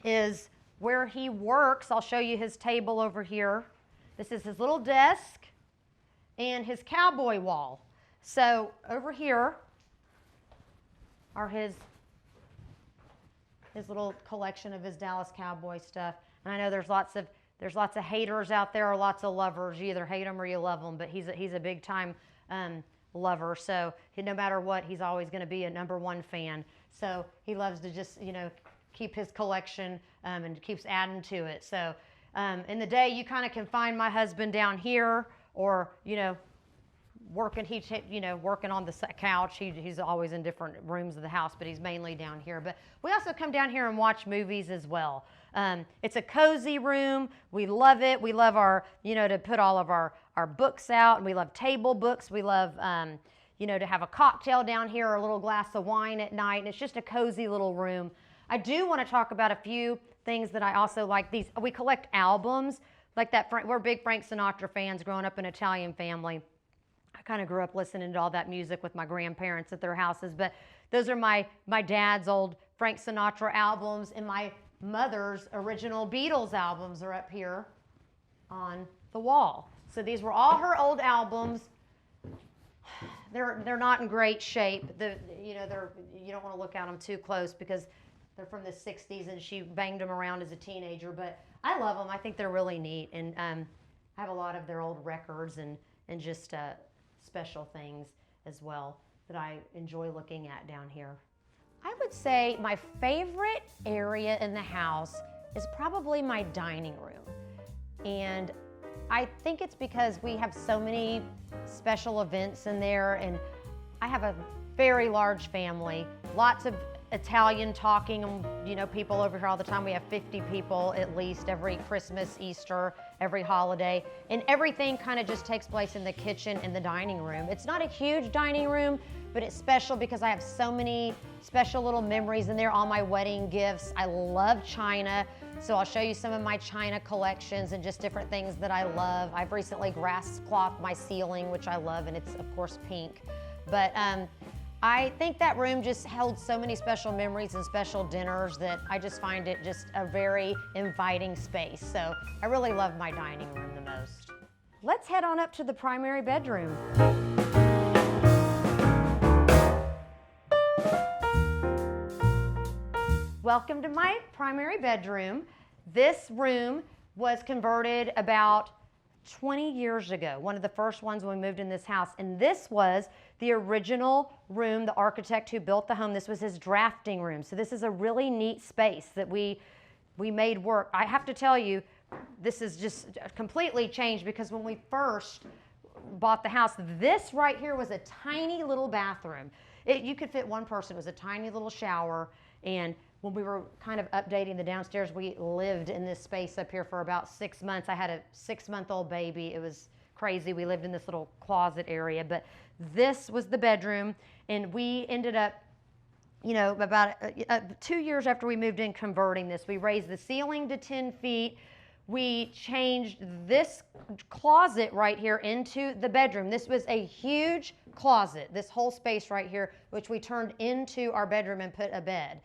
is where he works. I'll show you his table over here. This is his little desk and his cowboy wall. So over here are his little collection of his Dallas Cowboy stuff. And I know there's lots of haters out there, or lots of lovers. You either hate them or you love them, but he's a big time lover. So no matter what, he's always going to be a #1 fan. So he loves to just, you know, keep his collection and keeps adding to it. So in the day, you kind of can find my husband down here, or working. Working on the couch. He's always in different rooms of the house, but he's mainly down here. But we also come down here and watch movies as well. It's a cozy room. We love it. We love our, to put all of our books out, and we love table books. We love, to have a cocktail down here or a little glass of wine at night. And it's just a cozy little room. I do want to talk about a few things that I also like. We collect albums like that. We're big Frank Sinatra fans growing up in an Italian family. I kind of grew up listening to all that music with my grandparents at their houses, but those are my dad's old Frank Sinatra albums, and my mother's original Beatles albums are up here on the wall. So these were all her old albums. They're not in great shape. You don't want to look at them too close because they're from the 60s and she banged them around as a teenager, but I love them. I think they're really neat, and I have a lot of their old records and just special things as well that I enjoy looking at down here. I would say my favorite area in the house is probably my dining room. And I think it's because we have so many special events in there, and I have a very large family, lots of Italian talking, people over here all the time. We have 50 people at least every Christmas, Easter, every holiday, and everything kind of just takes place in the kitchen and the dining room. It's not a huge dining room, but it's special because I have so many special little memories in there, all my wedding gifts. I love china, so I'll show you some of my china collections and just different things that I love. I've recently grass clothed my ceiling, which I love, and it's of course pink. But I think that room just held so many special memories and special dinners that I just find it just a very inviting space. So I really love my dining room the most. Let's head on up to the primary bedroom. Welcome to my primary bedroom. This room was converted about 20 years ago, one of the first ones when we moved in this house. And this was the original room, the architect who built the home. This was his drafting room. So this is a really neat space that we made work. I have to tell you, this is just completely changed because when we first bought the house, this right here was a tiny little bathroom. You could fit one person. It was a tiny little shower. And when we were kind of updating the downstairs, we lived in this space up here for about 6 months. I had a 6-month-old baby. It was crazy. We lived in this little closet area, but this was the bedroom, and we ended up, about 2 years after we moved in, converting this. We raised the ceiling to 10 feet. We changed this closet right here into the bedroom. This was a huge closet, this whole space right here, which we turned into our bedroom and put a bed.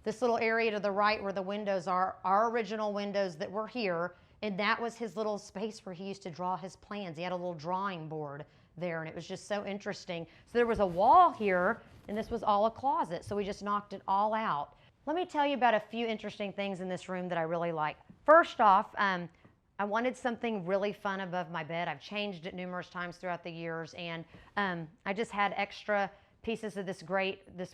This little area to the right where the windows are, our original windows that were here, and that was his little space where he used to draw his plans. He had a little drawing board there, and it was just so interesting. So there was a wall here, and this was all a closet, so we just knocked it all out. Let me tell you about a few interesting things in this room that I really like. First off, I wanted something really fun above my bed. I've changed it numerous times throughout the years, and I just had extra pieces of this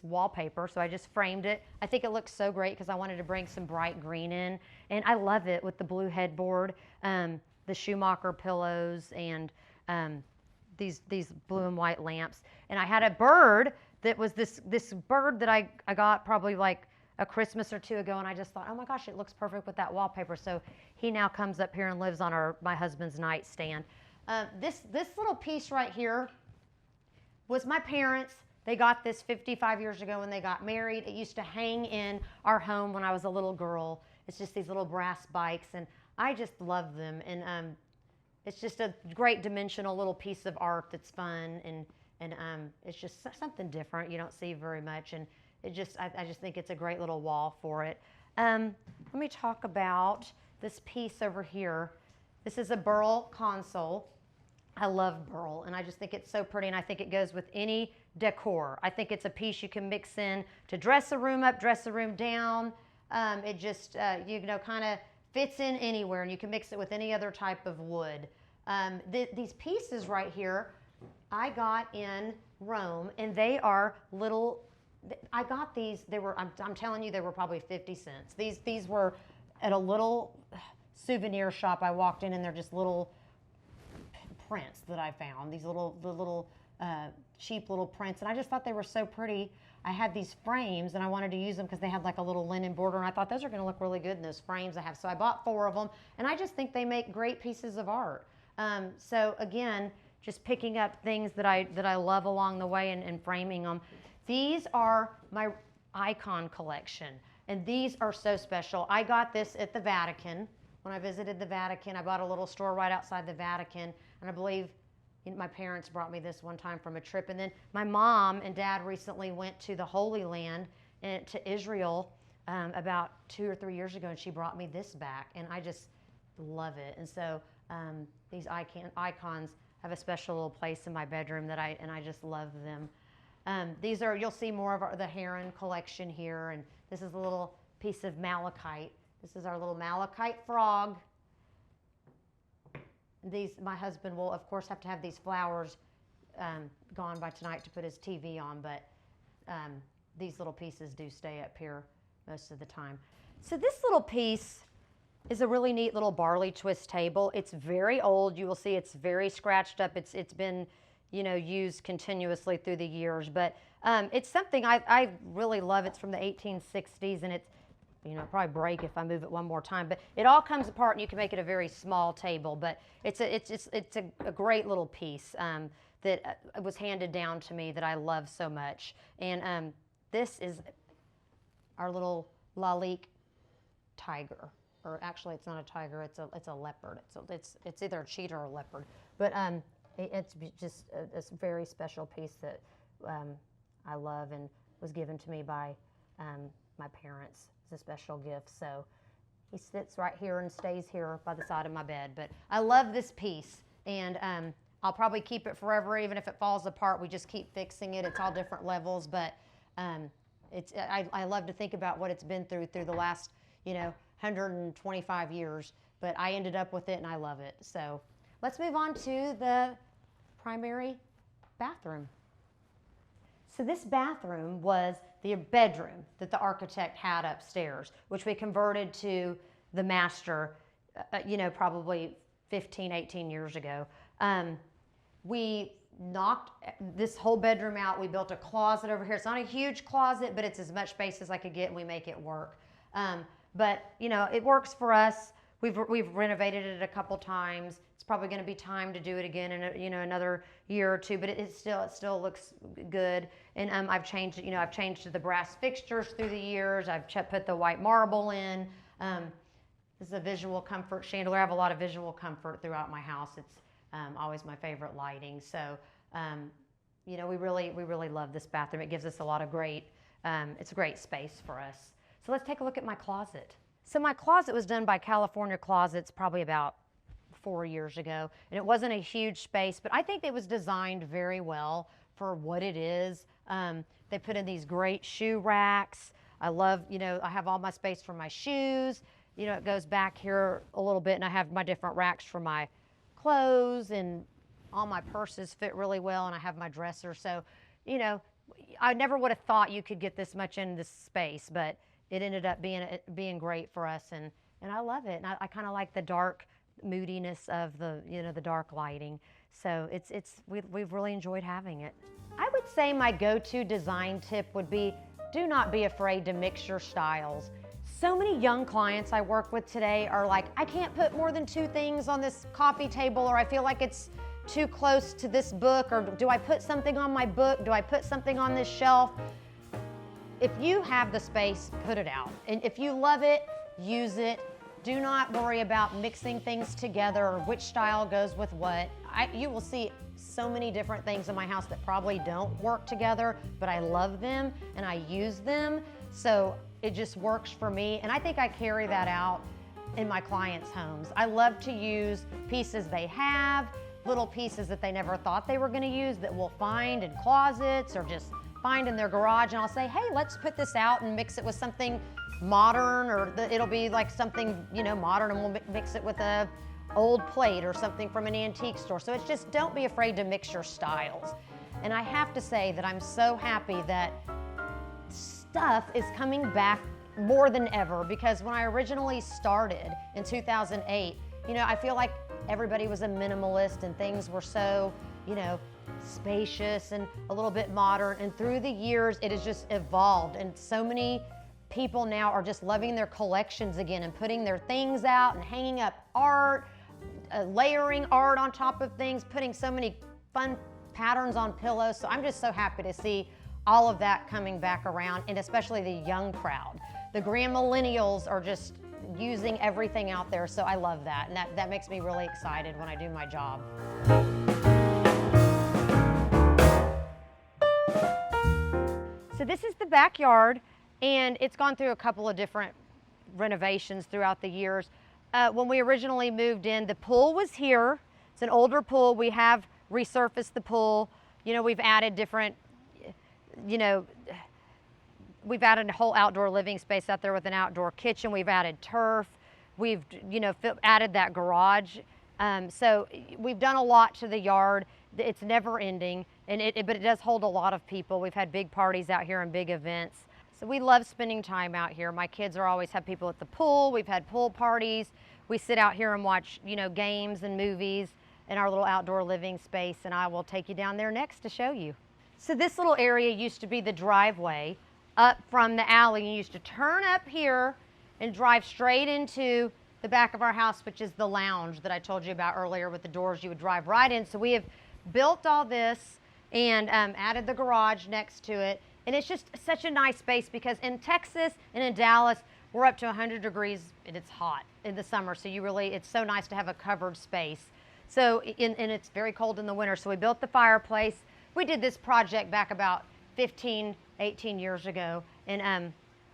wallpaper, so I just framed it. I think it looks so great because I wanted to bring some bright green in, and I love it with the blue headboard, the Schumacher pillows, and these blue and white lamps. And I had a bird that was this bird that I got probably like a Christmas or two ago, and I just thought, oh my gosh, it looks perfect with that wallpaper. So he now comes up here and lives on my husband's nightstand. This little piece right here was my parents'. They got this 55 years ago when they got married. It used to hang in our home when I was a little girl. It's just these little brass bikes, and I just love them. And it's just a great dimensional little piece of art that's fun, and it's just something different you don't see very much. And I just think it's a great little wall for it. Let me talk about this piece over here. This is a burl console. I love burl, and I just think it's so pretty, and I think it goes with any decor. I think it's a piece you can mix in to dress a room up, dress a room down. It just, kind of fits in anywhere, and you can mix it with any other type of wood. These pieces right here, I got in Rome, and they are little I got these, I'm telling you, they were probably 50 cents. These were at a little souvenir shop I walked in, and they're just little prints that I found. These little cheap little prints, and I just thought they were so pretty. I had these frames, and I wanted to use them because they had like a little linen border, and I thought those are going to look really good in those frames I have. So I bought 4 of them, and I just think they make great pieces of art. So again, just picking up things that I love along the way and framing them. These are my icon collection, and these are so special. I got this at the Vatican. When I visited the Vatican, I bought a little store right outside the Vatican, and I believe my parents brought me this one time from a trip. And then my mom and dad recently went to the Holy Land, to Israel, about 2 or 3 years ago, and she brought me this back, and I just love it. And so these icons have a special little place in my bedroom that I just love them. These are, you'll see more of the heron collection here, and this is a little piece of malachite. This is our little malachite frog. My husband will, of course, have to have these flowers gone by tonight to put his TV on, but these little pieces do stay up here most of the time. So this little piece is a really neat little barley twist table. It's very old. You will see it's very scratched up. It's been, used continuously through the years, but it's something I really love. It's from the 1860s, and it's, probably break if I move it one more time, but it all comes apart, and you can make it a very small table. But it's a great little piece that was handed down to me that I love so much. And this is our little Lalique tiger, or actually it's not a tiger, it's a leopard. It's either a cheetah or a leopard, but it's just a very special piece that I love and was given to me by my parents. A special gift. So he sits right here and stays here by the side of my bed. But I love this piece, and I'll probably keep it forever. Even if it falls apart, we just keep fixing it. It's all different levels, but I love to think about what it's been through the last 125 years, but I ended up with it, and I love it. So let's move on to the primary bathroom. So this bathroom was the bedroom that the architect had upstairs, which we converted to the master, probably 15, 18 years ago. We knocked this whole bedroom out. We built a closet over here. It's not a huge closet, but it's as much space as I could get, and we make it work. But it works for us. We've renovated it a couple times. It's probably going to be time to do it again in another year or two, but it still looks good. And I've changed it. I've changed the brass fixtures through the years. I've put the white marble in. This is a visual comfort chandelier. I have a lot of visual comfort throughout my house. It's always my favorite lighting. So we really love this bathroom. It gives us a lot of great. It's a great space for us. So let's take a look at my closet. So my closet was done by California Closets probably about 4 years ago, and it wasn't a huge space, but I think it was designed very well for what it is. They put in these great shoe racks. I love, I have all my space for my shoes. It goes back here a little bit, and I have my different racks for my clothes, and all my purses fit really well, and I have my dresser. So, I never would have thought you could get this much in this space, but it ended up being great for us, and I love it. And I kind of like the dark moodiness of the dark lighting. So we've really enjoyed having it. I would say my go-to design tip would be, do not be afraid to mix your styles. So many young clients I work with today are like, I can't put more than 2 things on this coffee table, or I feel like it's too close to this book, or do I put something on my book? Do I put something on this shelf? If you have the space, put it out. And if you love it, use it. Do not worry about mixing things together or which style goes with what. You will see so many different things in my house that probably don't work together, but I love them and I use them. So it just works for me. And I think I carry that out in my clients' homes. I love to use pieces they have, little pieces that they never thought they were going to use that we'll find in closets or just find in their garage, and I'll say, hey, let's put this out and mix it with something modern, or it'll be like something modern, and we'll mix it with a old plate or something from an antique store. So it's just, don't be afraid to mix your styles. And I have to say that I'm so happy that stuff is coming back more than ever, because when I originally started in 2008, you know, I feel like everybody was a minimalist and things were so, you know, spacious and a little bit modern. And through the years, it has just evolved. And so many people now are just loving their collections again and putting their things out and hanging up art, layering art on top of things, putting so many fun patterns on pillows. So I'm just so happy to see all of that coming back around, and especially the young crowd. The grandmillennials are just using everything out there, so I love that. And that makes me really excited when I do my job. So this is the backyard, and it's gone through a couple of different renovations throughout the years. When we originally moved in, the pool was here. It's an older pool. We have resurfaced the pool. You know, we've added different, you know, we've added a whole outdoor living space out there with an outdoor kitchen. We've added turf. We've, you know, added that garage. So we've done a lot to the yard. It's never ending, and but it does hold a lot of people. We've had big parties out here and big events. So we love spending time out here. My kids are always have people at the pool. We've had pool parties. We sit out here and watch, you know, games and movies in our little outdoor living space, and I will take you down there next to show you. So this little area used to be the driveway up from the alley. You used to turn up here and drive straight into the back of our house, which is the lounge that I told you about earlier with the doors you would drive right in. So we have built all this and added the garage next to it. And it's just such a nice space, because in Texas and in Dallas, we're up to 100 degrees and it's hot in the summer. So it's so nice to have a covered space. So, and it's very cold in the winter. So we built the fireplace. We did this project back about 15, 18 years ago. And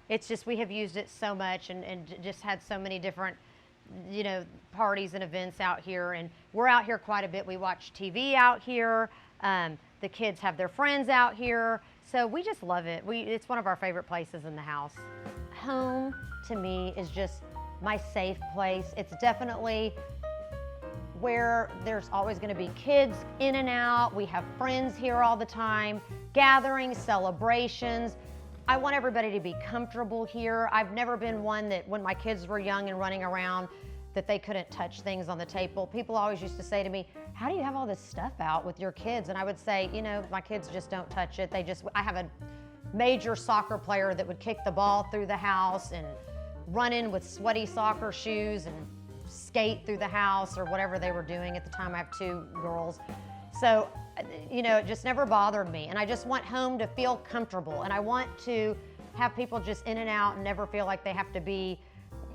it's just, we have used it so much and just had so many different, you know, parties and events out here. And we're out here quite a bit. We watch TV out here. The kids have their friends out here. So we just love it. It's one of our favorite places in the house. Home, to me, is just my safe place. It's definitely where there's always going to be kids in and out. We have friends here all the time, gatherings, celebrations. I want everybody to be comfortable here. I've never been one that, when my kids were young and running around, that they couldn't touch things on the table. People always used to say to me, how do you have all this stuff out with your kids? And I would say, you know, my kids just don't touch it. I have a major soccer player that would kick the ball through the house and run in with sweaty soccer shoes and skate through the house or whatever they were doing. At the time, I have 2 girls. So, you know, it just never bothered me. And I just want home to feel comfortable. And I want to have people just in and out and never feel like they have to be,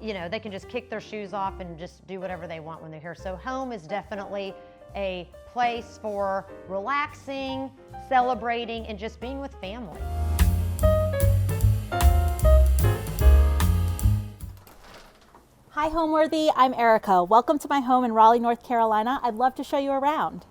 you know, they can just kick their shoes off and just do whatever they want when they're here. So home is definitely a place for relaxing, celebrating, and just being with family. Hi Homeworthy, I'm Erica. Welcome to my home in Raleigh, North Carolina. I'd love to show you around.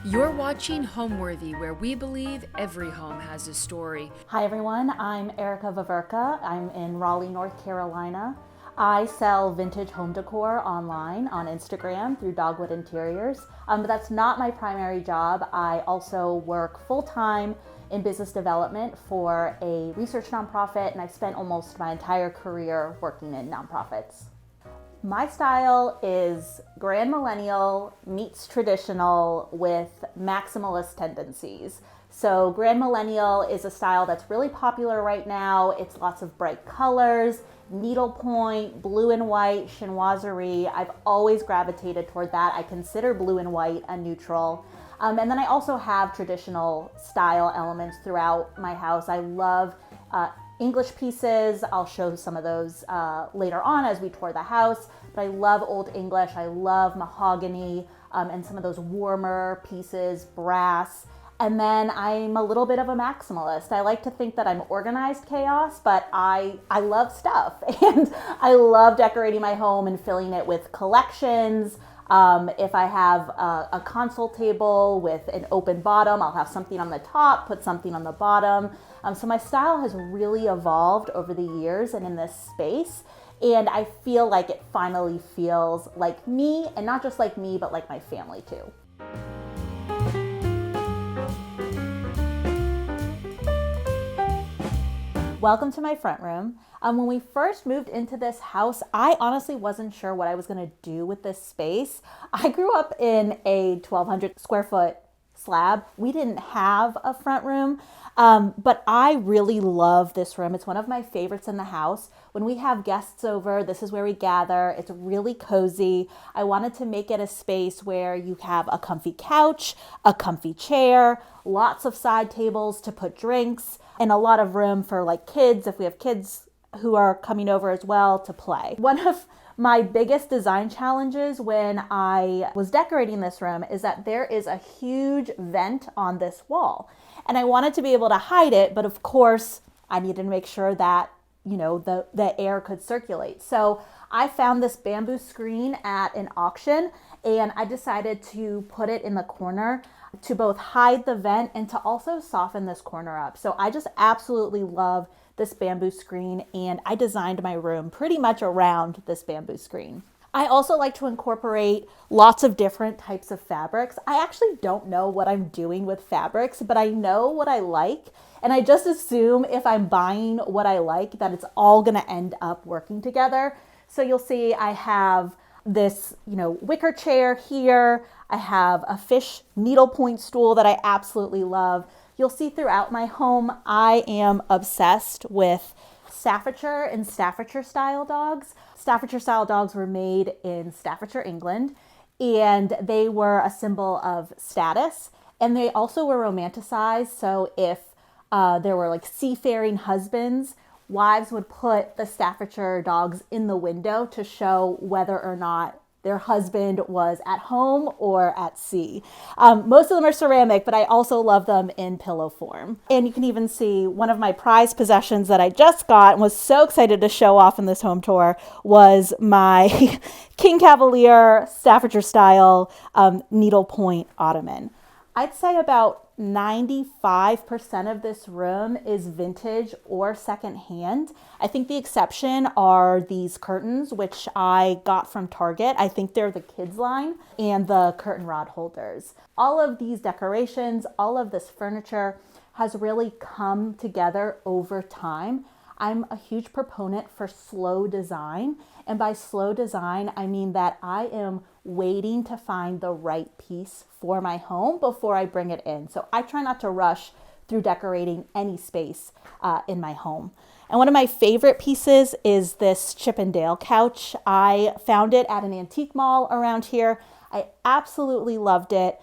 You're watching Homeworthy, where we believe every home has a story. Hi everyone, I'm Erica Vaverka. I'm in Raleigh, North Carolina. I sell vintage home decor online on Instagram through Dogwood Interiors, but that's not my primary job. I also work full-time in business development for a research nonprofit, and I've spent almost my entire career working in nonprofits. My style is grandmillennial meets traditional with maximalist tendencies. So grandmillennial is a style that's really popular right now. It's lots of bright colors, needlepoint, blue and white, chinoiserie. I've always gravitated toward that. I consider blue and white a neutral. And then I also have traditional style elements throughout my house. I love English pieces. I'll show some of those later on as we tour the house, but I love Old English. I love mahogany and some of those warmer pieces, brass. And then I'm a little bit of a maximalist. I like to think that I'm organized chaos, but I love stuff. And I love decorating my home and filling it with collections. If I have a console table with an open bottom, I'll have something on the top, put something on the bottom. So my style has really evolved over the years and in this space. And I feel like it finally feels like me, and not just like me, but like my family too. Welcome to my front room. When we first moved into this house, I honestly wasn't sure what I was gonna do with this space. I grew up in a 1,200 square foot slab. We didn't have a front room, but I really love this room. It's one of my favorites in the house. When we have guests over, this is where we gather. It's really cozy. I wanted to make it a space where you have a comfy couch, a comfy chair, lots of side tables to put drinks, and a lot of room for like kids, if we have kids who are coming over as well, to play. One of my biggest design challenges when I was decorating this room is that there is a huge vent on this wall. And I wanted to be able to hide it, but of course I needed to make sure that, you know, the air could circulate. So I found this bamboo screen at an auction, and I decided to put it in the corner to both hide the vent and to also soften this corner up. So I just absolutely love this bamboo screen, and I designed my room pretty much around this bamboo screen. I also like to incorporate lots of different types of fabrics. I actually don't know what I'm doing with fabrics, but I know what I like, and I just assume if I'm buying what I like that it's all gonna end up working together. So you'll see I have this, you know, wicker chair here. I have a fish needlepoint stool that I absolutely love. You'll see throughout my home, I am obsessed with Staffordshire and Staffordshire style dogs. Staffordshire style dogs were made in Staffordshire, England, and they were a symbol of status, and they also were romanticized. So if there were like seafaring husbands, wives would put the Staffordshire dogs in the window to show whether or not their husband was at home or at sea. Most of them are ceramic, but I also love them in pillow form. And you can even see one of my prized possessions that I just got and was so excited to show off in this home tour was my King Cavalier Staffordshire style needlepoint ottoman. I'd say about 95% of this room is vintage or secondhand. I think the exception are these curtains, which I got from Target. I think they're the kids line, and the curtain rod holders. All of these decorations, all of this furniture has really come together over time. I'm a huge proponent for slow design. And by slow design, I mean that I am waiting to find the right piece for my home before I bring it in. So I try not to rush through decorating any space in my home. And one of my favorite pieces is this Chippendale couch. I found it at an antique mall around here. I absolutely loved it.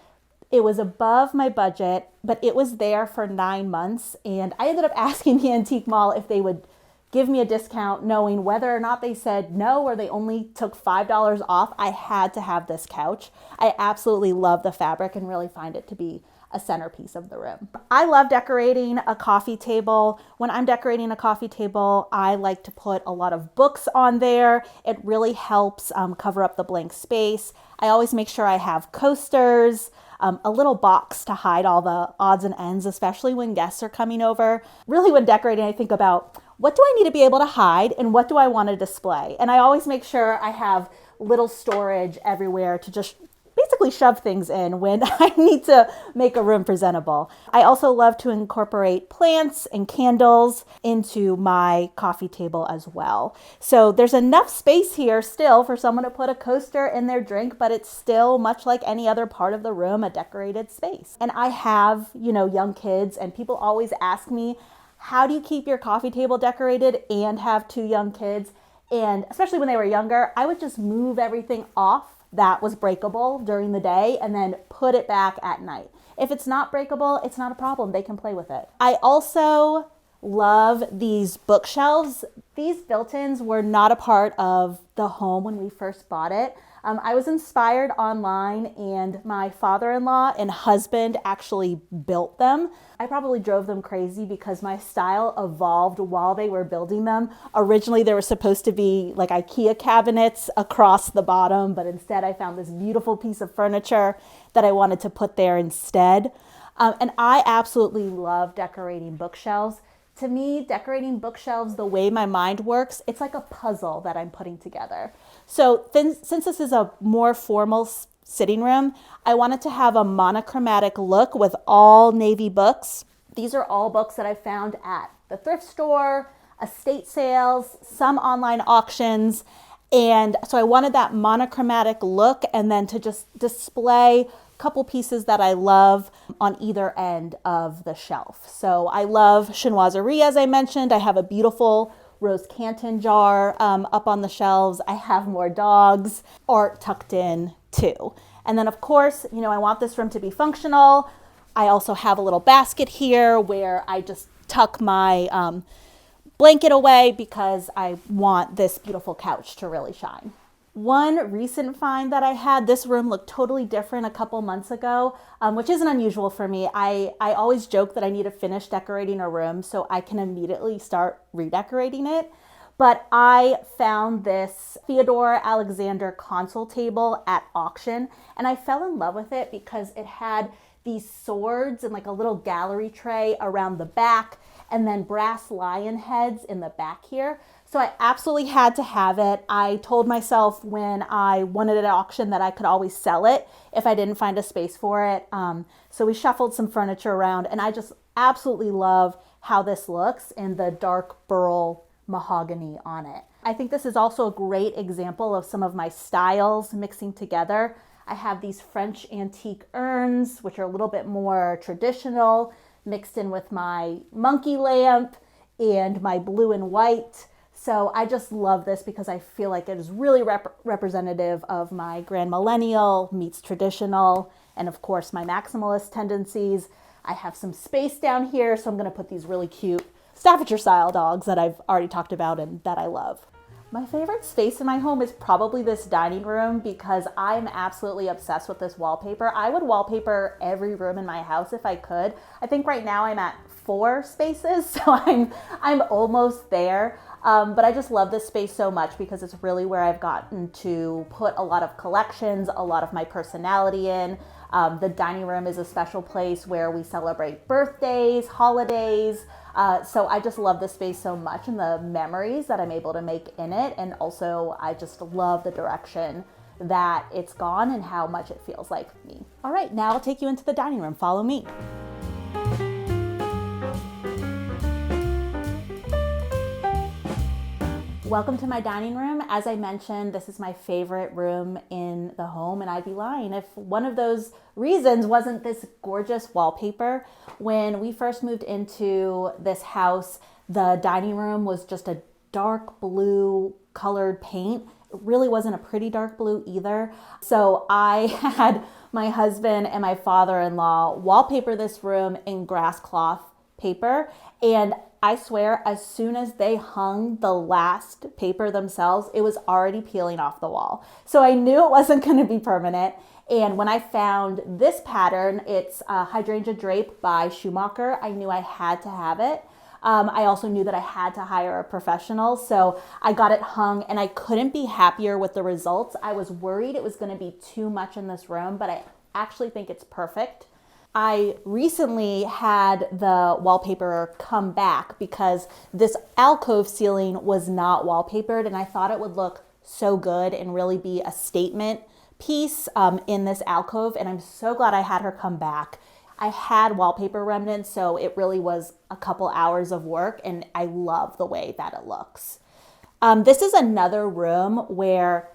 It was above my budget, but it was there for 9 months. And I ended up asking the antique mall if they would give me a discount, knowing whether or not they said no or they only took $5 off. I had to have this couch. I absolutely love the fabric and really find it to be a centerpiece of the room. I love decorating a coffee table. When I'm decorating a coffee table, I like to put a lot of books on there. It really helps cover up the blank space. I always make sure I have coasters, a little box to hide all the odds and ends, especially when guests are coming over. Really, when decorating, I think about what do I need to be able to hide and what do I want to display? And I always make sure I have little storage everywhere to just basically shove things in when I need to make a room presentable. I also love to incorporate plants and candles into my coffee table as well. So there's enough space here still for someone to put a coaster in their drink, but it's still much like any other part of the room, a decorated space. And I have, you know, young kids, and people always ask me, how do you keep your coffee table decorated and have 2 young kids? And especially when they were younger, I would just move everything off that was breakable during the day and then put it back at night. If it's not breakable, it's not a problem. They can play with it. I also love these bookshelves. These built-ins were not a part of the home when we first bought it. I was inspired online, and my father-in-law and husband actually built them. I probably drove them crazy because my style evolved while they were building them. Originally, they were supposed to be like IKEA cabinets across the bottom, but instead I found this beautiful piece of furniture that I wanted to put there instead. And I absolutely love decorating bookshelves. To me, decorating bookshelves, the way my mind works, it's like a puzzle that I'm putting together. So since this is a more formal sitting room, I wanted to have a monochromatic look with all navy books. These are all books that I found at the thrift store, estate sales, some online auctions. And so I wanted that monochromatic look, and then to just display a couple pieces that I love on either end of the shelf. So I love chinoiserie, as I mentioned. I have a beautiful Rose Canton jar up on the shelves. I have more dogs, art tucked in too. And then of course, you know, I want this room to be functional. I also have a little basket here where I just tuck my blanket away because I want this beautiful couch to really shine. One recent find that I had, this room looked totally different a couple months ago, which isn't unusual for me. I always joke that I need to finish decorating a room so I can immediately start redecorating it. But I found this Theodore Alexander console table at auction, and I fell in love with it because it had these swords and like a little gallery tray around the back, and then brass lion heads in the back here. So I absolutely had to have it. I told myself when I won it at auction that I could always sell it if I didn't find a space for it. So we shuffled some furniture around, and I just absolutely love how this looks in the dark burl mahogany on it. I think this is also a great example of some of my styles mixing together. I have these French antique urns, which are a little bit more traditional, mixed in with my monkey lamp and my blue and white. So I just love this because I feel like it is really representative of my grandmillennial meets traditional, and of course my maximalist tendencies. I have some space down here, so I'm going to put these really cute Staffordshire style dogs that I've already talked about and that I love. My favorite space in my home is probably this dining room because I'm absolutely obsessed with this wallpaper. I would wallpaper every room in my house if I could. I think right now I'm at 4 spaces, so I'm almost there. But I just love this space so much because it's really where I've gotten to put a lot of collections, a lot of my personality in. The dining room is a special place where we celebrate birthdays, holidays. So I just love this space so much and the memories that I'm able to make in it. And also I just love the direction that it's gone and how much it feels like me. All right, now I'll take you into the dining room. Follow me. Welcome to my dining room. As I mentioned, this is my favorite room in the home, and I'd be lying if one of those reasons wasn't this gorgeous wallpaper. When we first moved into this house, the dining room was just a dark blue colored paint. It really wasn't a pretty dark blue either. So I had my husband and my father-in-law wallpaper this room in grass cloth paper, and I swear, as soon as they hung the last paper themselves, it was already peeling off the wall. So I knew it wasn't going to be permanent. And when I found this pattern, it's Hydrangea Drape by Schumacher, I knew I had to have it. I also knew that I had to hire a professional. So I got it hung, and I couldn't be happier with the results. I was worried it was going to be too much in this room, but I actually think it's perfect. I recently had the wallpaper come back because this alcove ceiling was not wallpapered, and I thought it would look so good and really be a statement piece in this alcove, and I'm so glad I had her come back. I had wallpaper remnants, so it really was a couple hours of work, and I love the way that it looks. This is another room where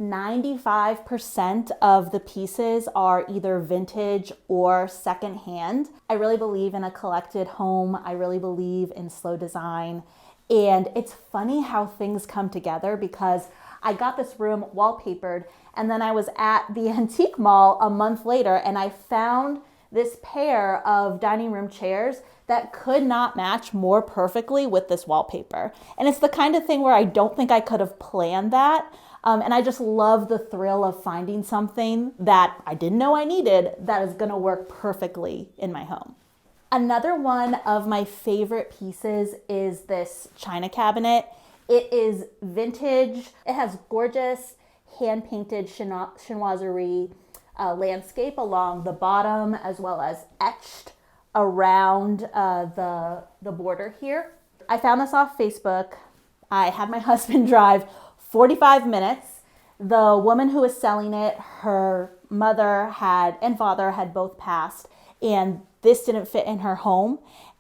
95% of the pieces are either vintage or secondhand. I really believe in a collected home. I really believe in slow design. And it's funny how things come together because I got this room wallpapered, and then I was at the antique mall a month later and I found this pair of dining room chairs that could not match more perfectly with this wallpaper. And it's the kind of thing where I don't think I could have planned that. And I just love the thrill of finding something that I didn't know I needed that is gonna work perfectly in my home. Another one of my favorite pieces is this china cabinet. It is vintage. It has gorgeous hand-painted chinoiserie landscape along the bottom, as well as etched around the border here. I found this off Facebook. I had my husband drive 45 minutes. The woman who was selling it, her mother and father had both passed, and this didn't fit in her home.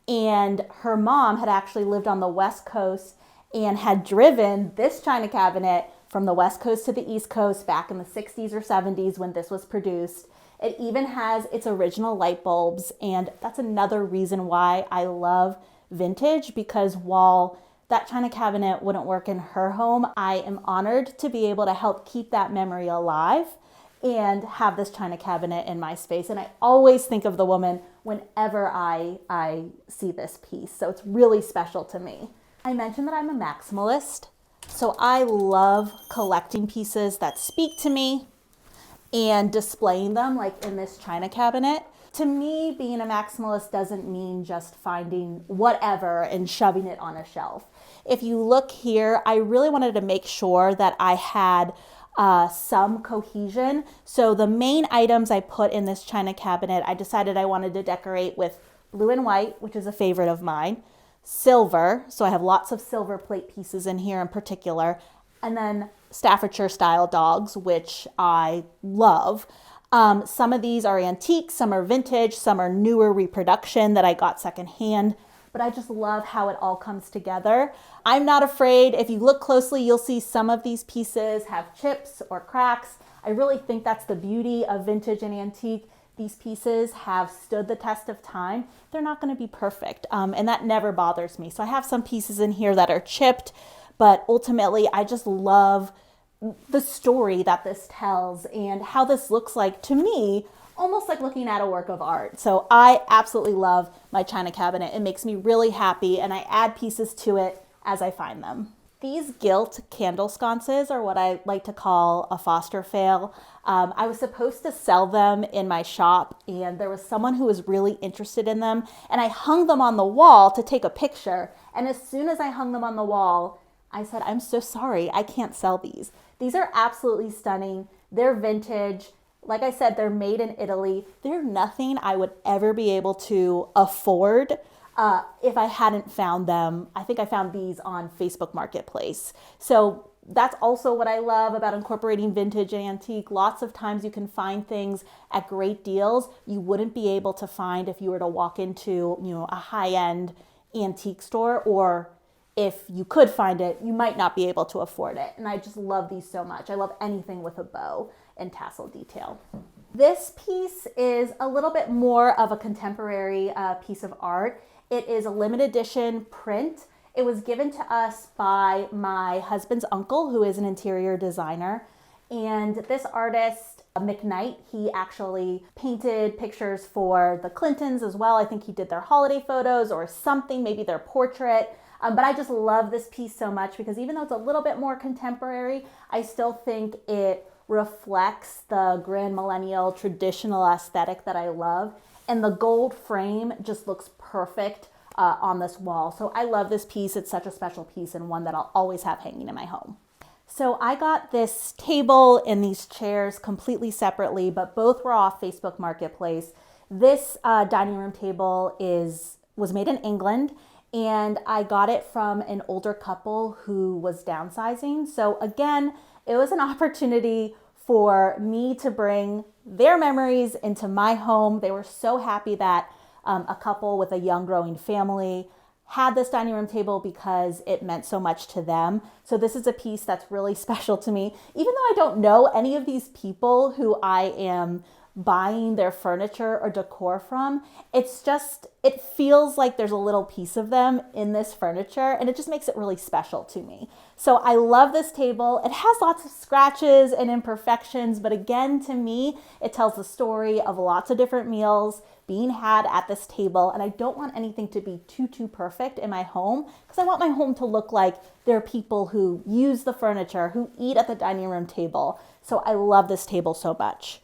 And her mom had actually lived on the West Coast and had driven this china cabinet from the West Coast to the East Coast back in the 60s or 70s when this was produced. It even has its original light bulbs, and that's another reason why I love vintage, because while that china cabinet wouldn't work in her home, I am honored to be able to help keep that memory alive and have this china cabinet in my space. And I always think of the woman whenever I see this piece, so it's really special to me. I mentioned that I'm a maximalist, so I love collecting pieces that speak to me and displaying them like in this china cabinet. To me, being a maximalist doesn't mean just finding whatever and shoving it on a shelf. If you look here, I really wanted to make sure that I had some cohesion. So the main items I put in this china cabinet, I decided I wanted to decorate with blue and white, which is a favorite of mine, silver, so I have lots of silver plate pieces in here in particular, and then Staffordshire style dogs, which I love. Some of these are antique, some are vintage, some are newer reproduction that I got secondhand, but I just love how it all comes together. I'm not afraid. If you look closely, you'll see some of these pieces have chips or cracks. I really think that's the beauty of vintage and antique. These pieces have stood the test of time. They're not going to be perfect, and that never bothers me. So I have some pieces in here that are chipped, but ultimately I just love the story that this tells and how this looks like, to me, almost like looking at a work of art. So I absolutely love my china cabinet. It makes me really happy, and I add pieces to it as I find them. These gilt candle sconces are what I like to call a foster fail. I was supposed to sell them in my shop, and there was someone who was really interested in them, and I hung them on the wall to take a picture. And as soon as I hung them on the wall, I said, I'm so sorry, I can't sell these. These are absolutely stunning. They're vintage. Like I said, they're made in Italy. They're nothing I would ever be able to afford if I hadn't found them. I think I found these on Facebook Marketplace. So that's also what I love about incorporating vintage and antique. Lots of times you can find things at great deals you wouldn't be able to find if you were to walk into, a high-end antique store, or if you could find it, you might not be able to afford it. And I just love these so much. I love anything with a bow and tassel detail. This piece is a little bit more of a contemporary piece of art. It is a limited edition print. It was given to us by my husband's uncle, who is an interior designer. And this artist, McKnight, he actually painted pictures for the Clintons as well. I think he did their holiday photos or something, maybe their portrait. But I just love this piece so much because even though it's a little bit more contemporary, I still think it reflects the grandmillennial traditional aesthetic that I love. And the gold frame just looks perfect on this wall. So I love this piece. It's such a special piece and one that I'll always have hanging in my home. So I got this table and these chairs completely separately, but both were off Facebook Marketplace. This dining room table was made in England, and I got it from an older couple who was downsizing. So again, it was an opportunity for me to bring their memories into my home. They were so happy that a couple with a young growing family had this dining room table because it meant so much to them. So this is a piece that's really special to me. Even though I don't know any of these people who I am buying their furniture or decor from. It feels like there's a little piece of them in this furniture, and it just makes it really special to me. So I love this table. It has lots of scratches and imperfections, but again, to me, it tells the story of lots of different meals being had at this table, and I don't want anything to be too perfect in my home, because I want my home to look like there are people who use the furniture, who eat at the dining room table. So I love this table so much.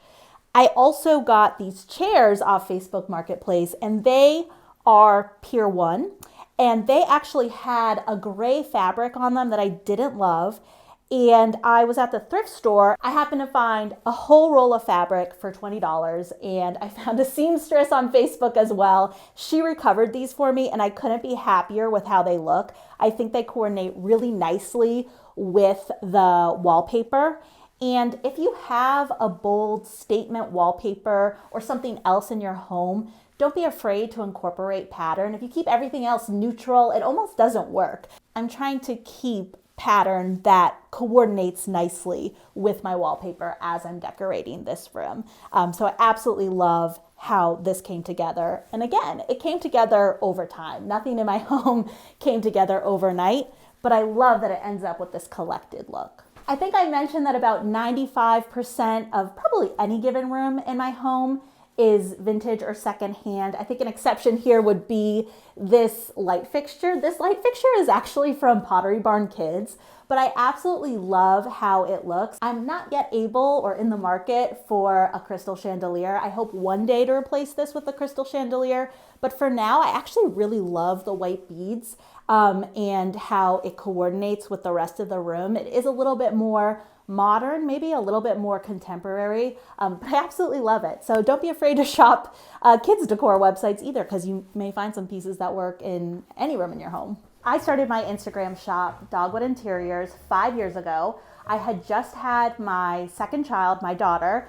I also got these chairs off Facebook Marketplace, and they are Pier 1, and they actually had a gray fabric on them that I didn't love. And I was at the thrift store. I happened to find a whole roll of fabric for $20, and I found a seamstress on Facebook as well. She recovered these for me, and I couldn't be happier with how they look. I think they coordinate really nicely with the wallpaper. And if you have a bold statement wallpaper or something else in your home, don't be afraid to incorporate pattern. If you keep everything else neutral, it almost doesn't work. I'm trying to keep pattern that coordinates nicely with my wallpaper as I'm decorating this room. So I absolutely love how this came together. And again, it came together over time. Nothing in my home came together overnight, but I love that it ends up with this collected look. I think I mentioned that about 95% of probably any given room in my home is vintage or secondhand. I think an exception here would be this light fixture. This light fixture is actually from Pottery Barn Kids, but I absolutely love how it looks. I'm not yet able or in the market for a crystal chandelier. I hope one day to replace this with a crystal chandelier, but for now, I actually really love the white beads and how it coordinates with the rest of the room. It is a little bit more modern, maybe a little bit more contemporary, but I absolutely love it. So don't be afraid to shop kids decor websites either, because you may find some pieces that work in any room in your home. I started my Instagram shop, Dogwood Interiors, 5 years ago. I had just had my second child, my daughter.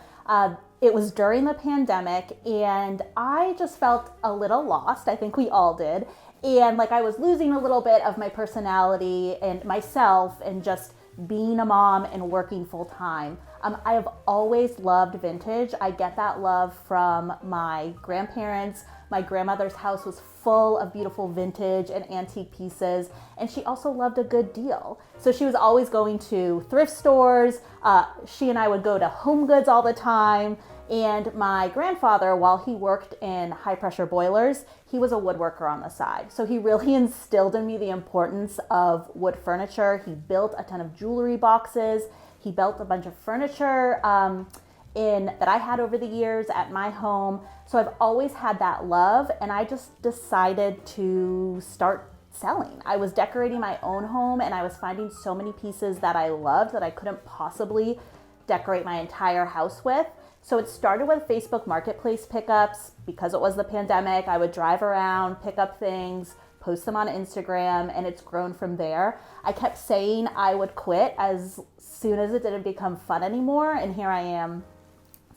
It was during the pandemic, and I just felt a little lost. I think we all did. And like I was losing a little bit of my personality and myself and just being a mom and working full time. I have always loved vintage. I get that love from my grandparents. My grandmother's house was full of beautiful vintage and antique pieces, and she also loved a good deal. So she was always going to thrift stores. She and I would go to Home Goods all the time. And my grandfather, while he worked in high pressure boilers, he was a woodworker on the side. So he really instilled in me the importance of wood furniture. He built a ton of jewelry boxes. He built a bunch of furniture that I had over the years at my home. So I've always had that love, and I just decided to start selling. I was decorating my own home, and I was finding so many pieces that I loved that I couldn't possibly decorate my entire house with. So it started with Facebook Marketplace pickups. Because it was the pandemic, I would drive around, pick up things, post them on Instagram, and it's grown from there. I kept saying I would quit as soon as it didn't become fun anymore, and here I am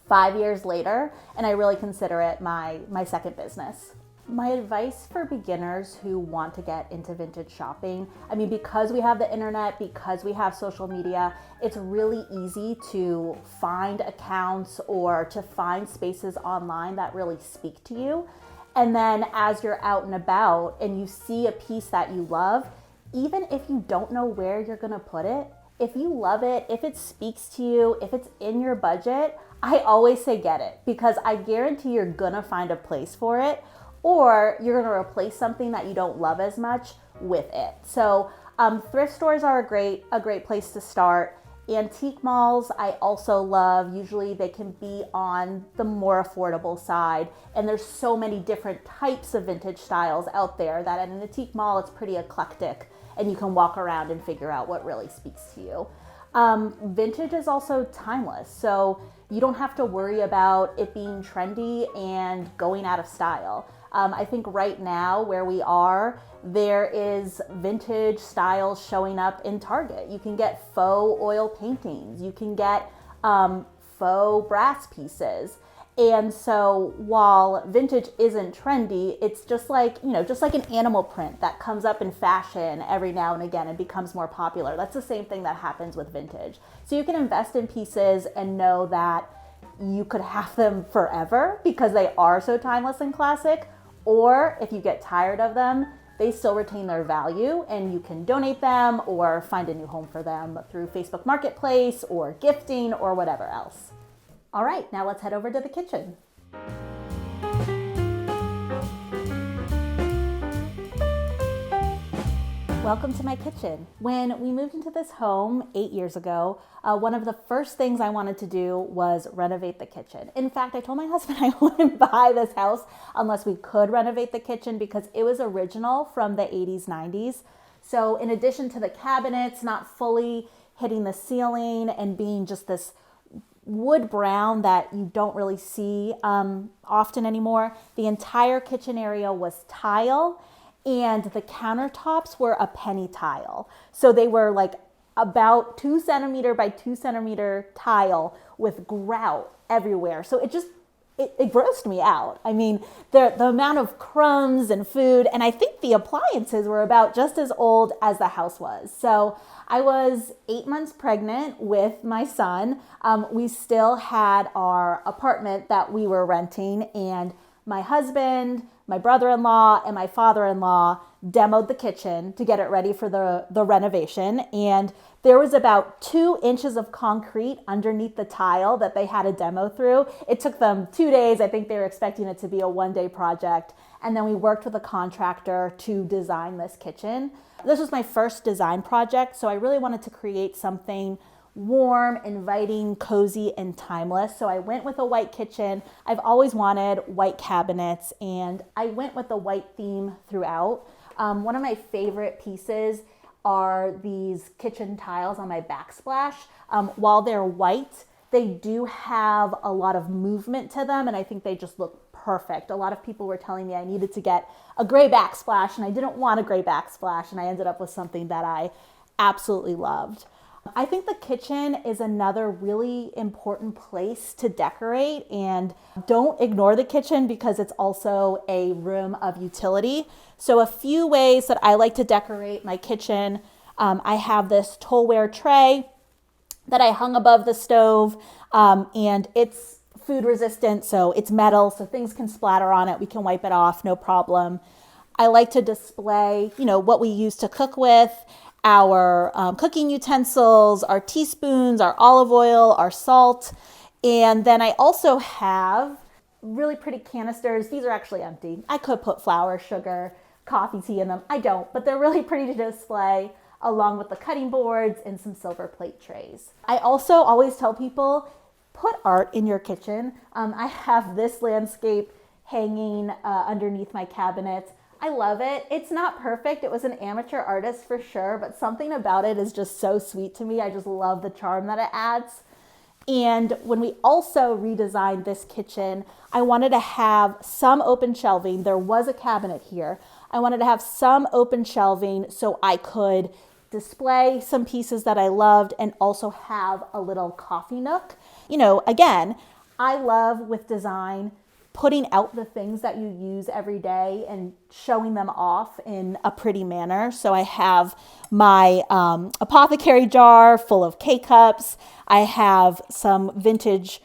5 years later, and I really consider it my second business. My advice for beginners who want to get into vintage shopping, because we have the internet, because we have social media, it's really easy to find accounts or to find spaces online that really speak to you. And then as you're out and about and you see a piece that you love, even if you don't know where you're gonna put it, if you love it, if it speaks to you, if it's in your budget, I always say get it, because I guarantee you're gonna find a place for it, or you're gonna replace something that you don't love as much with it. So thrift stores are a great place to start. Antique malls I also love. Usually they can be on the more affordable side, and there's so many different types of vintage styles out there that at an antique mall it's pretty eclectic, and you can walk around and figure out what really speaks to you. Vintage is also timeless, so you don't have to worry about it being trendy and going out of style. I think right now where we are, there is vintage styles showing up in Target. You can get faux oil paintings. You can get faux brass pieces. And so while vintage isn't trendy, it's just like an animal print that comes up in fashion every now and again and becomes more popular. That's the same thing that happens with vintage. So you can invest in pieces and know that you could have them forever because they are so timeless and classic. Or if you get tired of them, they still retain their value and you can donate them or find a new home for them through Facebook Marketplace or gifting or whatever else. All right, now let's head over to the kitchen. Welcome to my kitchen. When we moved into this home 8 years ago, one of the first things I wanted to do was renovate the kitchen. In fact, I told my husband I wouldn't buy this house unless we could renovate the kitchen because it was original from the 80s, 90s. So in addition to the cabinets not fully hitting the ceiling and being just this wood brown that you don't really see often anymore, the entire kitchen area was tile. And the countertops were a penny tile. So they were like about 2 centimeter by 2 centimeter tile with grout everywhere. So it grossed me out. I mean, the amount of crumbs and food, and I think the appliances were about just as old as the house was. So I was 8 months pregnant with my son. We still had our apartment that we were renting, and my husband, my brother-in-law, and my father-in-law demoed the kitchen to get it ready for the renovation. And there was about 2 inches of concrete underneath the tile that they had a demo through. It took them 2 days. I think they were expecting it to be a 1-day project. And then we worked with a contractor to design this kitchen. This was my first design project, so I really wanted to create something warm, inviting, cozy, and timeless. So I went with a white kitchen. I've always wanted white cabinets, and I went with the white theme throughout. One of my favorite pieces are these kitchen tiles on my backsplash. While they're white, they do have a lot of movement to them, and I think they just look perfect. A lot of people were telling me I needed to get a gray backsplash, and I didn't want a gray backsplash, and I ended up with something that I absolutely loved. I think the kitchen is another really important place to decorate, and don't ignore the kitchen because it's also a room of utility. So a few ways that I like to decorate my kitchen. I have this Tolware tray that I hung above the stove, and it's food resistant, so it's metal, so things can splatter on it. We can wipe it off, no problem. I like to display, what we use to cook with, our cooking utensils, our teaspoons, our olive oil, our salt. And then I also have really pretty canisters. These are actually empty. I could put flour, sugar, coffee, tea in them. I don't, but they're really pretty to display, along with the cutting boards and some silver plate trays. I also always tell people, put art in your kitchen. I have this landscape hanging underneath my cabinet. I love it. It's not perfect. It was an amateur artist for sure, but something about it is just so sweet to me. I just love the charm that it adds. And when we also redesigned this kitchen, I wanted to have some open shelving. There was a cabinet here. I wanted to have some open shelving so I could display some pieces that I loved and also have a little coffee nook. Again, I love with design putting out the things that you use every day and showing them off in a pretty manner. So I have my apothecary jar full of K-cups. I have some vintage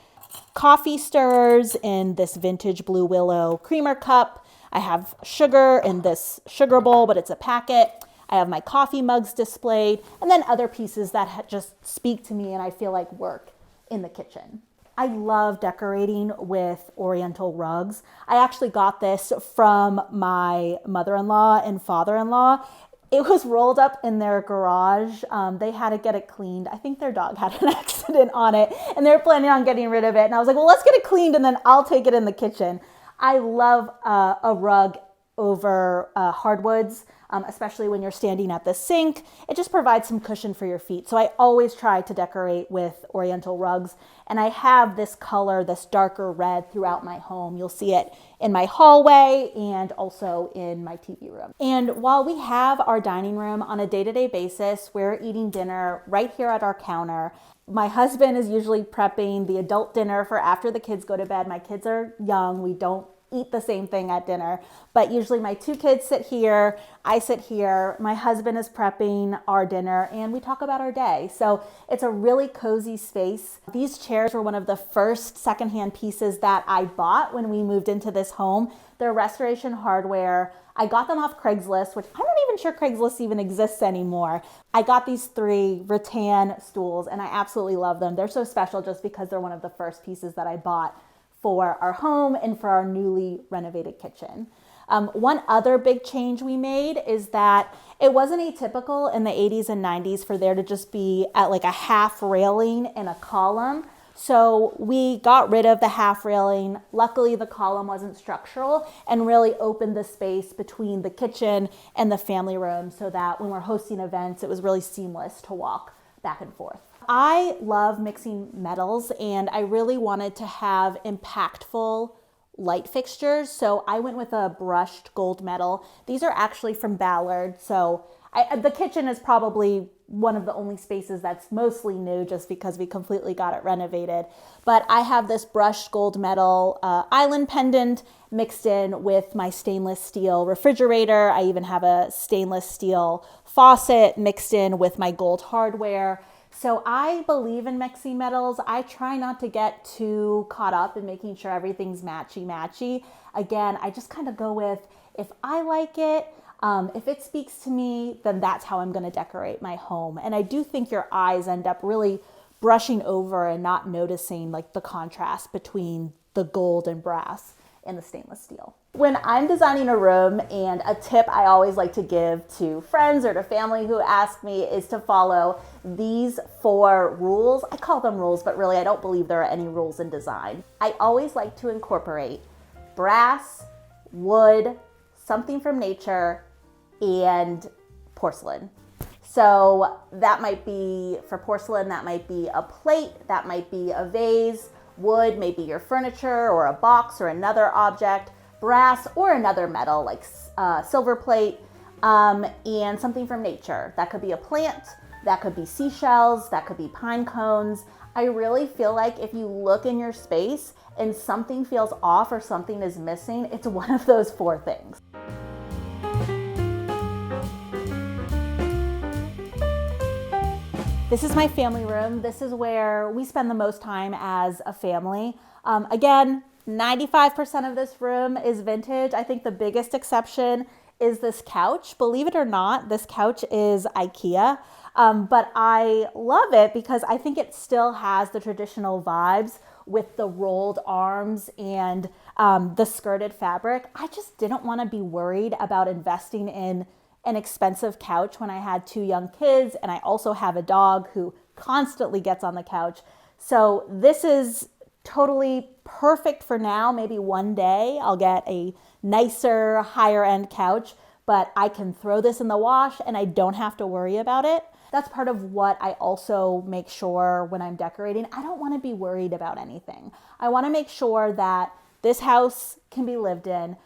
coffee stirrers in this vintage Blue Willow creamer cup. I have sugar in this sugar bowl, but it's a packet. I have my coffee mugs displayed, and then other pieces that just speak to me and I feel like work in the kitchen. I love decorating with Oriental rugs. I actually got this from my mother-in-law and father-in-law. It was rolled up in their garage. They had to get it cleaned. I think their dog had an accident on it and they were planning on getting rid of it. And I was like, well, let's get it cleaned and then I'll take it in the kitchen. I love a rug over hardwoods, especially when you're standing at the sink. It just provides some cushion for your feet. So I always try to decorate with Oriental rugs. And I have this color, this darker red throughout my home. You'll see it in my hallway and also in my TV room. And while we have our dining room on a day-to-day basis, we're eating dinner right here at our counter. My husband is usually prepping the adult dinner for after the kids go to bed. My kids are young. We don't eat the same thing at dinner. But usually my 2 kids sit here, I sit here, my husband is prepping our dinner, and we talk about our day. So it's a really cozy space. These chairs were one of the first secondhand pieces that I bought when we moved into this home. They're Restoration Hardware. I got them off Craigslist, which I'm not even sure Craigslist even exists anymore. I got these 3 rattan stools and I absolutely love them. They're so special just because they're one of the first pieces that I bought for our home and for our newly renovated kitchen. One other big change we made is that it wasn't atypical in the 80s and 90s for there to just be at like a half railing and a column. So we got rid of the half railing. Luckily, the column wasn't structural and really opened the space between the kitchen and the family room so that when we're hosting events, it was really seamless to walk back and forth. I love mixing metals and I really wanted to have impactful light fixtures. So I went with a brushed gold metal. These are actually from Ballard. So the kitchen is probably one of the only spaces that's mostly new just because we completely got it renovated. But I have this brushed gold metal island pendant mixed in with my stainless steel refrigerator. I even have a stainless steel faucet mixed in with my gold hardware. So I believe in mixing metals. I try not to get too caught up in making sure everything's matchy-matchy. Again, I just kind of go with, if I like it, if it speaks to me, then that's how I'm going to decorate my home. And I do think your eyes end up really brushing over and not noticing like the contrast between the gold and brass and the stainless steel. When I'm designing a room, and a tip I always like to give to friends or to family who ask me is to follow these 4 rules. I call them rules, but really I don't believe there are any rules in design. I always like to incorporate brass, wood, something from nature, and porcelain. So that might be, for porcelain, that might be a plate, that might be a vase. Wood, maybe your furniture or a box or another object. Brass or another metal like silver plate, and something from nature. That could be a plant, that could be seashells, that could be pine cones. I really feel like if you look in your space and something feels off or something is missing, it's one of those 4 things. This is my family room. This is where we spend the most time as a family. Again, 95% of this room is vintage. I think the biggest exception is this couch. Believe it or not, this couch is IKEA, but I love it because I think it still has the traditional vibes with the rolled arms and the skirted fabric. I just didn't want to be worried about investing in an expensive couch when I had 2 young kids, and I also have a dog who constantly gets on the couch. So this is totally perfect for now. Maybe one day I'll get a nicer, higher end couch, but I can throw this in the wash and I don't have to worry about it. That's part of what I also make sure when I'm decorating. I don't want to be worried about anything. I want to make sure that this house can be lived in.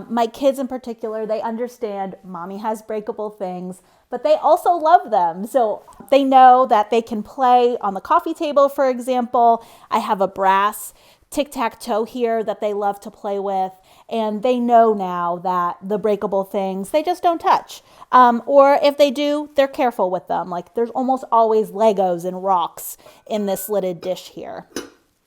My kids in particular, they understand mommy has breakable things, but they also love them. So they know that they can play on the coffee table, for example. I have a brass tic-tac-toe here that they love to play with. And they know now that the breakable things, they just don't touch. Or if they do, they're careful with them. Like there's almost always Legos and rocks in this lidded dish here.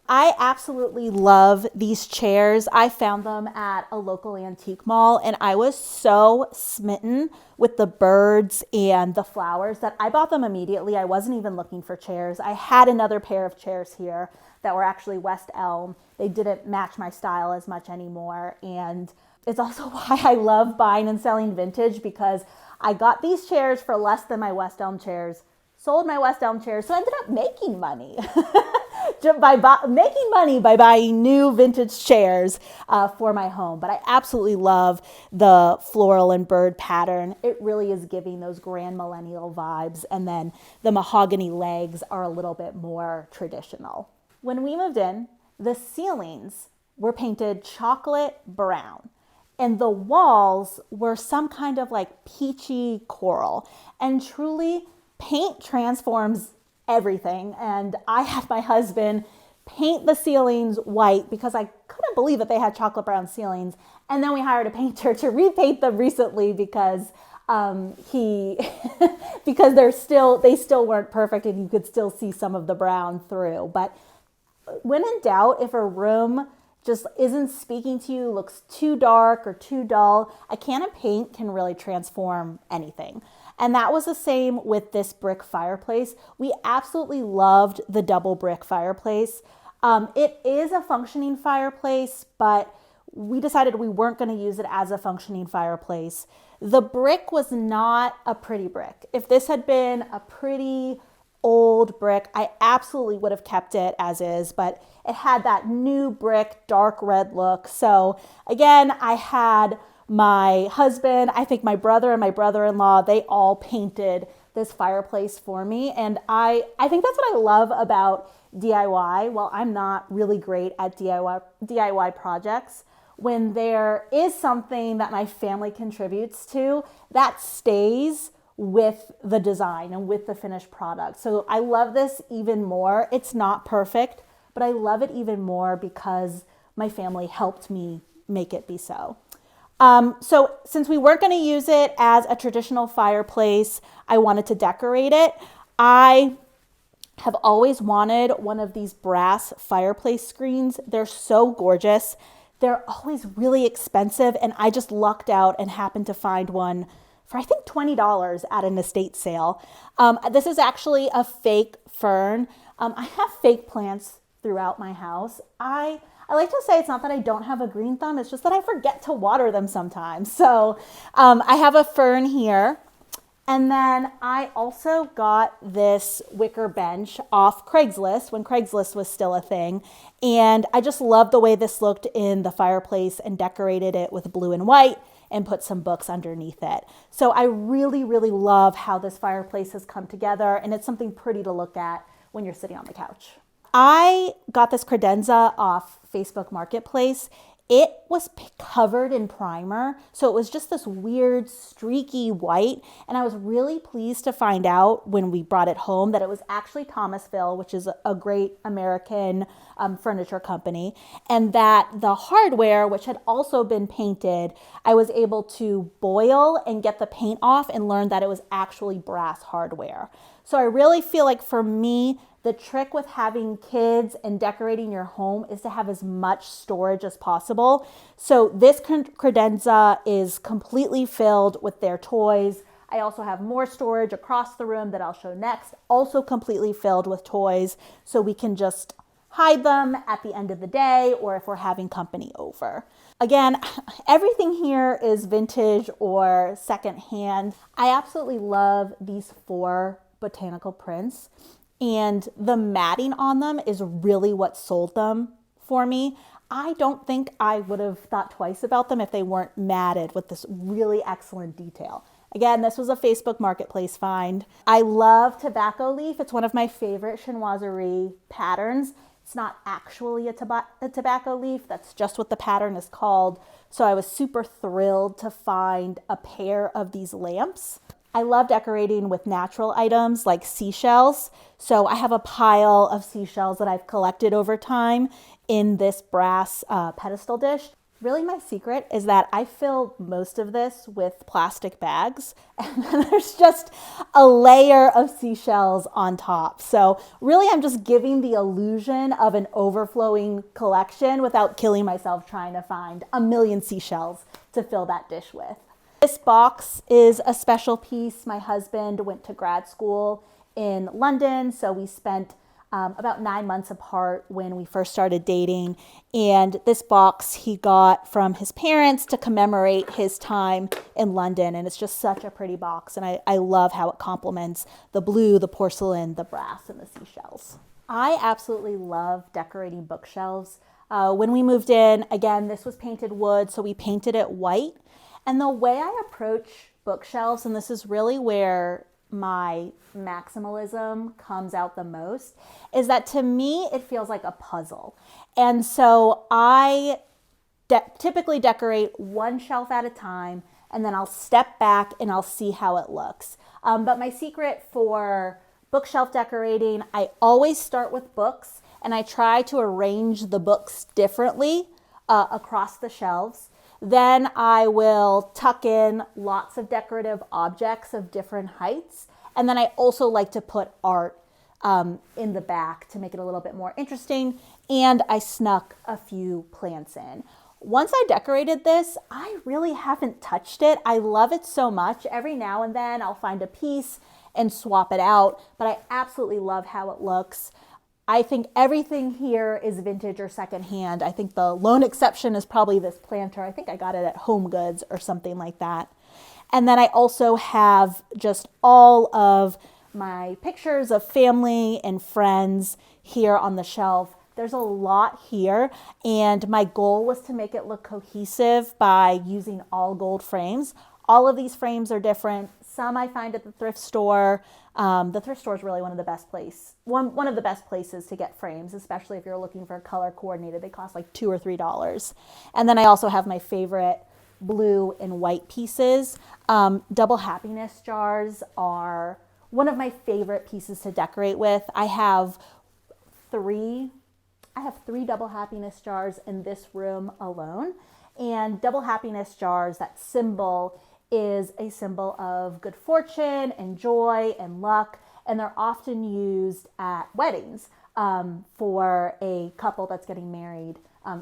I absolutely love these chairs. I found them at a local antique mall and I was so smitten with the birds and the flowers that I bought them immediately. I wasn't even looking for chairs. I had another pair of chairs here that were actually West Elm. They didn't match my style as much anymore. And it's also why I love buying and selling vintage, because I got these chairs for less than my West Elm chairs, sold my West Elm chairs, so I ended up making money. Making money by buying new vintage chairs for my home. But I absolutely love the floral and bird pattern. It really is giving those grand millennial vibes. And then the mahogany legs are a little bit more traditional. When we moved in, the ceilings were painted chocolate brown and the walls were some kind of like peachy coral. And truly, paint transforms everything. And I had my husband paint the ceilings white because I couldn't believe that they had chocolate brown ceilings. And then we hired a painter to repaint them recently because because they still weren't perfect and you could still see some of the brown through. But when in doubt, if a room just isn't speaking to you, looks too dark or too dull, a can of paint can really transform anything. And that was the same with this brick fireplace. We absolutely loved the double brick fireplace. It is a functioning fireplace, but we decided we weren't going to use it as a functioning fireplace. The brick was not a pretty brick. If this had been a pretty old brick, I absolutely would have kept it as is, but it had that new brick, dark red look. So again, I had my husband, I think my brother and my brother-in-law, they all painted this fireplace for me. And I think that's what I love about DIY. Well, I'm not really great at DIY projects. When there is something that my family contributes to, that stays with the design and with the finished product. So I love this even more. It's not perfect, but I love it even more because my family helped me make it be so. So since we weren't going to use it as a traditional fireplace, I wanted to decorate it. I have always wanted one of these brass fireplace screens. They're so gorgeous. They're always really expensive, and I just lucked out and happened to find one for I think $20 at an estate sale. This is actually a fake fern. I have fake plants throughout my house. I like to say it's not that I don't have a green thumb, it's just that I forget to water them sometimes. So I have a fern here. And then I also got this wicker bench off Craigslist when Craigslist was still a thing. And I just loved the way this looked in the fireplace and decorated it with blue and white and put some books underneath it. So I really, really love how this fireplace has come together, and it's something pretty to look at when you're sitting on the couch. I got this credenza off Facebook Marketplace. It was covered in primer, so it was just this weird streaky white, and I was really pleased to find out when we brought it home that it was actually Thomasville, which is a great American furniture company, and that the hardware, which had also been painted, I was able to boil and get the paint off and learn that it was actually brass hardware. So I really feel like for me, the trick with having kids and decorating your home is to have as much storage as possible. So this credenza is completely filled with their toys. I also have more storage across the room that I'll show next, also completely filled with toys, so we can just hide them at the end of the day or if we're having company over. Again, everything here is vintage or secondhand. I absolutely love these 4 botanical prints. And the matting on them is really what sold them for me. I don't think I would have thought twice about them if they weren't matted with this really excellent detail. Again, this was a Facebook Marketplace find. I love tobacco leaf. It's one of my favorite chinoiserie patterns. It's not actually a tobacco leaf. That's just what the pattern is called. So I was super thrilled to find a pair of these lamps. I love decorating with natural items like seashells. So I have a pile of seashells that I've collected over time in this brass pedestal dish. Really, my secret is that I fill most of this with plastic bags, and then there's just a layer of seashells on top. So really, I'm just giving the illusion of an overflowing collection without killing myself trying to find a million seashells to fill that dish with. This box is a special piece. My husband went to grad school in London, so we spent about 9 months apart when we first started dating. And this box he got from his parents to commemorate his time in London. And it's just such a pretty box. And I love how it complements the blue, the porcelain, the brass, and the seashells. I absolutely love decorating bookshelves. When we moved in, again, this was painted wood, so we painted it white. And the way I approach bookshelves, and this is really where my maximalism comes out the most, is that to me, it feels like a puzzle. And so I typically decorate one shelf at a time, and then I'll step back and I'll see how it looks. But my secret for bookshelf decorating, I always start with books, and I try to arrange the books differently across the shelves. Then I will tuck in lots of decorative objects of different heights. And then I also like to put art in the back to make it a little bit more interesting. And I snuck a few plants in. Once I decorated this, I really haven't touched it. I love it so much. Every now and then I'll find a piece and swap it out, but I absolutely love how it looks. I think everything here is vintage or secondhand. I think the lone exception is probably this planter. I think I got it at Home Goods or something like that. And then I also have just all of my pictures of family and friends here on the shelf. There's a lot here, and my goal was to make it look cohesive by using all gold frames. All of these frames are different. Some I find at the thrift store. The thrift store is really one of the best places to get frames, especially if you're looking for color coordinated. They cost like $2 or $3. And then I also have my favorite blue and white pieces. Double happiness jars are one of my favorite pieces to decorate with. I have three double happiness jars in this room alone. And double happiness jars, that symbol is a symbol of good fortune and joy and luck. And they're often used at weddings for a couple that's getting married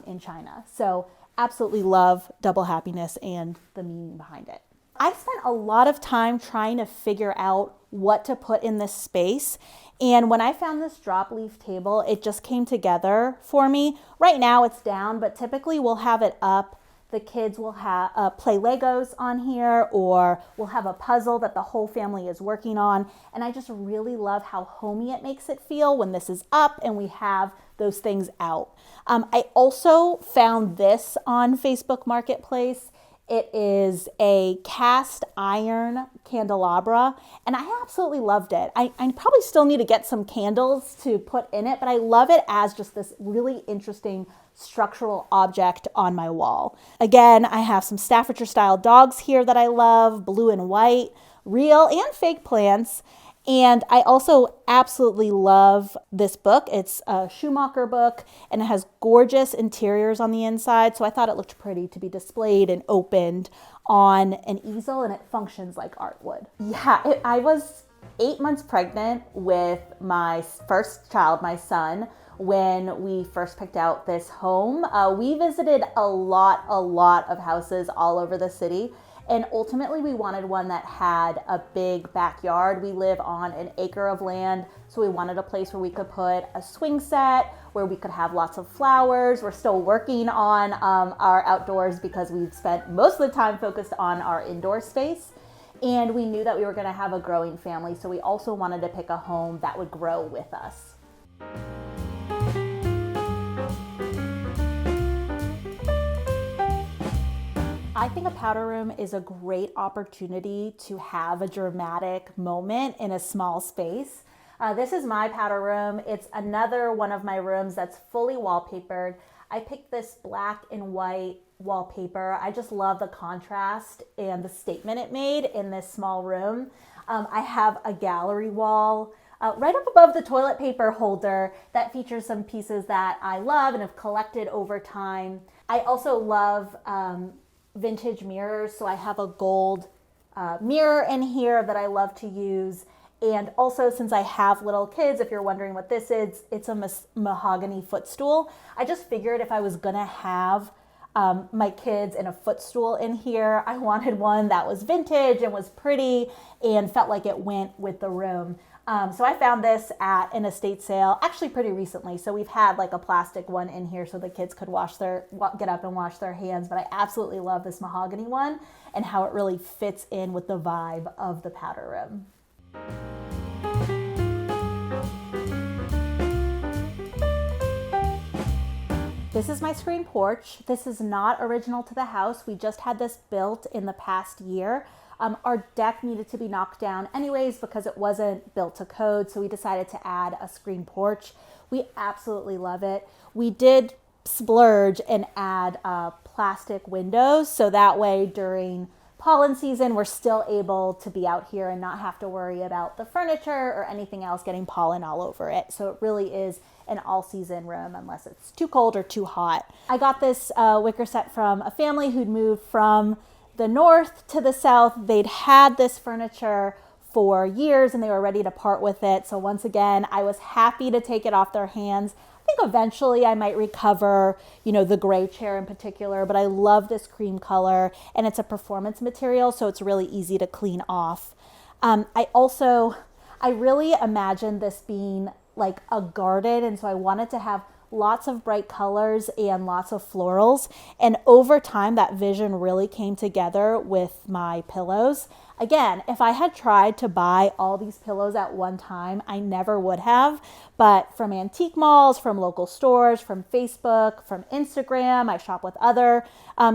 in China. So absolutely love double happiness and the meaning behind it. I spent a lot of time trying to figure out what to put in this space. And when I found this drop leaf table, it just came together for me. Right now it's down, but typically we'll have it up. The kids will play Legos on here, or we'll have a puzzle that the whole family is working on. And I just really love how homey it makes it feel when this is up and we have those things out. I also found this on Facebook Marketplace. It is a cast iron candelabra, and I absolutely loved it. I probably still need to get some candles to put in it, but I love it as just this really interesting structural object on my wall. Again, I have some Staffordshire style dogs here that I love, blue and white, real and fake plants. And I also absolutely love this book. It's a Schumacher book, and it has gorgeous interiors on the inside. So I thought it looked pretty to be displayed and opened on an easel, and it functions like art would. Yeah, I was 8 months pregnant with my first child, my son, when we first picked out this home. We visited a lot of houses all over the city. And ultimately we wanted one that had a big backyard. We live on an acre of land, so we wanted a place where we could put a swing set, where we could have lots of flowers. We're still working on our outdoors because we've spent most of the time focused on our indoor space. And we knew that we were gonna have a growing family, so we also wanted to pick a home that would grow with us. I think a powder room is a great opportunity to have a dramatic moment in a small space. This is my powder room. It's another one of my rooms that's fully wallpapered. I picked this black and white wallpaper. I just love the contrast and the statement it made in this small room. I have a gallery wall right up above the toilet paper holder that features some pieces that I love and have collected over time. I also love vintage mirrors, so I have a gold mirror in here that I love to use. And also, since I have little kids, if you're wondering what this is, it's a mahogany footstool. I just figured if I was gonna have my kids in a footstool in here, I wanted one that was vintage and was pretty and felt like it went with the room. So I found this at an estate sale, actually pretty recently. So we've had like a plastic one in here so the kids could get up and wash their hands. But I absolutely love this mahogany one and how it really fits in with the vibe of the powder room. This is my screen porch. This is not original to the house. We just had this built in the past year. Our deck needed to be knocked down anyways because it wasn't built to code, so we decided to add a screen porch. We absolutely love it. We did splurge and add plastic windows, so that way during pollen season, we're still able to be out here and not have to worry about the furniture or anything else getting pollen all over it. So it really is an all-season room unless it's too cold or too hot. I got this wicker set from a family who'd moved from the north to the south. They'd had this furniture for years and they were ready to part with it. So once again, I was happy to take it off their hands. I think eventually I might recover, the gray chair in particular, but I love this cream color and it's a performance material, so it's really easy to clean off. I really imagined this being like a garden, and so I wanted to have lots of bright colors and lots of florals. And over time, that vision really came together with my pillows. Again, if I had tried to buy all these pillows at one time, I never would have. But from antique malls, from local stores, from Facebook, from Instagram, I shop with other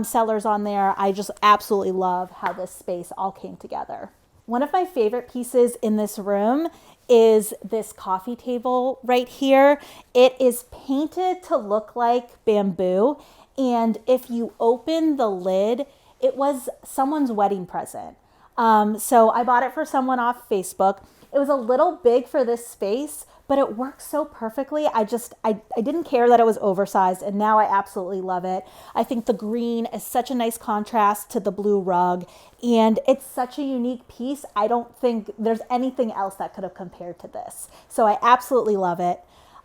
sellers on there. I just absolutely love how this space all came together. One of my favorite pieces in this room is this coffee table right here. It is painted to look like bamboo, and if you open the lid, it was someone's wedding present. So I bought it for someone off Facebook. It was a little big for this space, but it works so perfectly. I didn't care that it was oversized, and now I absolutely love it. I think the green is such a nice contrast to the blue rug, and it's such a unique piece. I don't think there's anything else that could have compared to this. So I absolutely love it.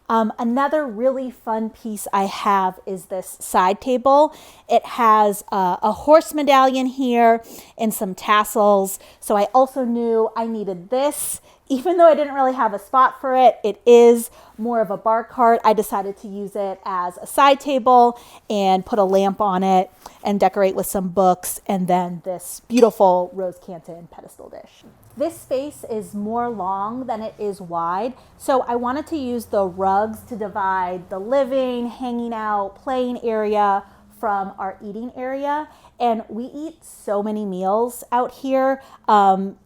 Another really fun piece I have is this side table. It has a horse medallion here and some tassels. So I also knew I needed this. Even though I didn't really have a spot for it, it is more of a bar cart. I decided to use it as a side table and put a lamp on it and decorate with some books, and then this beautiful rose canton pedestal dish. This space is more long than it is wide, so I wanted to use the rugs to divide the living, hanging out, playing area from our eating area. And we eat so many meals out here,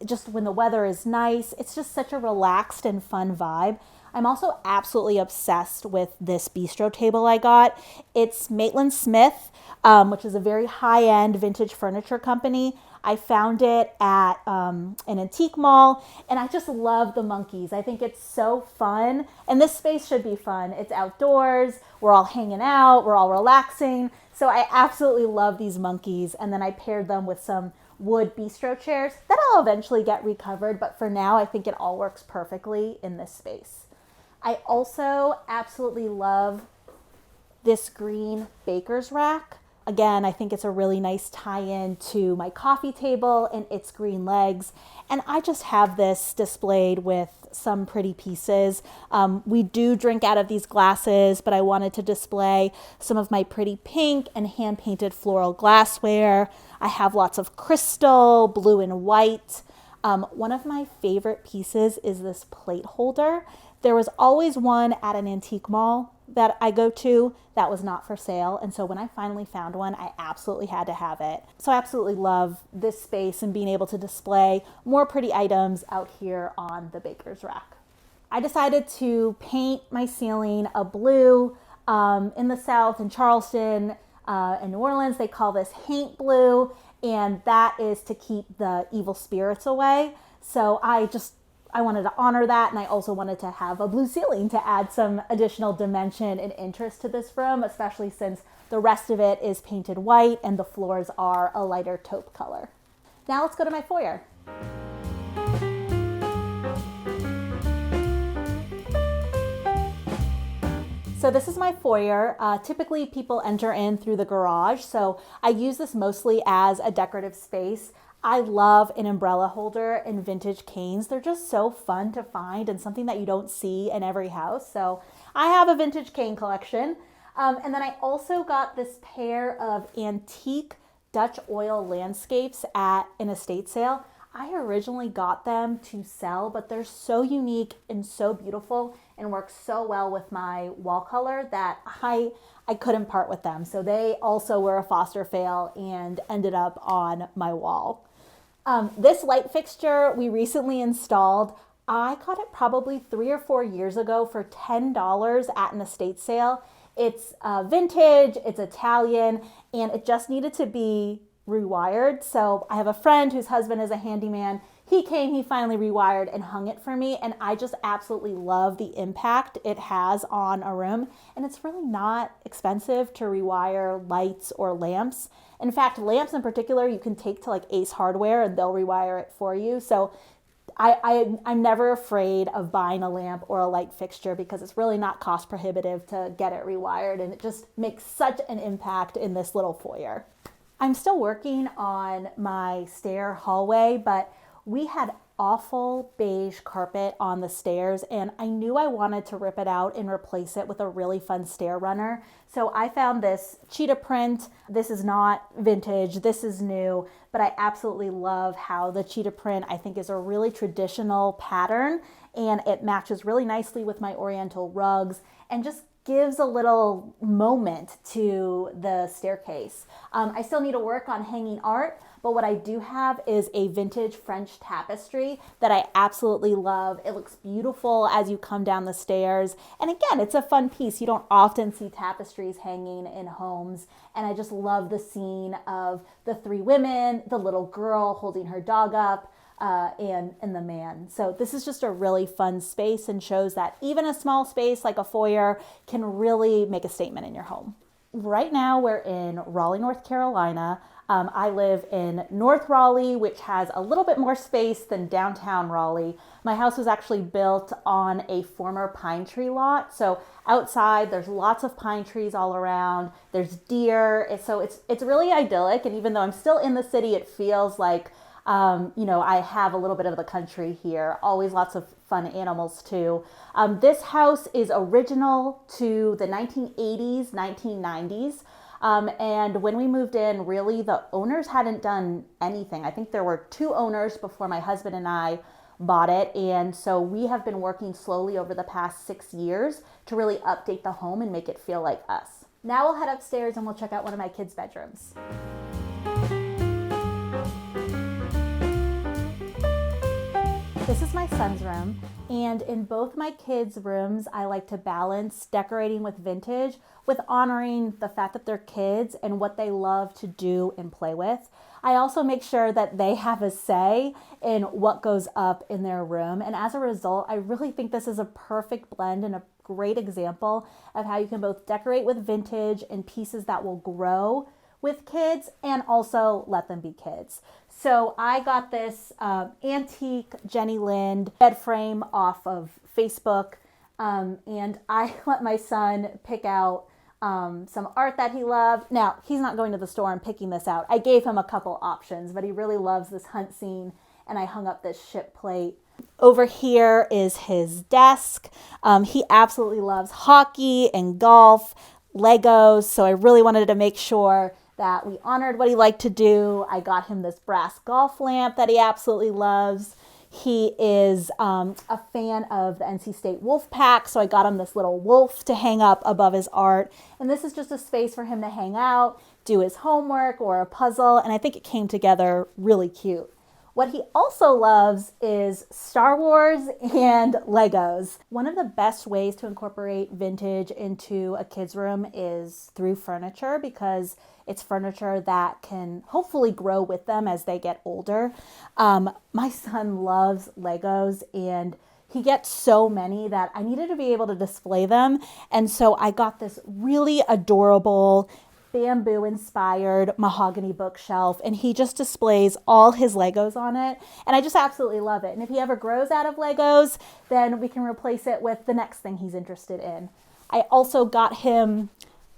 just when the weather is nice. It's just such a relaxed and fun vibe. I'm also absolutely obsessed with this bistro table I got. It's Maitland Smith, which is a very high-end vintage furniture company. I found it at an antique mall, and I just love the monkeys. I think it's so fun, and this space should be fun. It's outdoors, we're all hanging out, we're all relaxing. So I absolutely love these monkeys, and then I paired them with some wood bistro chairs that I'll eventually get recovered, but for now I think it all works perfectly in this space. I also absolutely love this green baker's rack. Again, I think it's a really nice tie-in to my coffee table and its green legs. And I just have this displayed with some pretty pieces. We do drink out of these glasses, but I wanted to display some of my pretty pink and hand-painted floral glassware. I have lots of crystal, blue and white. One of my favorite pieces is this plate holder. There was always one at an antique mall that I go to that was not for sale, and so when I finally found one, I absolutely had to have it. So I absolutely love this space and being able to display more pretty items out here on the baker's rack. I decided to paint my ceiling a blue. In the South, in Charleston and New Orleans, they call this haint blue, and that is to keep the evil spirits away. So I wanted to honor that, and I also wanted to have a blue ceiling to add some additional dimension and interest to this room, especially since the rest of it is painted white and the floors are a lighter taupe color. Now let's go to my foyer. So this is my foyer. Typically people enter in through the garage, so I use this mostly as a decorative space. I love an umbrella holder and vintage canes. They're just so fun to find and something that you don't see in every house. So I have a vintage cane collection. And then I also got this pair of antique Dutch oil landscapes at an estate sale. I originally got them to sell, but they're so unique and so beautiful and work so well with my wall color that I couldn't part with them. So they also were a foster fail and ended up on my wall. This light fixture we recently installed. I got it probably 3 or 4 years ago for $10 at an estate sale. It's vintage, it's Italian, and it just needed to be rewired. So I have a friend whose husband is a handyman. He came, he finally rewired and hung it for me. And I just absolutely love the impact it has on a room. And it's really not expensive to rewire lights or lamps. In fact, lamps in particular, you can take to like Ace Hardware and they'll rewire it for you. So I'm never afraid of buying a lamp or a light fixture because it's really not cost prohibitive to get it rewired, and it just makes such an impact in this little foyer. I'm still working on my stair hallway, but we had awful beige carpet on the stairs and I knew I wanted to rip it out and replace it with a really fun stair runner. So I found this cheetah print. This is not vintage, this is new, but I absolutely love how the cheetah print I think is a really traditional pattern and it matches really nicely with my oriental rugs and just gives a little moment to the staircase. I still need to work on hanging art, but what I do have is a vintage French tapestry that I absolutely love. It looks beautiful as you come down the stairs. And again, it's a fun piece. You don't often see tapestries hanging in homes. And I just love the scene of the three women, the little girl holding her dog up, and the man. So this is just a really fun space and shows that even a small space like a foyer can really make a statement in your home. Right now we're in Raleigh, North Carolina. I live in North Raleigh, which has a little bit more space than downtown Raleigh. My house was actually built on a former pine tree lot. So outside there's lots of pine trees all around. There's deer. So it's really idyllic. And even though I'm still in the city, it feels like I have a little bit of the country here. Always lots of fun animals too. This house is original to the 1980s, 1990s. And when we moved in, really the owners hadn't done anything. I think there were 2 owners before my husband and I bought it. And so we have been working slowly over the past 6 years to really update the home and make it feel like us. Now we'll head upstairs and we'll check out one of my kids' bedrooms. This is my son's room, and in both my kids' rooms, I like to balance decorating with vintage with honoring the fact that they're kids and what they love to do and play with. I also make sure that they have a say in what goes up in their room, and as a result, I really think this is a perfect blend and a great example of how you can both decorate with vintage and pieces that will grow with kids and also let them be kids. So I got this antique Jenny Lind bed frame off of Facebook, and I let my son pick out some art that he loved. Now, he's not going to the store and picking this out. I gave him a couple options, but he really loves this hunt scene, and I hung up this ship plate. Over here is his desk. He absolutely loves hockey and golf, Legos, so I really wanted to make sure that we honored what he liked to do. I got him this brass golf lamp that he absolutely loves. He is a fan of the NC State Wolf Pack, so I got him this little wolf to hang up above his art. And this is just a space for him to hang out, do his homework or a puzzle, and I think it came together really cute. What he also loves is Star Wars and Legos. One of the best ways to incorporate vintage into a kid's room is through furniture, because it's furniture that can hopefully grow with them as they get older. My son loves Legos, and he gets so many that I needed to be able to display them. And so I got this really adorable bamboo inspired mahogany bookshelf, and he just displays all his Legos on it, and I just absolutely love it. And if he ever grows out of Legos, then we can replace it with the next thing he's interested in. I also got him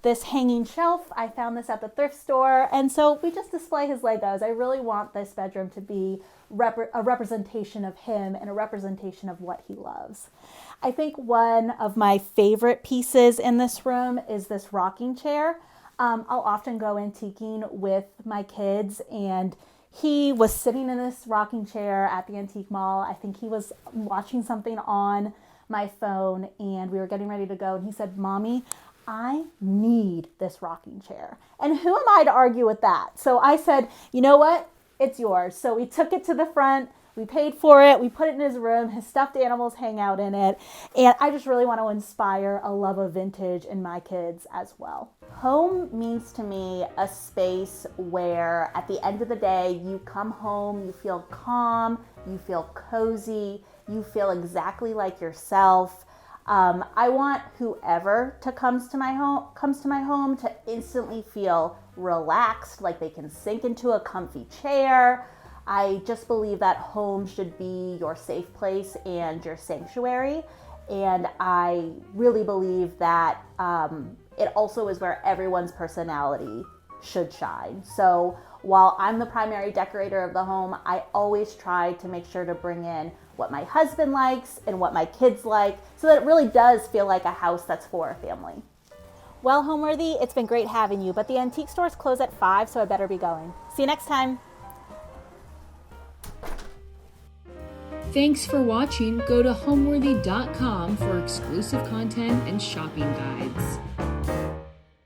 this hanging shelf. I found this at the thrift store, and so we just display his Legos. I really want this bedroom to be a representation of him and a representation of what he loves. I think one of my favorite pieces in this room is this rocking chair. I'll often go antiquing with my kids, and he was sitting in this rocking chair at the antique mall. I think he was watching something on my phone, and we were getting ready to go, and he said, "Mommy, I need this rocking chair." And who am I to argue with that? So I said, "You know what? It's yours." So we took it to the front, We paid for it. We put it in his room. His stuffed animals hang out in it. And I just really want to inspire a love of vintage in my kids as well. Home means to me a space where at the end of the day, you come home, you feel calm, you feel cozy, you feel exactly like yourself. I want whoever comes to my home to instantly feel relaxed, like they can sink into a comfy chair. I just believe that home should be your safe place and your sanctuary. And I really believe that it also is where everyone's personality should shine. So while I'm the primary decorator of the home, I always try to make sure to bring in what my husband likes and what my kids like, so that it really does feel like a house that's for a family. Well, Homeworthy, it's been great having you, but the antique stores close at 5, so I better be going. See you next time. Thanks for watching. Go to homeworthy.com for exclusive content and shopping guides.